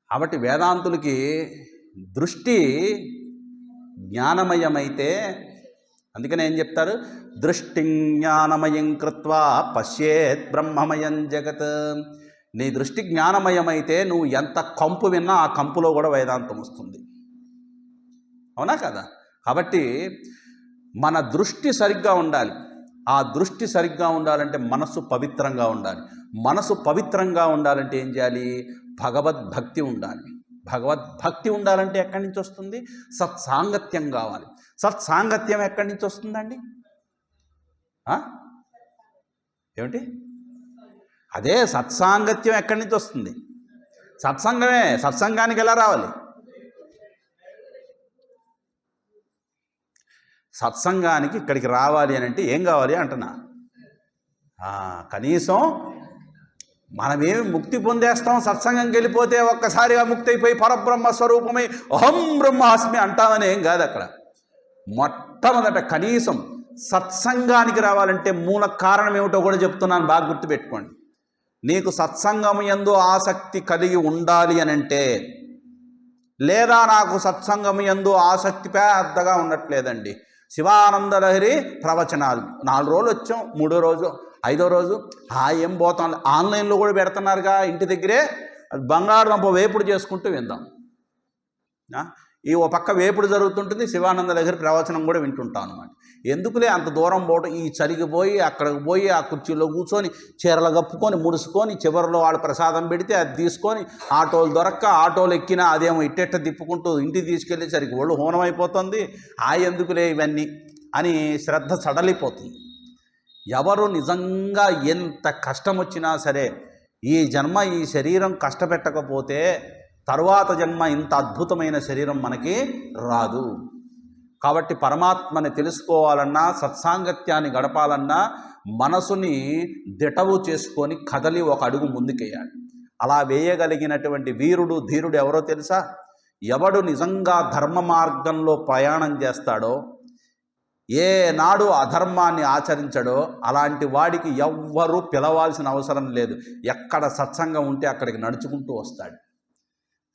Speaker 1: కాబట్టి వేదాంతులకి దృష్టి జ్ఞానమయమైతే, అందుకనే ఏం చెప్తారు? దృష్టి జ్ఞానమయం కృత్వా పశ్యేత్ బ్రహ్మమయం జగత్. నీ దృష్టి జ్ఞానమయమైతే నువ్వు ఎంత కంపు విన్నా ఆ కంపులో కూడా వేదాంతం వస్తుంది. అవునా కదా? కాబట్టి మన దృష్టి సరిగ్గా ఉండాలి. ఆ దృష్టి సరిగ్గా ఉండాలంటే మనసు పవిత్రంగా ఉండాలి. మనసు పవిత్రంగా ఉండాలంటే ఏం చేయాలి? భగవద్భక్తి ఉండాలి. భగవద్భక్తి ఉండాలంటే ఎక్కడి నుంచి వస్తుంది? సత్సాంగత్యం కావాలి. సత్సాంగత్యం ఎక్కడి నుంచి వస్తుందండి? ఏమిటి? అదే సత్సాంగత్యం ఎక్కడి నుంచి వస్తుంది? సత్సంగమే. సత్సంగానికి ఎలా రావాలి? సత్సంగానికి ఇక్కడికి రావాలి అని అంటే ఏం కావాలి అంటున్నా? కనీసం మనమేమి ముక్తి పొందేస్తాం, సత్సంగంకి వెళ్ళిపోతే ఒక్కసారిగా ముక్తి అయిపోయి పరబ్రహ్మ స్వరూపమై అహం బ్రహ్మాస్మి అంటామని ఏం కాదు. అక్కడ మొట్టమొదట కనీసం సత్సంగానికి రావాలంటే మూల కారణం ఏమిటో కూడా చెప్తున్నాను, బాగా గుర్తుపెట్టుకోండి. నీకు సత్సంగం యందు ఆసక్తి కలిగి ఉండాలి అని అంటే, లేదా నాకు సత్సంగం యందు ఆసక్తి పెద్దగా ఉండట్లేదండి, శివానంద లహరి ప్రవచనాలు 4 రోజులు వచ్చాం, 3వ రోజు 5వ రోజు ఏం పోతాం, ఆన్లైన్లో కూడా పెడుతున్నారుగా, ఇంటి దగ్గరే బంగాళదుంప వేపుడు చేసుకుంటూ విందాం. ఈ ఓ పక్క వేపుడు జరుగుతుంటుంది, శివానంద లహరి ప్రవచనం కూడా వింటుంటాం అనమాట. ఎందుకులే అంత దూరం పోవడం, ఈ చలికి పోయి అక్కడికి పోయి ఆ కుర్చీలో కూర్చొని చీరలు కప్పుకొని ముడుచుకొని చివరిలో వాళ్ళు ప్రసాదం పెడితే అది తీసుకొని ఆటోలు దొరక్క ఆటోలు ఎక్కినా అదేమో ఇట్టెట్ట తిప్పుకుంటూ ఇంటికి తీసుకెళ్ళేసరికి ఒళ్ళు హోనమైపోతుంది. ఎందుకులే ఇవన్నీ అని శ్రద్ధ సడలిపోతుంది. ఎవరు నిజంగా ఎంత కష్టం వచ్చినా సరే ఈ జన్మ ఈ శరీరం కష్టపెట్టకపోతే తరువాత జన్మ ఇంత అద్భుతమైన శరీరం మనకి రాదు. కాబట్టి పరమాత్మని తెలుసుకోవాలన్నా, సత్సాంగత్యాన్ని గడపాలన్నా మనసుని దిటవు చేసుకొని కదలి ఒక అడుగు ముందుకేయాలి. అలా వేయగలిగినటువంటి వీరుడు ధీరుడు ఎవరో తెలుసా? ఎవడు నిజంగా ధర్మ మార్గంలో ప్రయాణం చేస్తాడో, ఏ నాడు అధర్మాన్ని ఆచరించడో అలాంటి వాడికి ఎవ్వరూ పిలవాల్సిన అవసరం లేదు. ఎక్కడ సత్సంగం ఉంటే అక్కడికి నడుచుకుంటూ వస్తాడు.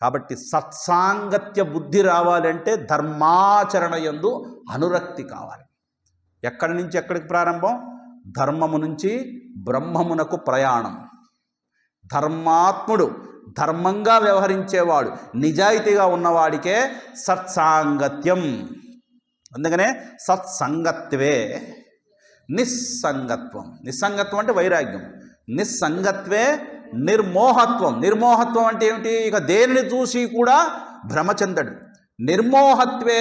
Speaker 1: కాబట్టి సత్సాంగత్య బుద్ధి రావాలంటే ధర్మాచరణ యందు అనురక్తి కావాలి. ఎక్కడి నుంచి ఎక్కడికి ప్రారంభం? ధర్మము నుంచి బ్రహ్మమునకు ప్రయాణం. ధర్మాత్ముడు, ధర్మంగా వ్యవహరించేవాడు, నిజాయితీగా ఉన్నవాడికే సత్సాంగత్యం. అందుకనే సత్సంగత్వే నిస్సంగత్వం. నిస్సంగత్వం అంటే వైరాగ్యం. నిస్సంగత్వే నిర్మోహత్వం. నిర్మోహత్వం అంటే ఏమిటి? ఇక దేనిని చూసి కూడా భ్రమచెందడు. నిర్మోహత్వే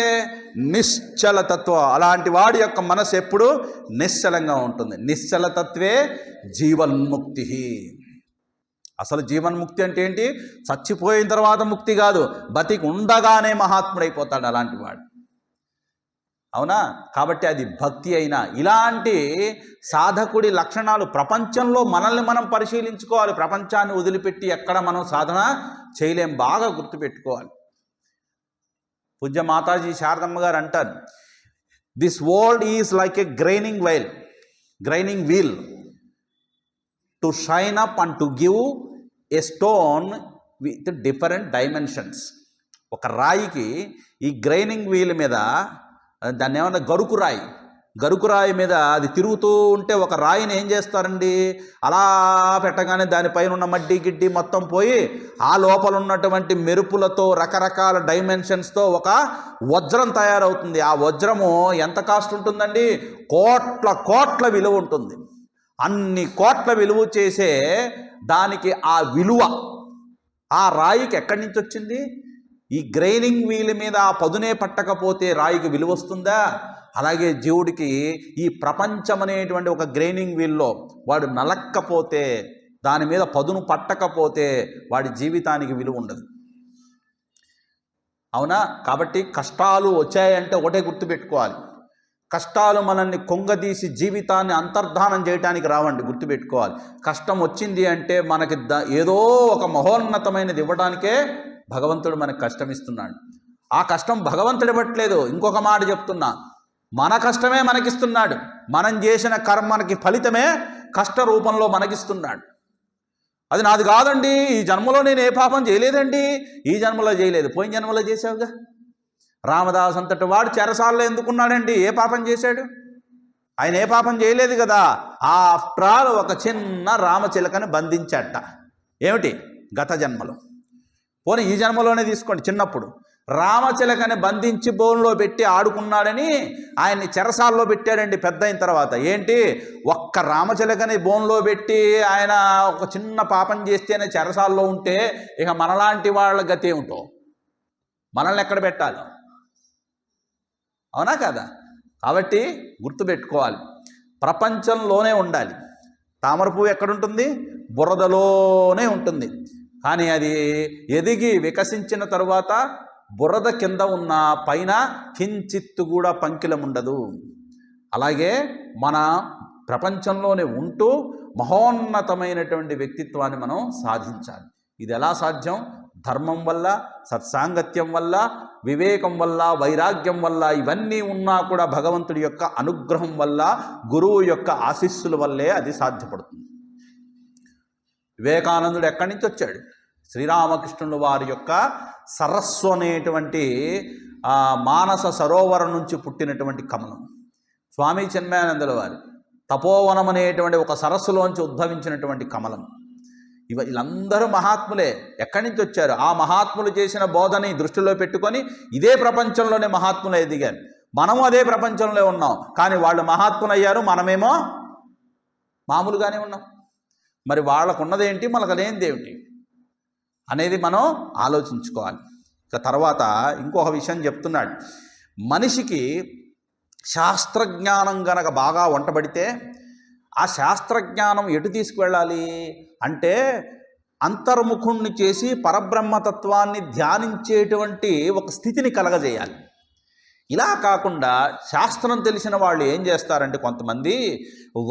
Speaker 1: నిశ్చలతత్వం. అలాంటి వాడి యొక్క మనసు ఎప్పుడు నిశ్చలంగా ఉంటుంది. నిశ్చలతత్వే జీవన్ముక్తి. అసలు జీవన్ముక్తి అంటే ఏంటి? చచ్చిపోయిన తర్వాత ముక్తి కాదు, బతికి ఉండగానే మహాత్ముడైపోతాడు అలాంటి వాడు. అవునా? కాబట్టి అది భక్తి అయినా. ఇలాంటి సాధకుడి లక్షణాలు ప్రపంచంలో మనల్ని మనం పరిశీలించుకోవాలి. ప్రపంచాన్ని వదిలిపెట్టి ఎక్కడ మనం సాధన చేయలేం, బాగా గుర్తుపెట్టుకోవాలి. పూజ్య మాతాజీ శారదమ్మ గారు అంటారు, this world is like a grinding wheel to shine up and to give a stone with different dimensions. ఒక రాయికి ఈ గ్రైనింగ్ వీల్ మీద, దాన్ని ఏమన్నా గరుకు రాయి మీద అది తిరుగుతూ ఉంటే ఒక రాయిని ఏం చేస్తారండి, అలా పెట్టగానే దానిపైన ఉన్న మడ్డి గిడ్డి మొత్తం పోయి ఆ లోపల ఉన్నటువంటి మెరుపులతో రకరకాల డైమెన్షన్స్తో ఒక వజ్రం తయారవుతుంది. ఆ వజ్రము ఎంత కాస్ట్ ఉంటుందండి? కోట్ల విలువ ఉంటుంది. అన్ని కోట్ల విలువ చేసే దానికి ఆ విలువ ఆ రాయికి ఎక్కడి నుంచి వచ్చింది? ఈ గ్రైనింగ్ వీల్ మీద ఆ పదునే పట్టకపోతే రాయికి విలువ వస్తుందా? అలాగే జీవుడికి ఈ ప్రపంచం అనేటువంటి ఒక గ్రైనింగ్ వీల్లో వాడు నలక్కపోతే, దాని మీద పదును పట్టకపోతే వాడి జీవితానికి విలువ ఉండదు. అవునా? కాబట్టి కష్టాలు వచ్చాయంటే ఒకటే గుర్తుపెట్టుకోవాలి, కష్టాలు మనల్ని కొంగదీసి జీవితాన్ని అంతర్ధానం చేయడానికి రావండి, గుర్తుపెట్టుకోవాలి. కష్టం వచ్చింది అంటే మనకి ఏదో ఒక మహోన్నతమైనది ఇవ్వడానికే భగవంతుడు మనకు కష్టం ఇస్తున్నాడు. ఆ కష్టం భగవంతుడు ఇవ్వట్లేదు. ఇంకొక మాట చెప్తున్నా, మన కష్టమే మనకిస్తున్నాడు. మనం చేసిన కర్మకి ఫలితమే కష్ట రూపంలో మనకిస్తున్నాడు. అది నాది కాదండి, ఈ జన్మలో నేను ఏ పాపం చేయలేదండి. ఈ జన్మలో చేయలేదు, పోయిన జన్మలో చేసావుగా. రామదాస్ అంతటి వాడు చెరసాలలో ఎందుకున్నాడండి? ఏ పాపం చేశాడు? ఆయన ఏ పాపం చేయలేదు కదా. ఆఫ్టర్ ఆల్ ఒక చిన్న రామచిలకని బంధించట. ఏమిటి? గత జన్మలో. పోనీ ఈ జన్మలోనే తీసుకోండి. చిన్నప్పుడు రామచిలకని బంధించి బోన్లో పెట్టి ఆడుకున్నాడని ఆయన్ని చెరసాల్లో పెట్టాడండి. పెద్ద అయిన తర్వాత ఏంటి, ఒక్క రామచిలకని బోన్లో పెట్టి ఆయన ఒక చిన్న పాపం చేస్తేనే చెరసాల్లో ఉంటే ఇక మనలాంటి వాళ్ళ గతి ఏమిటో, మనల్ని ఎక్కడ పెట్టాలి? అవునా కదా? కాబట్టి గుర్తుపెట్టుకోవాలి, ప్రపంచంలోనే ఉండాలి. తామర పువ్వు ఎక్కడుంటుంది? బురదలోనే ఉంటుంది. కానీ అది ఎదిగి వికసించిన తరువాత బురద కింద ఉన్న పైన కించిత్తు కూడా పంకిలం ఉండదు. అలాగే మన ప్రపంచంలోనే ఉంటూ మహోన్నతమైనటువంటి వ్యక్తిత్వాన్ని మనం సాధించాలి. ఇది ఎలా సాధ్యం? ధర్మం వల్ల, సత్సాంగత్యం వల్ల, వివేకం వల్ల, వైరాగ్యం వల్ల, ఇవన్నీ ఉన్నా కూడా భగవంతుడి యొక్క అనుగ్రహం వల్ల, గురువు యొక్క ఆశీస్సుల వల్లే అది సాధ్యపడుతుంది. వివేకానందుడు ఎక్కడి నుంచి వచ్చాడు? శ్రీరామకృష్ణుల వారి యొక్క సరస్సు అనేటువంటి మానస సరోవరం నుంచి పుట్టినటువంటి కమలం. స్వామి చిన్మయానందుల వారి తపోవనం అనేటువంటి ఒక సరస్సులోంచి ఉద్భవించినటువంటి కమలం. వీళ్ళందరూ మహాత్ములే. ఎక్కడి నుంచి వచ్చారు? ఆ మహాత్ములు చేసిన బోధని దృష్టిలో పెట్టుకొని ఇదే ప్రపంచంలోనే మహాత్ములు ఎదిగారు. మనము అదే ప్రపంచంలో ఉన్నాం, కానీ వాళ్ళు మహాత్ములు అయ్యారు, మనమేమో మామూలుగానే ఉన్నాం. మరి వాళ్ళకు ఉన్నదేంటి, మనకు లేనిదేమిటి అనేది మనం ఆలోచించుకోవాలి. ఇక తర్వాత ఇంకొక విషయం చెప్తున్నాడు. మనిషికి శాస్త్రజ్ఞానం గనక బాగా వంటబడితే ఆ శాస్త్రజ్ఞానం ఎటు తీసుకువెళ్ళాలి అంటే అంతర్ముఖుణ్ణి చేసి పరబ్రహ్మతత్వాన్ని ధ్యానించేటువంటి ఒక స్థితిని కలగజేయాలి. ఇలా కాకుండా శాస్త్రం తెలిసిన వాళ్ళు ఏం చేస్తారంటే కొంతమంది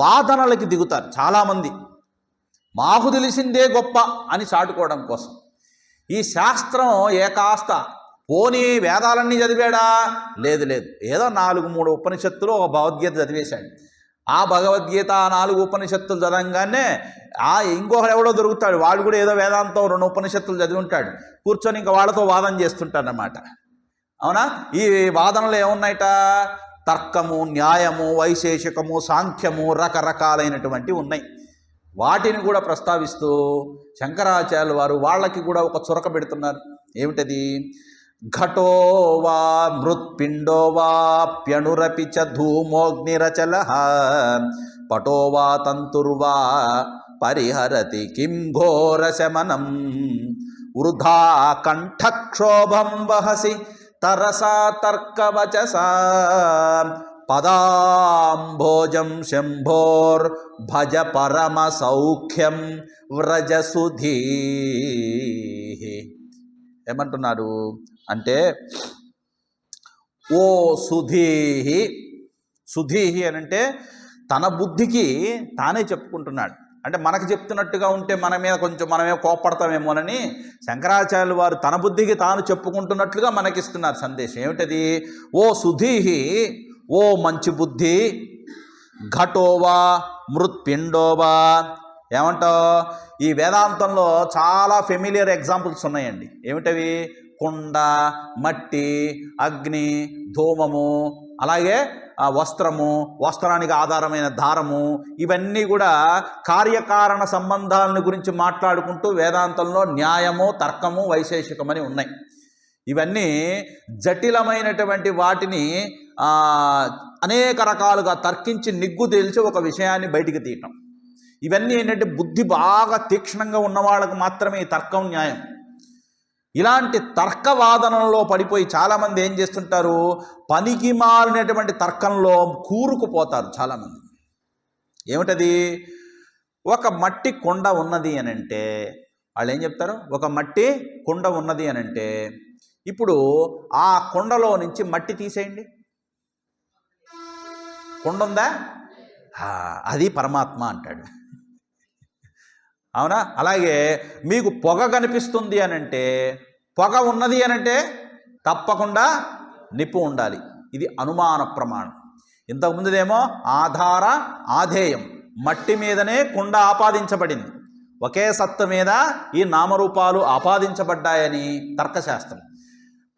Speaker 1: వాదనలకి దిగుతారు. చాలామంది మాకు తెలిసిందే గొప్ప అని చాటుకోవడం కోసం. ఈ శాస్త్రం కాస్త పోనీ వేదాలన్నీ చదివాడా? లేదు, ఏదో 4-3 ఉపనిషత్తులు ఒక భగవద్గీత చదివేశాడు. ఆ భగవద్గీత 4 ఉపనిషత్తులు చదవంగానే ఇంకొకరు ఎవడో దొరుకుతాడు, వాడు కూడా ఏదో వేదాంతం 2 ఉపనిషత్తులు చదివి ఉంటాడు, కూర్చొని ఇంకా వాళ్ళతో వాదన చేస్తుంటాడు అన్నమాట. అవునా? ఈ వాదనలు ఏమున్నాయట? తర్కము, న్యాయము, వైశేషికము, సాంఖ్యము, రకరకాలైనటువంటివి ఉన్నాయి. వాటిని కూడా ప్రస్తావిస్తూ శంకరాచార్యుల వారు వాళ్ళకి కూడా ఒక చురక పెడుతున్నారు. ఏమిటది? ఘటో వా మృత్పిండో వాప్యణురపి చ ధూమోగ్నిరచల పటో వా తంతుర్వా పరిహరతి కిం ఘోరశమనం వృధా కంఠక్షోభం వహసి తరసా తర్కవచసా పదాంభోజం శంభోర్ భజ పరమ సౌఖ్యం వ్రజసుధీ. ఏమంటున్నారు అంటే, ఓ సుధీహి, సుధీహి అని అంటే తన బుద్ధికి తానే చెప్పుకుంటున్నాడు. అంటే మనకు చెప్తున్నట్టుగా ఉంటే మన మీద కొంచెం మనమే కోపడతామేమోనని శంకరాచార్యులు వారు తన బుద్ధికి తాను చెప్పుకుంటున్నట్లుగా మనకిస్తున్నారు సందేశం. ఏమిటది? ఓ సుధీహి, ఓ మంచి బుద్ధి, ఘటోవా మృత్పిండోవా. ఏమంటావు? ఈ వేదాంతంలో చాలా ఫెమిలియర్ ఎగ్జాంపుల్స్ ఉన్నాయండి. ఏమిటవి? కుండ, మట్టి, అగ్ని, ధూమము, అలాగే వస్త్రము, వస్త్రానికి ఆధారమైన దారము, ఇవన్నీ కూడా కార్యకారణ సంబంధాలను గురించి మాట్లాడుకుంటూ వేదాంతంలో న్యాయము, తర్కము, వైశేషికమని ఉన్నాయి. ఇవన్నీ జటిలమైనటువంటి వాటిని అనేక రకాలుగా తర్కించి నిగ్గు తేల్చి ఒక విషయాన్ని బయటికి తీయటం. ఇవన్నీ ఏంటంటే బుద్ధి బాగా తీక్షణంగా ఉన్న వాళ్ళకు మాత్రమే ఈ తర్కం, న్యాయం. ఇలాంటి తర్కవాదనలో పడిపోయి చాలామంది ఏం చేస్తుంటారు? పనికి మాలినటువంటి తర్కంలో కూరుకుపోతారు చాలామంది. ఏమిటది? ఒక మట్టి కుండ ఉన్నది అని అంటే వాళ్ళు ఏం చెప్తారు? ఒక మట్టి కుండ ఉన్నది అని అంటే ఇప్పుడు ఆ కుండలో నుంచి మట్టి తీసేయండి, కుండ ఉందా? అది పరమాత్మ అంటాడు. అవునా? అలాగే మీకు పొగ కనిపిస్తుంది అని అంటే, పొగ ఉన్నది అని అంటే తప్పకుండా నిప్పు ఉండాలి. ఇది అనుమాన ప్రమాణం. ఇంతకుముందుదేమో ఆధార ఆధేయం, మట్టి మీదనే కుండ ఆపాదించబడింది. ఒకే సత్తు మీద ఈ నామరూపాలు ఆపాదించబడ్డాయని తర్కశాస్త్రం.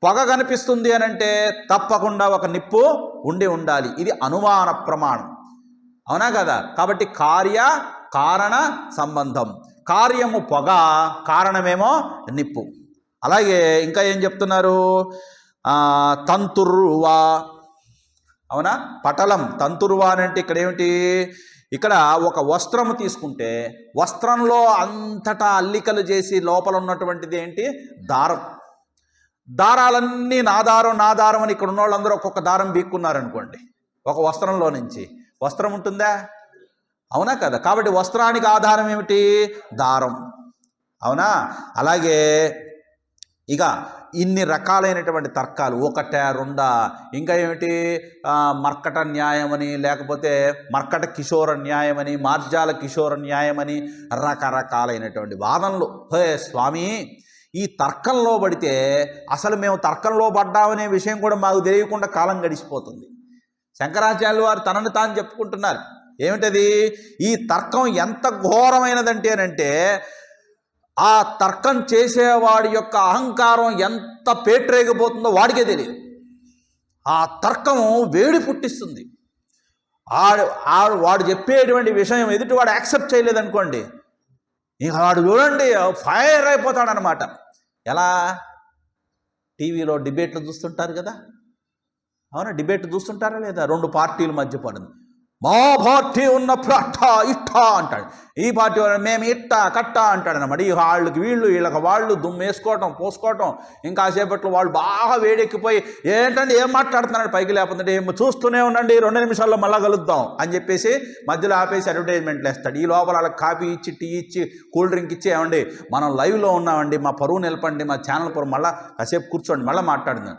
Speaker 1: పొగ కనిపిస్తుంది అని అంటే తప్పకుండా ఒక నిప్పు ఉండాలి. ఇది అనుమాన ప్రమాణం. అవునా కదా? కాబట్టి కార్య కారణ సంబంధం. కార్యము పొగ, కారణమేమో నిప్పు. అలాగే ఇంకా ఏం చెప్తున్నారు? తంతుర్వా. అవునా? పటలం, తంతుర్వా అంటే ఇక్కడ ఏమిటి? ఇక్కడ ఒక వస్త్రము తీసుకుంటే వస్త్రంలో అంతటా అల్లికలు చేసి లోపల ఉన్నటువంటిది ఏంటి? దారం. దారాలన్నీ నా దారం అని ఇక్కడ ఉన్న వాళ్ళందరూ ఒక్కొక్క దారం బీక్కున్నారనుకోండి ఒక వస్త్రంలో నుంచి, వస్త్రం ఉంటుందా? అవునా కదా? కాబట్టి వస్త్రానికి ఆధారం ఏమిటి? దారం. అవునా? అలాగే ఇక ఇన్ని రకాలైనటువంటి తర్కాలు, ఒకటా రెండా, ఇంకా ఏమిటి మర్కట న్యాయమని, లేకపోతే మర్కట కిషోర న్యాయమని, మార్జాల కిషోర న్యాయమని, రకరకాలైనటువంటి వాదనలు. హే స్వామి, ఈ తర్కంలో పడితే అసలు మేము తర్కంలో పడ్డామనే విషయం కూడా మాకు తెలియకుండా కాలం గడిచిపోతుంది. శంకరాచార్యులు వారు తనను తాను చెప్పుకుంటున్నారు. ఏమిటది? ఈ తర్కం ఎంత ఘోరమైనదంటేనంటే ఆ తర్కం చేసేవాడి యొక్క అహంకారం ఎంత పేట్రేగిపోతుందో వాడికే తెలియదు. ఆ తర్కం వేడి పుట్టిస్తుంది. వాడు చెప్పేటువంటి విషయం ఎదుటి వాడు యాక్సెప్ట్ చేయలేదనుకోండి, ఇక వాడు చూడండి ఫైర్ అయిపోతాడనమాట. ఎలా? టీవీలో డిబేట్లు చూస్తుంటారు కదా, అవునా? డిబేట్ చూస్తుంటారా లేదా? రెండు పార్టీల మధ్య పడింది. మా పార్టీ ఉన్నప్పుడు అట్టా ఇట్టా అంటాడు, ఈ పార్టీ వాళ్ళు మేము ఇట్టా కట్టా అంటాడు అనమాట. ఈ వీళ్ళకి వాళ్ళు దుమ్ము వేసుకోవటం పోసుకోవటం, ఇంకాసేపట్లో వాళ్ళు బాగా వేడెక్కిపోయి ఏంటంటే ఏం మాట్లాడుతున్నాడు పైకి లేకపోతే ఏం చూస్తూనే ఉండండి 2 నిమిషాల్లో మళ్ళీ కలుద్దాం అని చెప్పేసి మధ్యలో ఆపేసి అడ్వర్టైజ్మెంట్లు వేస్తాడు. ఈ లోపల వాళ్ళకి కాఫీ ఇచ్చి టీ ఇచ్చి కూల్ డ్రింక్ ఇచ్చి, ఏమండి మనం లైవ్లో ఉన్నామండి, మా పరువు నిలపండి, మా ఛానల్ పరువు, మళ్ళీ కాసేపు కూర్చోండి మళ్ళీ మాట్లాడుతున్నాను,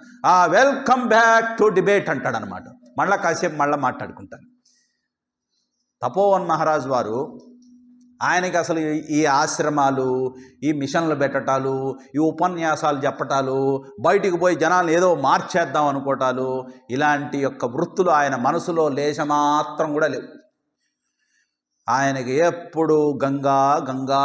Speaker 1: వెల్కమ్ బ్యాక్ టు డిబేట్ అంటాడు అనమాట. మళ్ళీ కాసేపు మళ్ళీ మాట్లాడుకుంటాను. తపోవన్ మహారాజు వారు, ఆయనకి అసలు ఈ ఆశ్రమాలు, ఈ మిషన్లు పెట్టటాలు, ఈ ఉపన్యాసాలు చెప్పటాలు, బయటికి పోయి జనాలు ఏదో మార్చేద్దాం అనుకోవటాలు, ఇలాంటి యొక్క వృత్తులు ఆయన మనసులో లేశమాత్రం కూడా లేవు. ఆయనకి ఎప్పుడు గంగా గంగా,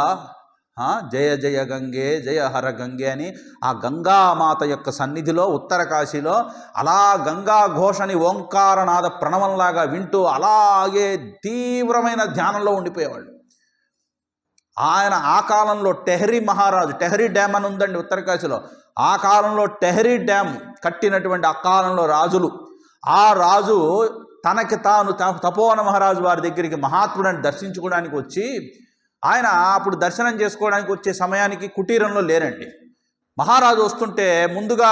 Speaker 1: జయ జయ గంగే జయ హర గంగే అని ఆ గంగామాత యొక్క సన్నిధిలో ఉత్తర కాశీలో అలా గంగా ఘోషని ఓంకారనాద ప్రణవంలాగా వింటూ అలాగే తీవ్రమైన ధ్యానంలో ఉండిపోయేవాళ్ళు. ఆయన ఆ కాలంలో టెహరీ మహారాజు, టెహరీ డ్యామ్ అని ఉందండి ఉత్తర కాశీలో, ఆ కాలంలో టెహరీ డ్యామ్ కట్టినటువంటి ఆ కాలంలో రాజులు, ఆ రాజు తనకి తాను తపోవన మహారాజు వారి దగ్గరికి మహాత్ముడిని దర్శించుకోవడానికి వచ్చి, ఆయన అప్పుడు దర్శనం చేసుకోవడానికి వచ్చే సమయానికి కుటీరంలో లేరండి. మహారాజు వస్తుంటే ముందుగా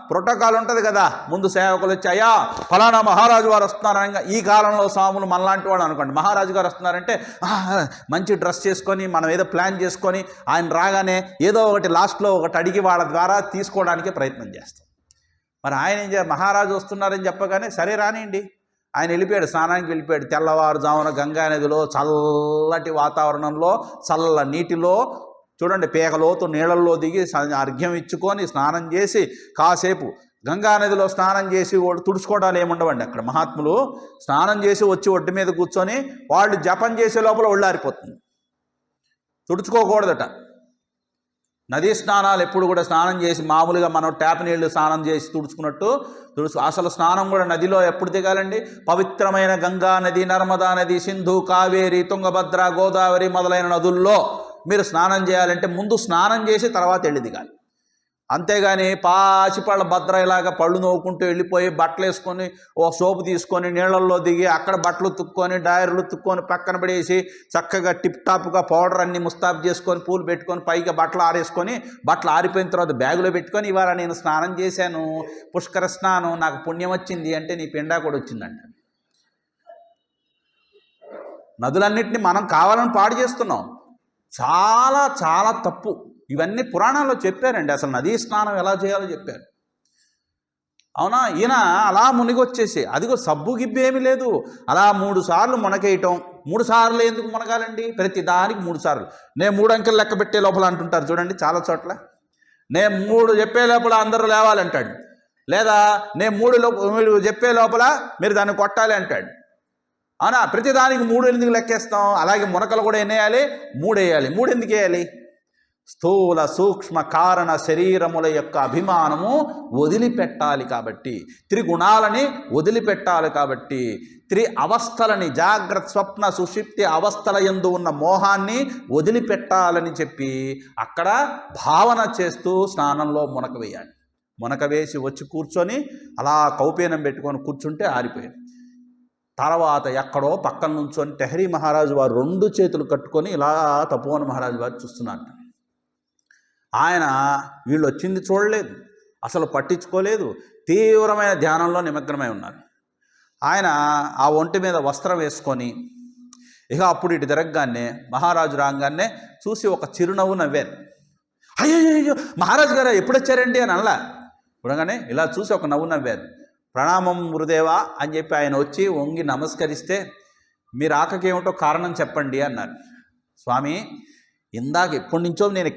Speaker 1: ప్రోటోకాల్ ఉంటుంది కదా, ముందు సేవకులు వచ్చి అయ్యా ఫలానా మహారాజు వారు వస్తున్నారనగా, ఈ కాలంలో స్వాములు మనలాంటి వాడు అనుకోండి, మహారాజు గారు వస్తున్నారంటే మంచి డ్రెస్ చేసుకొని మనం ఏదో ప్లాన్ చేసుకొని ఆయన రాగానే ఏదో ఒకటి లాస్ట్లో ఒకటి అడిగి వాళ్ళ ద్వారా తీసుకోవడానికి ప్రయత్నం చేస్తాం. మరి ఆయన మహారాజు వస్తున్నారని చెప్పగానే సరే రానియండి, ఆయన వెళ్ళిపోయాడు, స్నానానికి వెళ్ళిపోయాడు. తెల్లవారుజామున గంగా నదిలో చల్లటి వాతావరణంలో చల్ల నీటిలో చూడండి పేకలోతు నీళ్ళల్లో దిగి అర్ఘ్యం ఇచ్చుకొని స్నానం చేసి కాసేపు గంగానదిలో స్నానం చేసి తుడుచుకోవడాలు ఏముండవండి అక్కడ. మహాత్ములు స్నానం చేసి వచ్చి ఒడ్డు మీద కూర్చొని వాళ్ళు జపం చేసే లోపల ఒళ్ళారిపోతుంది, తుడుచుకోకూడదట. నదీ స్నానాలు ఎప్పుడు కూడా స్నానం చేసి మామూలుగా మనం ట్యాప్ నీళ్లు స్నానం చేసి తుడుచుకున్నట్టు అసలు స్నానం కూడా నదిలో ఎప్పుడు దిగాలండి? పవిత్రమైన గంగా నది, నర్మదా నది, సింధు, కావేరి, తుంగభద్ర, గోదావరి మొదలైన నదుల్లో మీరు స్నానం చేయాలంటే ముందు స్నానం చేసి తర్వాత వెళ్ళి దిగాలి. అంతేగాని పాచిపళ్ళ భద్రలాగా పళ్ళు నవ్వుకుంటూ వెళ్ళిపోయి బట్టలు వేసుకొని ఓ సోపు తీసుకొని నీళ్ళల్లో దిగి అక్కడ బట్టలు తుక్కొని డైర్లు తుక్కొని పక్కన పడేసి చక్కగా టిప్ టాప్గా పౌడర్ అన్ని ముస్తాబ్ చేసుకొని పూలు పెట్టుకొని పైగా బట్టలు ఆరేసుకొని బట్టలు ఆరిపోయిన తర్వాత బ్యాగులో పెట్టుకొని ఇవాళ నేను స్నానం చేశాను, పుష్కర స్నానం, నాకు పుణ్యం వచ్చింది అంటే నీ పిండా కూడా వచ్చిందంట. నదులన్నింటినీ మనం కావాలని పాడు చేస్తున్నాం. చాలా చాలా తప్పు. ఇవన్నీ పురాణాల్లో చెప్పారండి. అసలు నదీ స్నానం ఎలా చేయాలో చెప్పారు. అవునా? ఈయన అలా మునిగొచ్చేసి, అదిగో సబ్బు గిబ్బు ఏమీ లేదు, అలా 3 సార్లు మునకేయటం. 3 సార్లు ఎందుకు మునగాలండి? ప్రతి దానికి 3 సార్లు. నేను 3 అంకెలు లెక్క పెట్టే లోపల అంటుంటారు చూడండి చాలా చోట్ల. నేను 3 చెప్పే లోపల అందరూ లేవాలంటాడు, లేదా నేను 3 చెప్పే లోపల మీరు దాన్ని కొట్టాలి అంటాడు. అవునా? ప్రతిదానికి 3 ఎందుకు లెక్కేస్తాం? అలాగే మునకలు కూడా ఎన్ని వేయాలి? 3 వేయాలి. 3 ఎందుకు వేయాలి? స్థూల సూక్ష్మ కారణ శరీరముల యొక్క అభిమానము వదిలిపెట్టాలి కాబట్టి, త్రిగుణాలని వదిలిపెట్టాలి కాబట్టి, అవస్థలని జాగ్రత్త స్వప్న సుషిప్తి అవస్థల యందు ఉన్న మోహాన్ని వదిలిపెట్టాలని చెప్పి అక్కడ భావన చేస్తూ స్నానంలో మునక వేయాలి. మునక వేసి వచ్చి కూర్చొని అలా కౌపీనం పెట్టుకొని కూర్చుంటే ఆరిపోయాడు. తర్వాత ఎక్కడో పక్కన నుంచొని టెహరీ మహారాజు వారు 2 చేతులు కట్టుకొని ఇలా తపోవన మహారాజు వారు చూస్తున్నారు. ఆయన వీళ్ళు వచ్చింది చూడలేదు, అసలు పట్టించుకోలేదు, తీవ్రమైన ధ్యానంలో నిమగ్నమై ఉన్నారు. ఆయన ఆ ఒంటి మీద వస్త్రం వేసుకొని ఇక అప్పుడు ఇటు తిరగగానే మహారాజు రాగానే చూసి ఒక చిరునవ్వు నవ్వారు. అయ్యో మహారాజు గారు ఎప్పుడు వచ్చారండి అని అనలా. చూడగానే ఇలా చూసి ఒక నవ్వు నవ్వారు. ప్రణామం గురుదేవా అని చెప్పి ఆయన వచ్చి వంగి నమస్కరిస్తే, మీరు ఆకకేమిటో కారణం చెప్పండి అన్నారు. స్వామి, ఇందాక ఎప్పటి నుంచో నేను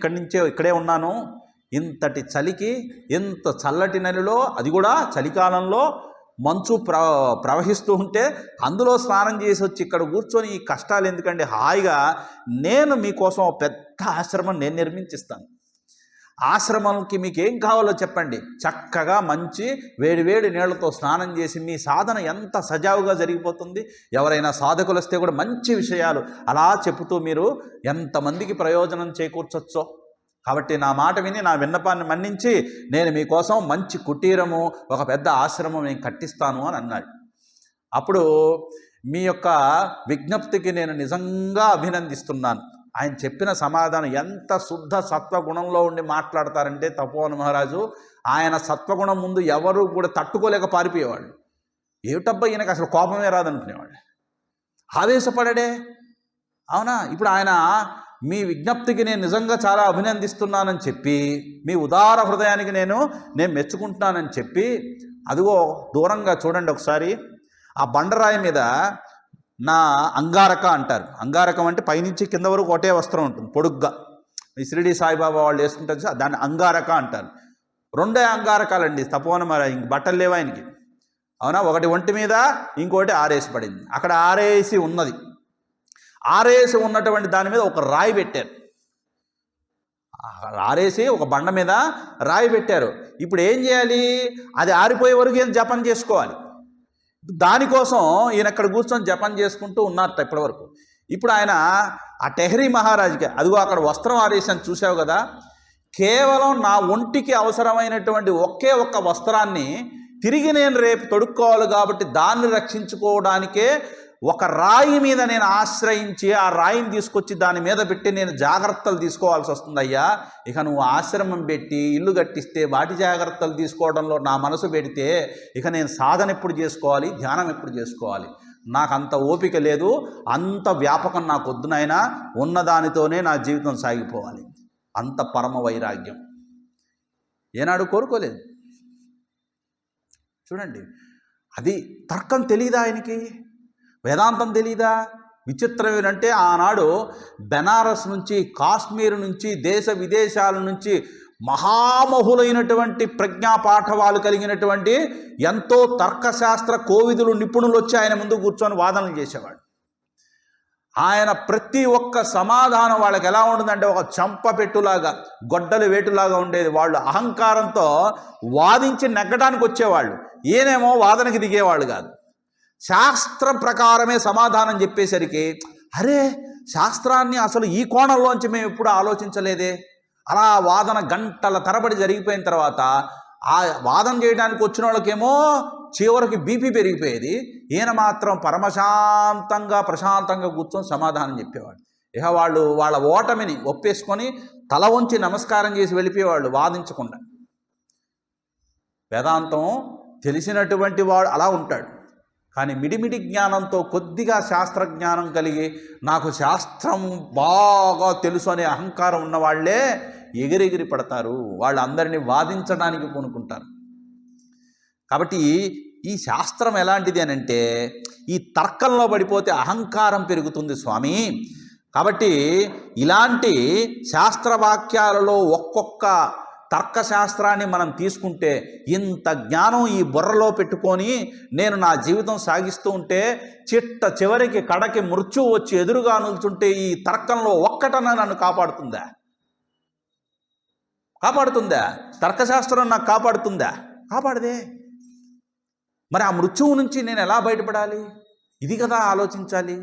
Speaker 1: ఇక్కడే ఉన్నాను. ఇంతటి చలికి, ఇంత చల్లటి నెలలో, అది కూడా చలికాలంలో మంచు ప్రవహిస్తూ ఉంటే అందులో స్నానం చేసి వచ్చి ఇక్కడ కూర్చొని ఈ కష్టాలు ఎందుకండి, హాయిగా నేను మీకోసం పెద్ద ఆశ్రమం నేను నిర్మించిస్తాను. ఆశ్రమంకి మీకు ఏం కావాలో చెప్పండి, చక్కగా మంచి వేడి నీళ్లతో స్నానం చేసి మీ సాధన ఎంత సజావుగా జరిగిపోతుంది. ఎవరైనా సాధకులు వస్తే కూడా మంచి విషయాలు అలా చెబుతూ మీరు ఎంతమందికి ప్రయోజనం చేకూర్చొచ్చో. కాబట్టి నా మాట విని నా విన్నపాన్ని మన్నించి నేను మీకోసం మంచి కుటీరము, ఒక పెద్ద ఆశ్రమం నేను కట్టిస్తాను అని అన్నాడు. అప్పుడు మీ యొక్క విజ్ఞప్తికి నేను నిజంగా అభినందిస్తున్నాను. ఆయన చెప్పిన సమాధానం ఎంత శుద్ధ సత్వగుణంలో ఉండి మాట్లాడతారంటే తపోవన మహారాజు, ఆయన సత్వగుణం ముందు ఎవరు కూడా తట్టుకోలేక పారిపోయేవాళ్ళు. ఏమిటబ్బా ఈయనకు అసలు కోపమే రాదనుకునేవాళ్ళు, ఆవేశపడడే. అవునా, ఇప్పుడు ఆయన మీ విజ్ఞప్తికి నేను నిజంగా చాలా అభినందిస్తున్నానని చెప్పి, మీ ఉదార హృదయానికి నేను మెచ్చుకుంటున్నానని చెప్పి, అదిగో దూరంగా చూడండి ఒకసారి, ఆ బండరాయి మీద నా అంగారక అంటారు. అంగారకం అంటే పైనుంచి కింద వరకు ఒకటే వస్త్రం ఉంటుంది పొడుగ్గా, ఈ షిరిడి సాయిబాబా వాళ్ళు వేసుకుంటారు, దాన్ని అంగారక అంటారు. రెండే అంగారకాలండి తపోవన మరి, ఇంక బట్టలు లేవు ఆయనకి. అవునా, ఒకటి ఒంటి మీద, ఇంకోటి ఆరేసి పడింది. అక్కడ ఆరేసి ఉన్నది, ఆరేసి ఉన్నటువంటి దాని మీద ఒక రాయి పెట్టారు. ఆరేసి ఒక బండ మీద రాయి పెట్టారు. ఇప్పుడు ఏం చేయాలి, అది ఆరిపోయే వరకు ఏం జపం చేసుకోవాలి. దానికోసం ఈయన అక్కడ కూర్చొని జపం చేసుకుంటూ ఉన్నారట ఇప్పటి వరకు. ఇప్పుడు ఆయన ఆ టెహరీ మహారాజుకి, అదిగో అక్కడ వస్త్రం ఆరేసాను చూసావు కదా, కేవలం నా ఒంటికి అవసరమైనటువంటి ఒకే ఒక్క వస్త్రాన్ని తిరిగి నేను రేపు తొడుక్కోవాలి కాబట్టి దాన్ని రక్షించుకోవడానికే ఒక రాయి మీద నేను ఆశ్రయించి ఆ రాయిని తీసుకొచ్చి దాని మీద పెట్టి నేను జాగ్రత్తలు తీసుకోవాల్సి వస్తుంది అయ్యా. ఇక నువ్వు ఆశ్రమం పెట్టి ఇల్లు కట్టిస్తే వాటి జాగ్రత్తలు తీసుకోవడంలో నా మనసు పెడితే ఇక నేను సాధన ఎప్పుడు చేసుకోవాలి, ధ్యానం ఎప్పుడు చేసుకోవాలి? నాకు అంత ఓపిక లేదు, అంత వ్యాపకం నాకు వద్దు నాయనా, ఉన్నదానితోనే నా జీవితం సాగిపోవాలి. అంత పరమ వైరాగ్యం ఏనాడు కోరుకోలేదు. చూడండి, అది తర్కం తెలీదా ఆయనకి, వేదాంతం తెలీదా? విచిత్రం ఏంటంటే ఆనాడు బెనారస్ నుంచి, కాశ్మీర్ నుంచి, దేశ విదేశాల నుంచి మహామహులైనటువంటి ప్రజ్ఞాపాఠవాలు కలిగినటువంటి ఎంతో తర్కశాస్త్ర కోవిదులు, నిపుణులు వచ్చి ఆయన ముందు కూర్చొని వాదనలు చేసేవాడు. ఆయన ప్రతి ఒక్క సమాధానం వాళ్ళకి ఎలా ఉంటుందంటే ఒక చంపపెట్టులాగా, గొడ్డలి వేటులాగా ఉండేది. వాళ్ళు అహంకారంతో వాదించి నెగ్గడానికి వచ్చేవాళ్ళు, ఈయనేమో వాదనకి దిగేవాళ్ళు కాదు. శాస్త్రం ప్రకారమే సమాధానం చెప్పేసరికి, అరే శాస్త్రాన్ని అసలు ఈ కోణంలోంచి మేము ఎప్పుడు ఆలోచించలేదే. అలా వాదన గంటల తరబడి జరిగిపోయిన తర్వాత ఆ వాదన చేయడానికి వచ్చిన వాళ్ళకేమో చివరికి బీపీ పెరిగిపోయేది. ఈయన మాత్రం ప్రశాంతంగా కూర్చొని సమాధానం చెప్పేవాడు. ఇక వాళ్ళు వాళ్ళ ఓటమిని ఒప్పేసుకొని తల వంచి నమస్కారం చేసి వెళ్ళిపోయేవాళ్ళు వాదించకుండా. వేదాంతం తెలిసినటువంటి వాడు అలా ఉంటాడు. కానీ మిడిమిడి జ్ఞానంతో కొద్దిగా శాస్త్ర జ్ఞానం కలిగి నాకు శాస్త్రం బాగా తెలుసు అనే అహంకారం ఉన్నవాళ్లే ఎగిరెగిరి పడతారు, వాళ్ళు అందరినీ వాదించడానికి పూనుకుంటారు. కాబట్టి ఈ శాస్త్రం ఎలాంటిది అని అంటే, ఈ తర్కంలో పడిపోతే అహంకారం పెరుగుతుంది స్వామి. కాబట్టి ఇలాంటి శాస్త్రవాక్యాలలో ఒక్కొక్క తర్కశాస్త్రాన్ని మనం తీసుకుంటే ఇంత జ్ఞానం ఈ బుర్రలో పెట్టుకొని నేను నా జీవితం సాగిస్తూ ఉంటే చివరికి కడకి మృత్యువు వచ్చి ఎదురుగా నిల్చుంటే ఈ తర్కంలో ఒక్కటన్నా నన్ను కాపాడుతుందా? తర్కశాస్త్రం నాకు కాపాడుతుందా? కాపాడదే. మరి ఆ మృత్యువు నుంచి నేను ఎలా బయటపడాలి? ఇది కదా ఆలోచించాలి.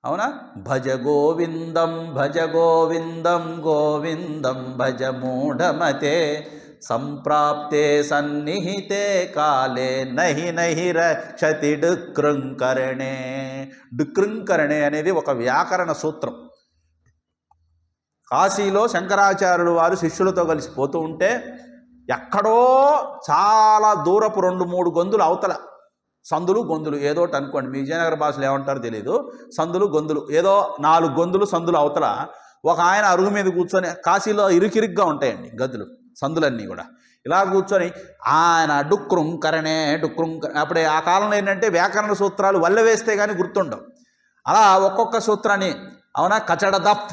Speaker 1: అవునా? భజ గోవిందం గోవిందం భజ మూఢమతే సంప్రాప్తే సన్నిహితే కాలే నహి రక్షతి డుకృంకరణే అనేది ఒక వ్యాకరణ సూత్రం. కాశీలో శంకరాచార్యులు వారు శిష్యులతో కలిసి పోతూ ఉంటే ఎక్కడో చాలా దూరపు 2-3 గొంతులు అవతల, సందులు గొంతులు ఏదోటి అనుకోండి, మీ విజయనగర భాషలో ఏమంటారో తెలియదు, సందులు గొంతులు ఏదో 4 గొంతులు సందులు అవతల ఒక ఆయన అరుగు మీద కూర్చొని, కాశీలో ఇరుకిరుగ్గా ఉంటాయండి గదులు, సందులన్నీ కూడా, ఇలా కూర్చొని ఆయన డుక్రుంకరణే అప్పుడే ఆ కాలంలో ఏంటంటే వ్యాకరణ సూత్రాలు వల్ల వేస్తే కానీ గుర్తుండవు. అలా ఒక్కొక్క సూత్రాన్ని, అవునా, కచడ దఫ్,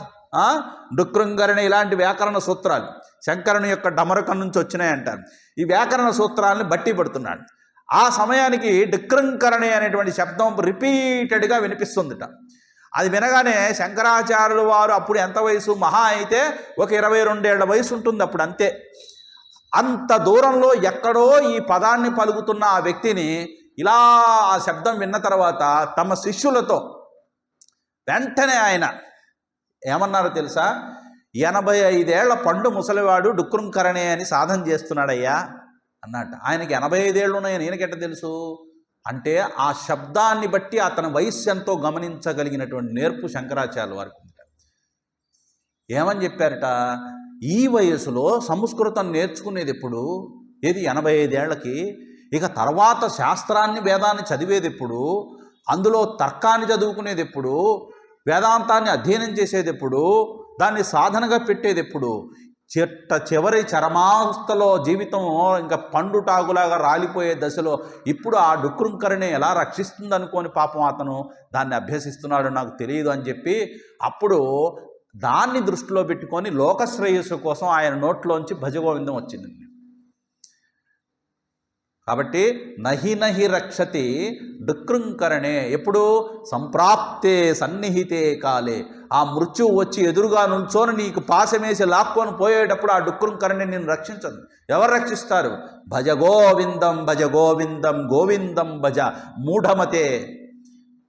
Speaker 1: డుక్రుంకరణి, ఇలాంటి వ్యాకరణ సూత్రాలు శంకరుని యొక్క డమరకం నుంచి వచ్చినాయంటారు. ఈ వ్యాకరణ సూత్రాలను బట్టి పడుతున్నాడు. ఆ సమయానికి డుక్రుంకరణి అనేటువంటి శబ్దం రిపీటెడ్గా వినిపిస్తుందిట. అది వినగానే శంకరాచార్యుల వారు అప్పుడు ఎంత వయసు, మహా అయితే ఒక 22 ఏళ్ల వయసు ఉంటుంది అప్పుడు, అంతే. అంత దూరంలో ఎక్కడో ఈ పదాన్ని పలుకుతున్న ఆ వ్యక్తిని ఇలా ఆ శబ్దం విన్న తర్వాత తమ శిష్యులతో వెంటనే ఆయన ఏమన్నారో తెలుసా? 85 ఏళ్ల పండు ముసలివాడు డుక్రుంకరణే అని సాధన చేస్తున్నాడయ్యా అన్నట్ట. ఆయనకి 85 ఏళ్ళు ఉన్నాయని ఈయనకెట్ట తెలుసు అంటే, ఆ శబ్దాన్ని బట్టి అతని వయస్సు ఎంతో గమనించగలిగినటువంటి నేర్పు శంకరాచార్యుల వారికి ఉంది. ఏమని చెప్పారట? ఈ వయసులో సంస్కృతం నేర్చుకునేది ఎప్పుడు? ఏది 85 ఏళ్లకి. ఇక తర్వాత శాస్త్రాన్ని వేదాన్ని చదివేది ఎప్పుడు? అందులో తర్కాన్ని చదువుకునేది ఎప్పుడు? వేదాంతాన్ని అధ్యయనం చేసేది ఎప్పుడు? దాన్ని సాధనగా పెట్టేది ఎప్పుడు? చివరి చరమావస్థలో జీవితం ఇంకా పండుటాగులాగా రాలిపోయే దశలో ఇప్పుడు ఆ డుక్రుంకరణి ఎలా రక్షిస్తుంది అనుకోని పాపం అతను దాన్ని అభ్యసిస్తున్నాడు, నాకు తెలియదు అని చెప్పి అప్పుడు దాన్ని దృష్టిలో పెట్టుకొని లోకశ్రేయస్సు కోసం ఆయన నోట్లోంచి భజగోవిందం వచ్చిందండి. కాబట్టి నహి నహి రక్షతి డుక్రుంకరణే, ఎప్పుడు? సంప్రాప్తే సన్నిహితే కాలే, ఆ మృత్యువు వచ్చి ఎదురుగా నుంచోని నీకు పాశమేసి లాక్కొని పోయేటప్పుడు ఆ డుక్రుంకరణి నిన్ను రక్షించదు. ఎవరు రక్షిస్తారు? భజ గోవిందం భజ గోవిందం గోవిందం భజ మూఢమతే.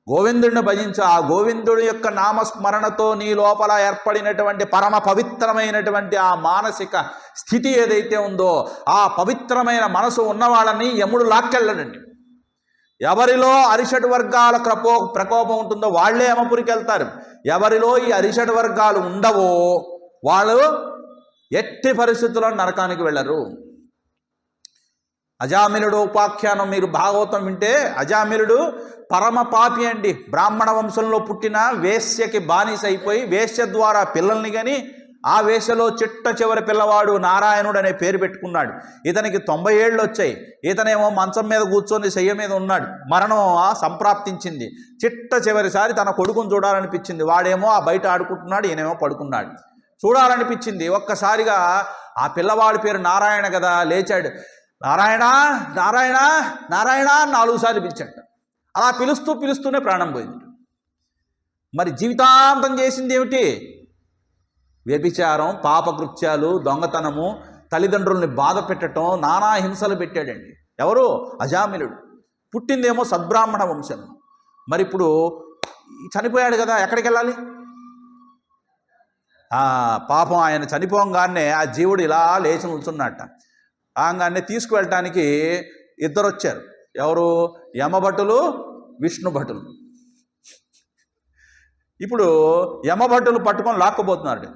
Speaker 1: గోవిందుడిని భజించు. ఆ గోవిందుడి యొక్క నామస్మరణతో నీ లోపల ఏర్పడినటువంటి పరమ పవిత్రమైనటువంటి ఆ మానసిక స్థితి ఏదైతే ఉందో, ఆ పవిత్రమైన మనసు ఉన్నవాళ్ళని యముడు లాక్కెళ్ళడండి. ఎవరిలో అరిషడ్ వర్గాల ప్రకోపం ఉంటుందో వాళ్లే యమపురికి వెళ్తారు. ఎవరిలో ఈ అరిషడ్ వర్గాలు ఉండవో వాళ్ళు ఎట్టి పరిస్థితుల్లో నరకానికి వెళ్ళరు. అజామిలుడు ఉపాఖ్యానం మీరు భాగవతం వింటే, అజామిలుడు పరమ పాపి అండి. బ్రాహ్మణ వంశంలో పుట్టిన వేశ్యకి బానిస అయిపోయి వేశ్య ద్వారా పిల్లల్ని కానీ ఆ వేశ్యలో చిట్ట చివరి పిల్లవాడు నారాయణుడు అనే పేరు పెట్టుకున్నాడు. ఇతనికి 90 ఏళ్ళు వచ్చాయి. ఇతనేమో మంచం మీద కూర్చొని శయ్య మీద ఉన్నాడు. మరణం సంప్రాప్తించింది. చిట్ట చివరిసారి తన కొడుకుని చూడాలనిపించింది. వాడేమో ఆ బయట ఆడుకుంటున్నాడు, ఈయనేమో పడుకున్నాడు. చూడాలనిపించింది. ఒక్కసారిగా ఆ పిల్లవాడి పేరు నారాయణ కదా, లేచాడు. నారాయణ నారాయణ నారాయణ 4 సార్లు పిలిచాడు. అలా పిలుస్తూనే ప్రాణం పోయింది. మరి జీవితాంతం చేసింది ఏమిటి? వ్యభిచారం, పాపకృత్యాలు, దొంగతనము, తల్లిదండ్రుల్ని బాధ పెట్టడం, నానా హింసలు పెట్టాడండి. ఎవరు? అజామిలుడు. పుట్టిందేమో సద్బ్రాహ్మణ వంశం. మరి ఇప్పుడు చనిపోయాడు కదా, ఎక్కడికి వెళ్ళాలి? పాపం ఆయన చనిపోగానే ఆ జీవుడు ఇలా లేచి నిల్చున్నట్ట. ఆగానే తీసుకువెళ్ళటానికి 2 వచ్చారు. ఎవరు? యమభటులు, విష్ణు భటులు. ఇప్పుడు యమభటులు పట్టుకొని లాక్కుపోతున్నాడు.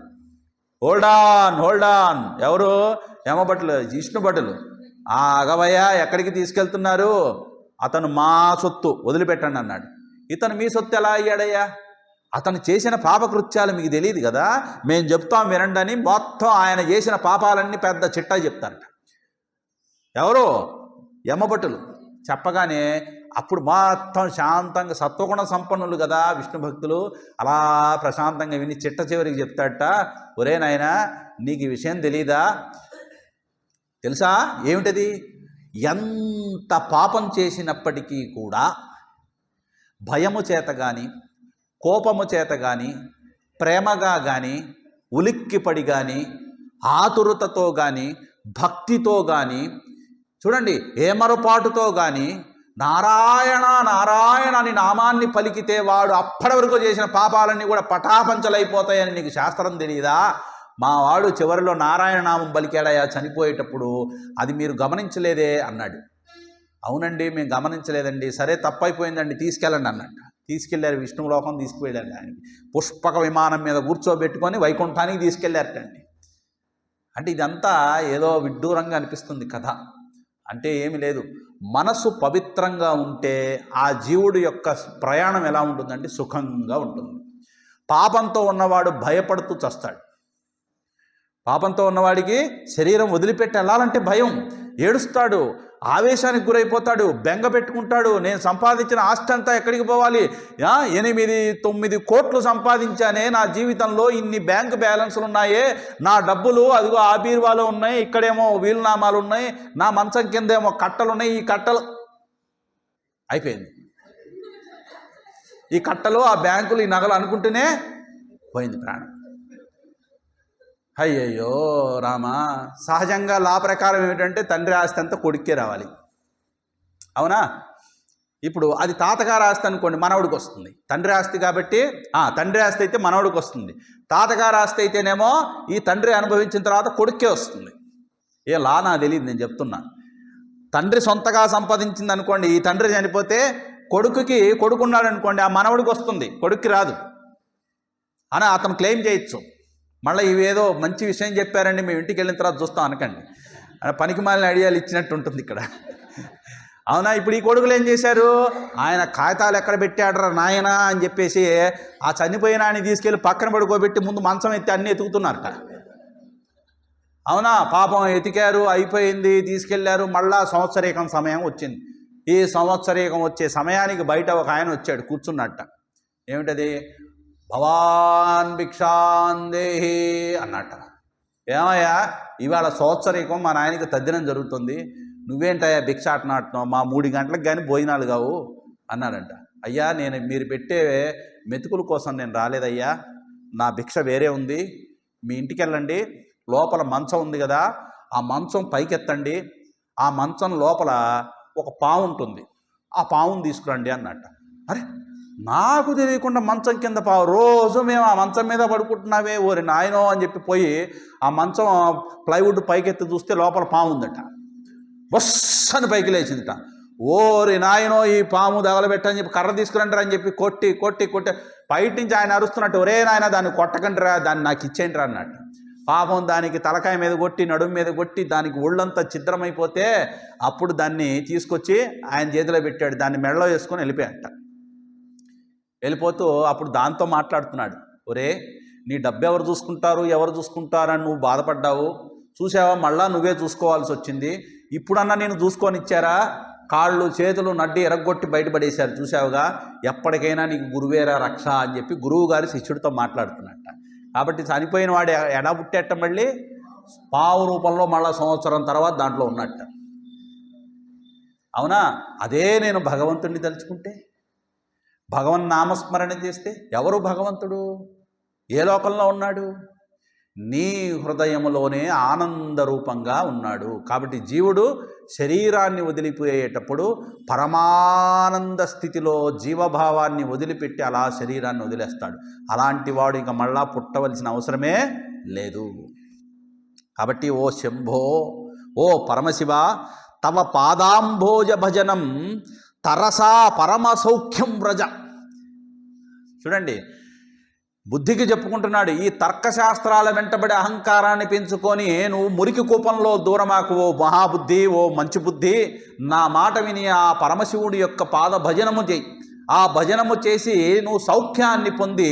Speaker 1: Hold on. ఎవరు? యమభటులు. విష్ణు భటులు ఆగవయ్యా, ఎక్కడికి తీసుకెళ్తున్నారు? అతను మా సొత్తు, వదిలిపెట్టండి అన్నాడు. ఇతను మీ సొత్తు ఎలా అయ్యాడయ్యా? అతను చేసిన పాపకృత్యాలు మీకు తెలియదు కదా, మేము చెప్తాం వినండి అని మొత్తం ఆయన చేసిన పాపాలన్నీ పెద్ద చిట్టా చెప్తారట. ఎవరు? యమభటులు. చెప్పగానే అప్పుడు మొత్తం శాంతంగా, సత్వగుణ సంపన్నులు కదా విష్ణు భక్తులు, అలా ప్రశాంతంగా విని చిట్ట చివరికి చెప్తాడట, ఒరే నాయనా, నీకు ఈ విషయం తెలీదా? తెలుసా? ఏమిటది? ఎంత పాపం చేసినప్పటికీ కూడా భయము చేత కానీ, కోపము చేత కానీ, ప్రేమగా కానీ, ఉలిక్కిపడి కానీ, ఆతురతతో కానీ, భక్తితో కానీ, చూడండి ఏమరపాటుతో కానీ నారాయణ నారాయణ అని నామాన్ని పలికితే వాడు అప్పటి వరకు చేసిన పాపాలన్నీ కూడా పటాపంచలైపోతాయని నీకు శాస్త్రం తెలియదా? మా వాడు చివరిలో నారాయణ నామం పలికాడయా చనిపోయేటప్పుడు, అది మీరు గమనించలేదే అన్నాడు. అవునండి, మేము గమనించలేదండి. సరే, తప్పైపోయిందండి, తీసుకెళ్ళండి అన్నట్టు. తీసుకెళ్లారు. విష్ణులోకం తీసుకువెళ్ళారు. ఆయనకి పుష్పక విమానం మీద కూర్చోబెట్టుకొని వైకుంఠానికి తీసుకెళ్లారటండి. అంటే ఇదంతా ఏదో విడ్డూరంగా అనిపిస్తుంది కథ. అంటే ఏమి లేదు. మనసు పవిత్రంగా ఉంటే ఆ జీవుడు యొక్క ప్రయాణం ఎలా ఉంటుందంటే సుఖంగా ఉంటుంది. పాపంతో ఉన్నవాడు భయపడుతూ చస్తాడు. పాపంతో ఉన్నవాడికి శరీరం వదిలిపెట్టి వెళ్ళాలంటే భయం, ఏడుస్తాడు, ఆవేశానికి గురైపోతాడు, బెంగ పెట్టుకుంటాడు. నేను సంపాదించిన ఆస్తి అంతా ఎక్కడికి పోవాలి, 8-9 కోట్లు సంపాదించానే, నా జీవితంలో ఇన్ని బ్యాంక్ బ్యాలెన్స్లు ఉన్నాయే, నా డబ్బులు అదిగో ఆ బీరువాలో ఉన్నాయి, ఇక్కడేమో వీలునామాలు ఉన్నాయి, నా మంచం కింద ఏమో కట్టలు ఉన్నాయి, ఈ కట్టలు అయిపోయింది. ఈ కట్టలు, ఆ బ్యాంకులు, ఈ నగలు అనుకుంటూనే పోయింది ప్రాణం. అయ్యయ్యో రామా. సహజంగా లా ప్రకారం ఏమిటంటే తండ్రి ఆస్తి అంతా కొడుక్కే రావాలి, అవునా? ఇప్పుడు అది తాతగారు ఆస్తి అనుకోండి, మనవడికి వస్తుంది. తండ్రి ఆస్తి కాబట్టి తండ్రి ఆస్తి అయితే మనవడికి వస్తుంది. తాతగారు ఆస్తి అయితేనేమో ఈ తండ్రి అనుభవించిన తర్వాత కొడుక్కే వస్తుంది. ఏ లా నాకు తెలియదు, నేను చెప్తున్నా. తండ్రి సొంతగా సంపాదించింది అనుకోండి, ఈ తండ్రి చనిపోతే కొడుకున్నాడు అనుకోండి, ఆ మనవడికి వస్తుంది, కొడుక్కి రాదు అని అతను క్లెయిమ్ చేయొచ్చు. మళ్ళీ ఇవేదో మంచి విషయం చెప్పారండి, మేము ఇంటికి వెళ్ళిన తర్వాత చూస్తాం అనకండి, పనికి మాలిన ఐడియాలు ఇచ్చినట్టు ఉంటుంది ఇక్కడ, అవునా? ఇప్పుడు ఈ కొడుకులు ఏం చేశారు, ఆయన కాగితాలు ఎక్కడ పెట్టాడరా నాయనా అని చెప్పేసి ఆ చనిపోయిన ఆయన తీసుకెళ్ళి పక్కన పడుకోబెట్టి ముందు మంచం ఎత్తి అన్నీ ఎతుకుతున్నారట, అవునా? పాపం ఎతికారు, అయిపోయింది, తీసుకెళ్లారు. మళ్ళా సంవత్సరీకం సమయం వచ్చింది. ఈ సంవత్సరీకం వచ్చే సమయానికి బయట ఒక ఆయన వచ్చాడు, కూర్చున్నట్ట. ఏమిటది? భవాన్ భిక్షాందేహి అన్నట్ట. ఏమయ్యా, ఇవాళ సంవత్సరీకం మా నాయనకి తద్దినం జరుగుతుంది, నువ్వేంటయ్యా భిక్ష ఆటనాడుతున్నావు, మా 3 గంటలకు కానీ భోజనాలు కావు అన్నాడంట. అయ్యా, మీరు పెట్టే మెతుకుల కోసం నేను రాలేదయ్యా, నా భిక్ష వేరే ఉంది. మీ ఇంటికి వెళ్ళండి, లోపల మంచం ఉంది కదా, ఆ మంచం పైకెత్తండి, ఆ మంచం లోపల ఒక పాము ఉంటుంది, ఆ పావును తీసుకురండి అన్నట్ట. అరే, నాకు తెలియకుండా మంచం కింద పావు, రోజు మేము ఆ మంచం మీద పడుకుంటున్నావే ఓరి నాయనో అని చెప్పి పోయి ఆ మంచం ప్లైవుడ్ పైకెత్తి చూస్తే లోపల పాము ఉందట. బస్ అని పైకి లేచిందట. ఓరి నాయనో, ఈ పాము తగలబెట్టని చెప్పి కర్ర తీసుకురంటారా అని చెప్పి కొట్టి బయట నుంచి ఆయన అరుస్తున్నట్టు, ఒరే నాయన దాన్ని కొట్టకండిరా, దాన్ని నాకు ఇచ్చేయండిరా అన్నట్టు. పాపం దానికి తలకాయ మీద కొట్టి, నడుము మీద కొట్టి, దానికి ఒళ్ళంతా ఛిద్రమైపోతే అప్పుడు దాన్ని తీసుకొచ్చి ఆయన చేతిలో పెట్టాడు, దాన్ని మెడలో వేసుకొని వెళ్ళిపోయాట. వెళ్ళిపోతూ అప్పుడు దాంతో మాట్లాడుతున్నాడు, ఒరే, నీ డబ్బు ఎవరు చూసుకుంటారని నువ్వు బాధపడ్డావు, చూసావా, మళ్ళా నువ్వే చూసుకోవాల్సి వచ్చింది. ఇప్పుడన్నా నేను చూసుకొని ఇచ్చారా, కాళ్ళు చేతులు నడ్డి ఎరగొట్టి బయటపడేశారు, చూసావుగా, ఎప్పటికైనా నీకు గురువేరా రక్ష అని చెప్పి గురువు గారి శిష్యుడితో మాట్లాడుతున్నట్ట. కాబట్టి చనిపోయిన వాడు ఎలా పుట్టేట, మళ్ళీ పావు రూపంలో మళ్ళా సంవత్సరం తర్వాత దాంట్లో ఉన్నట్ట, అవునా? అదే నేను భగవంతుడిని తలుచుకుంటే, భగవన్ నామస్మరణ చేస్తే, ఎవరు భగవంతుడు, ఏ లోకంలో ఉన్నాడు? నీ హృదయంలోనే ఆనంద రూపంగా ఉన్నాడు. కాబట్టి జీవుడు శరీరాన్ని వదిలిపోయేటప్పుడు పరమానంద స్థితిలో జీవభావాన్ని వదిలిపెట్టి అలా శరీరాన్ని వదిలేస్తాడు. అలాంటి వాడు ఇక మళ్ళా పుట్టవలసిన అవసరమే లేదు. కాబట్టి ఓ శంభో, ఓ పరమశివ, తవ పాదాంభోజ భజనం తరసా పరమ సౌఖ్యం వ్రజ. చూడండి, బుద్ధికి చెప్పుకుంటున్నాడు, ఈ తర్కశాస్త్రాల వెంటబడి అహంకారాన్ని పెంచుకొని నువ్వు మురికి కూపంలో దూరమాకు ఓ మహాబుద్ధి, ఓ మంచి బుద్ధి, నా మాట విని ఆ పరమశివుడి యొక్క పాద భజనము చేయి. ఆ భజనము చేసి నువ్వు సౌఖ్యాన్ని పొంది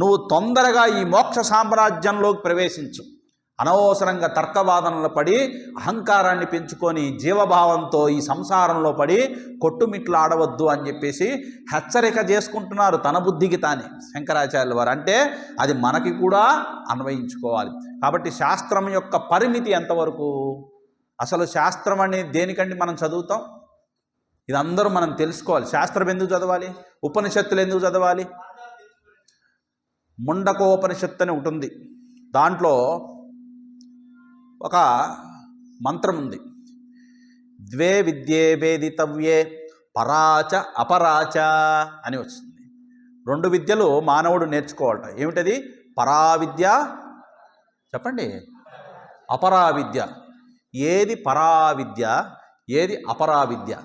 Speaker 1: నువ్వు తొందరగా ఈ మోక్ష సామ్రాజ్యంలోకి ప్రవేశించు. అనవసరంగా తర్కవాదనలు పడి అహంకారాన్ని పెంచుకొని జీవభావంతో ఈ సంసారంలో పడి కొట్టుమిట్లు ఆడవద్దు అని చెప్పేసి హెచ్చరిక చేసుకుంటున్నారు తన బుద్ధికి తానే శంకరాచార్యుల వారు. అంటే అది మనకి కూడా అన్వయించుకోవాలి. కాబట్టి శాస్త్రం యొక్క పరిమితి ఎంతవరకు, అసలు శాస్త్రం అనేది దేనికండి మనం చదువుతాం, ఇది అందరూ మనం తెలుసుకోవాలి. శాస్త్రం ఎందుకు చదవాలి, ఉపనిషత్తులు ఎందుకు చదవాలి? ముండకోపనిషత్తు అని ఒకటి ఉంది, దాంట్లో ఒక మంత్రం ఉంది, ద్వే విద్యే వేదితవ్యే పరాచ అపరాచ అని వస్తుంది. 2 విద్యలు మానవుడు నేర్చుకోవాలట. ఏమిటది? పరావిద్య, చెప్పండి, అపరావిద్య. ఏది పరావిద్య, ఏది అపరావిద్య?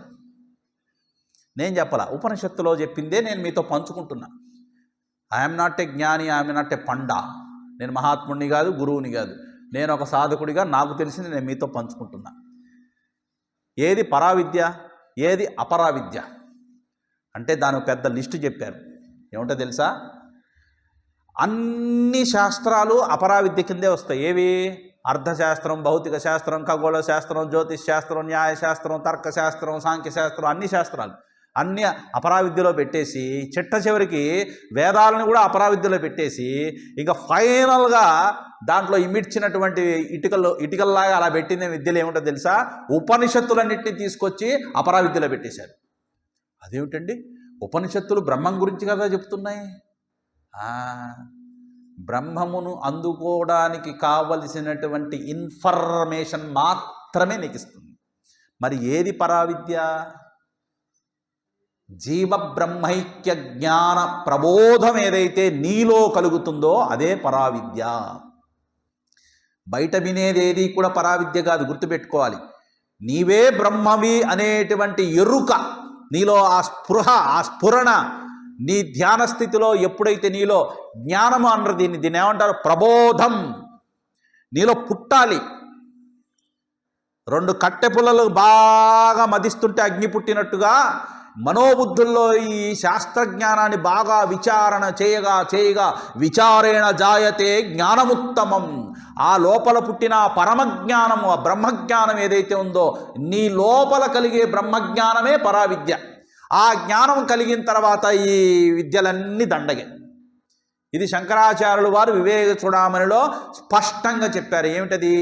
Speaker 1: నేను చెప్పాల, ఉపనిషత్తులో చెప్పిందే నేను మీతో పంచుకుంటున్నా. ఐఎమ్ నాట్ ఏ జ్ఞాని, ఐఎమ్ నాట్ ఏ పండా. నేను మహాత్ముడిని కాదు, గురువుని కాదు, నేను ఒక సాధకుడిగా నాకు తెలిసింది నేను మీతో పంచుకుంటున్నా. ఏది పరావిద్య, ఏది అపరావిద్య అంటే దానికి పెద్ద లిస్టు చెప్పారు. ఏమిటో తెలుసా? అన్ని శాస్త్రాలు అపరావిద్య కిందే వస్తాయి. ఏవి? అర్థశాస్త్రం, భౌతిక శాస్త్రం, ఖగోళ శాస్త్రం, జ్యోతిష్ శాస్త్రం, న్యాయశాస్త్రం, తర్కశాస్త్రం, సాంఖ్యశాస్త్రం, అన్ని శాస్త్రాలు అన్ని అపరావిద్యలో పెట్టేసి చిట్ట చివరికి వేదాలను కూడా అపరావిద్యలో పెట్టేసి ఇంకా ఫైనల్గా దాంట్లో ఇమిడ్చినటువంటి ఇటుకల్లాగా అలా పెట్టిన విద్యలు ఏమిటో తెలుసా? ఉపనిషత్తులన్నింటినీ తీసుకొచ్చి అపరావిద్యలో పెట్టేశారు. అదేమిటండి? ఉపనిషత్తులు బ్రహ్మం గురించి కదా చెప్తున్నాయి. బ్రహ్మమును అందుకోవడానికి కావలసినటువంటి ఇన్ఫర్మేషన్ మాత్రమే నీకు ఇస్తుంది. మరి ఏది పరావిద్య? జీవ బ్రహ్మైక్య జ్ఞాన ప్రబోధం ఏదైతే నీలో కలుగుతుందో అదే పరావిద్య. బయట వినేది ఏది కూడా పరావిద్య కాదు, గుర్తుపెట్టుకోవాలి. నీవే బ్రహ్మవి అనేటువంటి ఎరుక నీలో, ఆ స్పృహ, ఆ స్ఫురణ నీ ధ్యాన స్థితిలో ఎప్పుడైతే నీలో జ్ఞానము అన్నారు, దీన్ని ఏమంటారు? ప్రబోధం నీలో పుట్టాలి. 2 కట్టె పుల్లలు బాగా మదిస్తుంటే అగ్ని పుట్టినట్టుగా మనోబుద్ధుల్లో ఈ శాస్త్రజ్ఞానాన్ని బాగా విచారణ చేయగా విచారేణ జాయతే జ్ఞానముత్తమం. ఆ లోపల పుట్టిన పరమజ్ఞానము, ఆ బ్రహ్మజ్ఞానం ఏదైతే ఉందో నీ లోపల కలిగే బ్రహ్మజ్ఞానమే పరావిద్య. ఆ జ్ఞానం కలిగిన తర్వాత ఈ విద్యలన్నీ దండగే. ఇది శంకరాచార్యులు వారు వివేక చూడామణిలో స్పష్టంగా చెప్పారు. ఏమిటది?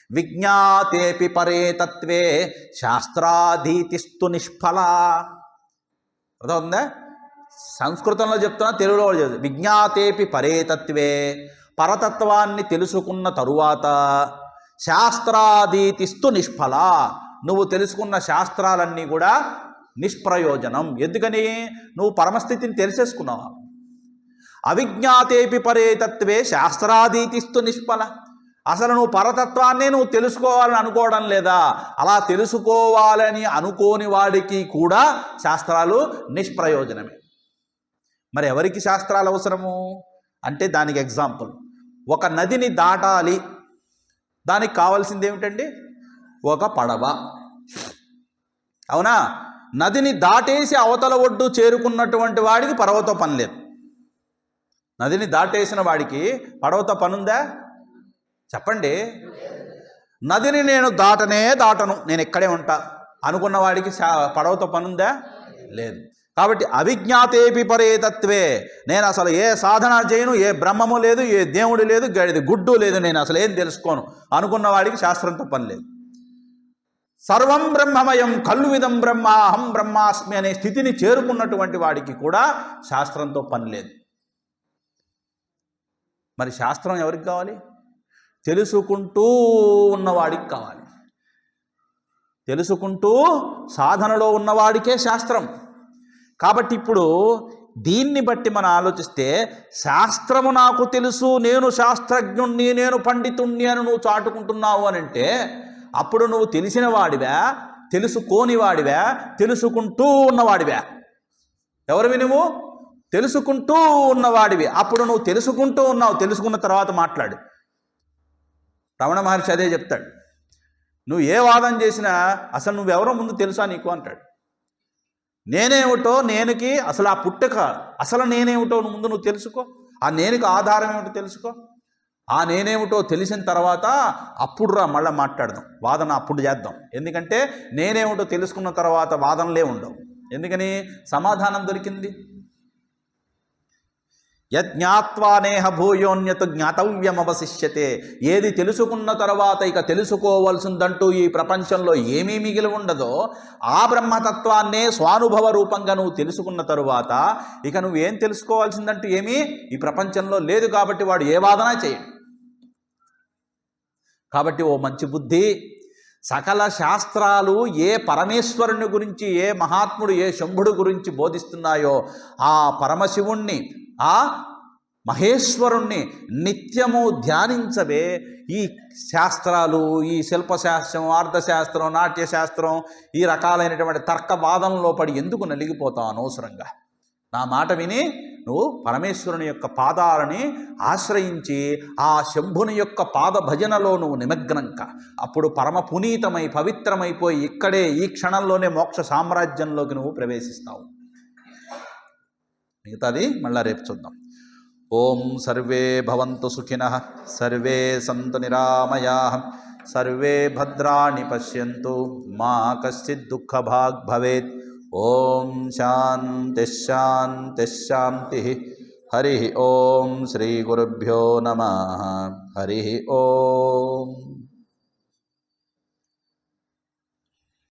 Speaker 1: విజ్ఞాతేపి పరే తత్వే శాస్త్రాధీతిస్తు నిష్ఫల. అర్థమవుతుందా? సంస్కృతంలో చెప్తున్నా, తెలుగులో కూడా చెప్తున్నా. విజ్ఞాతేపి పరే తత్వే, పరతత్వాన్ని తెలుసుకున్న తరువాత శాస్త్రాధీతిస్తు నిష్ఫల, నువ్వు తెలుసుకున్న శాస్త్రాలన్నీ కూడా నిష్ప్రయోజనం. ఎందుకని? నువ్వు పరమస్థితిని తెలిసేసుకున్నావా. అవిజ్ఞాతేపి పరే తత్వే శాస్త్రాధీతిస్తు నిష్ఫల. అసలు నువ్వు పరతత్వాన్నే నువ్వు తెలుసుకోవాలని అనుకోవడం లేదా? అలా తెలుసుకోవాలని అనుకోని వాడికి కూడా శాస్త్రాలు నిష్ప్రయోజనమే. మరి ఎవరికి శాస్త్రాలు అవసరము అంటే దానికి ఎగ్జాంపుల్, ఒక నదిని దాటాలి, దానికి కావాల్సింది ఏమిటండి? ఒక పడవ. అవునా? నదిని దాటేసి అవతల ఒడ్డు చేరుకున్నటువంటి వాడికి పడవతో పని లేదు. నదిని దాటేసిన వాడికి పడవతో పనుందా? చెప్పండి. నదిని నేను దాటను, నేను ఇక్కడే ఉంటా అనుకున్న వాడికి పడవతో పనుందా? లేదు. కాబట్టి అవిజ్ఞాతేపి పరే తత్వే, నేను అసలు ఏ సాధన చేయను, ఏ బ్రహ్మము లేదు, ఏ దేవుడు లేదు, గుడ్డు లేదు, నేను అసలు ఏం తెలుసుకోను అనుకున్న వాడికి శాస్త్రంతో పని లేదు. సర్వం బ్రహ్మమయం ఖల్విదం బ్రహ్మ అహం బ్రహ్మాస్మి అనే స్థితిని చేరుకున్నటువంటి వాడికి కూడా శాస్త్రంతో పని లేదు. మరి శాస్త్రం ఎవరికి కావాలి? తెలుసుకుంటూ ఉన్నవాడికి కావాలి. తెలుసుకుంటూ సాధనలో ఉన్నవాడికే శాస్త్రం. కాబట్టి ఇప్పుడు దీన్ని బట్టి మనం ఆలోచిస్తే, శాస్త్రము నాకు తెలుసు, నేను శాస్త్రజ్ఞుణ్ణి, నేను పండితుణ్ణి అని నువ్వు చాటుకుంటున్నావు అని అంటే అప్పుడు నువ్వు తెలిసిన వాడివా, తెలుసుకోని వాడివా, తెలుసుకుంటూ ఉన్నవాడివా? ఎవరివి నువ్వు? తెలుసుకుంటూ ఉన్నవాడివి. అప్పుడు నువ్వు తెలుసుకుంటూ ఉన్నావు, తెలుసుకున్న తర్వాత మాట్లాడు. రమణ మహర్షి అదే చెప్తాడు. నువ్వు ఏ వాదన చేసినా అసలు నువ్వెవరో ముందు తెలుసా నీకు అంటాడు. నేనేమిటో, నేనుకి అసలు ఆ పుట్టుక, అసలు నేనేమిటో ముందు నువ్వు తెలుసుకో. ఆ నేనుకి ఆధారం ఏమిటో తెలుసుకో. ఆ నేనేమిటో తెలిసిన తర్వాత అప్పుడు రా మళ్ళీ మాట్లాడదాం, వాదన అప్పుడు చేద్దాం. ఎందుకంటే నేనేమిటో తెలుసుకున్న తర్వాత వాదనలే ఉండవు. ఎందుకని? సమాధానం దొరికింది. యజ్ఞాత్వానేహ భూయోన్యత జ్ఞాతవ్యమవశిష్యతే. ఏది తెలుసుకున్న తర్వాత ఇక తెలుసుకోవాల్సిందంటూ ఈ ప్రపంచంలో ఏమీ మిగిలి ఉండదో ఆ బ్రహ్మతత్వాన్నే స్వానుభవ రూపంగా నువ్వు తెలుసుకున్న తరువాత ఇక నువ్వేం తెలుసుకోవాల్సిందంటూ ఏమీ ఈ ప్రపంచంలో లేదు. కాబట్టి వాడు ఏ వాదన చేయడు. కాబట్టి ఓ మంచి బుద్ధి, సకల శాస్త్రాలు ఏ పరమేశ్వరుని గురించి, ఏ మహాత్ముడు, ఏ శంభుడు గురించి బోధిస్తున్నాయో ఆ పరమశివుణ్ణి, ఆ మహేశ్వరుణ్ణి నిత్యము ధ్యానించవే. ఈ శాస్త్రాలు, ఈ శిల్పశాస్త్రం, అర్థశాస్త్రం, నాట్యశాస్త్రం, ఈ రకాలైనటువంటి తర్కవాదనలో పడి ఎందుకు నలిగిపోతావు అనవసరంగా? నా మాట విని నువ్వు పరమేశ్వరుని యొక్క పాదాలని ఆశ్రయించి ఆ శంభుని యొక్క పాద భజనలో నువ్వు నిమగ్నంక, అప్పుడు పరమ పునీతమై పవిత్రమైపోయి ఇక్కడే ఈ క్షణంలోనే మోక్ష సామ్రాజ్యంలోకి నువ్వు ప్రవేశిస్తావు. మిగతాది మళ్ళా రేపు చూద్దాం. ఓం సర్వే భవంతు సుఖినః, సర్వే సంతు నిరామయాః, సర్వే భద్రాణి పశ్యంతు, మా కశ్చిత్ దుఃఖభాగ్ భవేత్. ఓం శాంతి శాంతి శాంతి. హరి ఓం. శ్రీ గురుభ్యో నమః. హరి ఓం.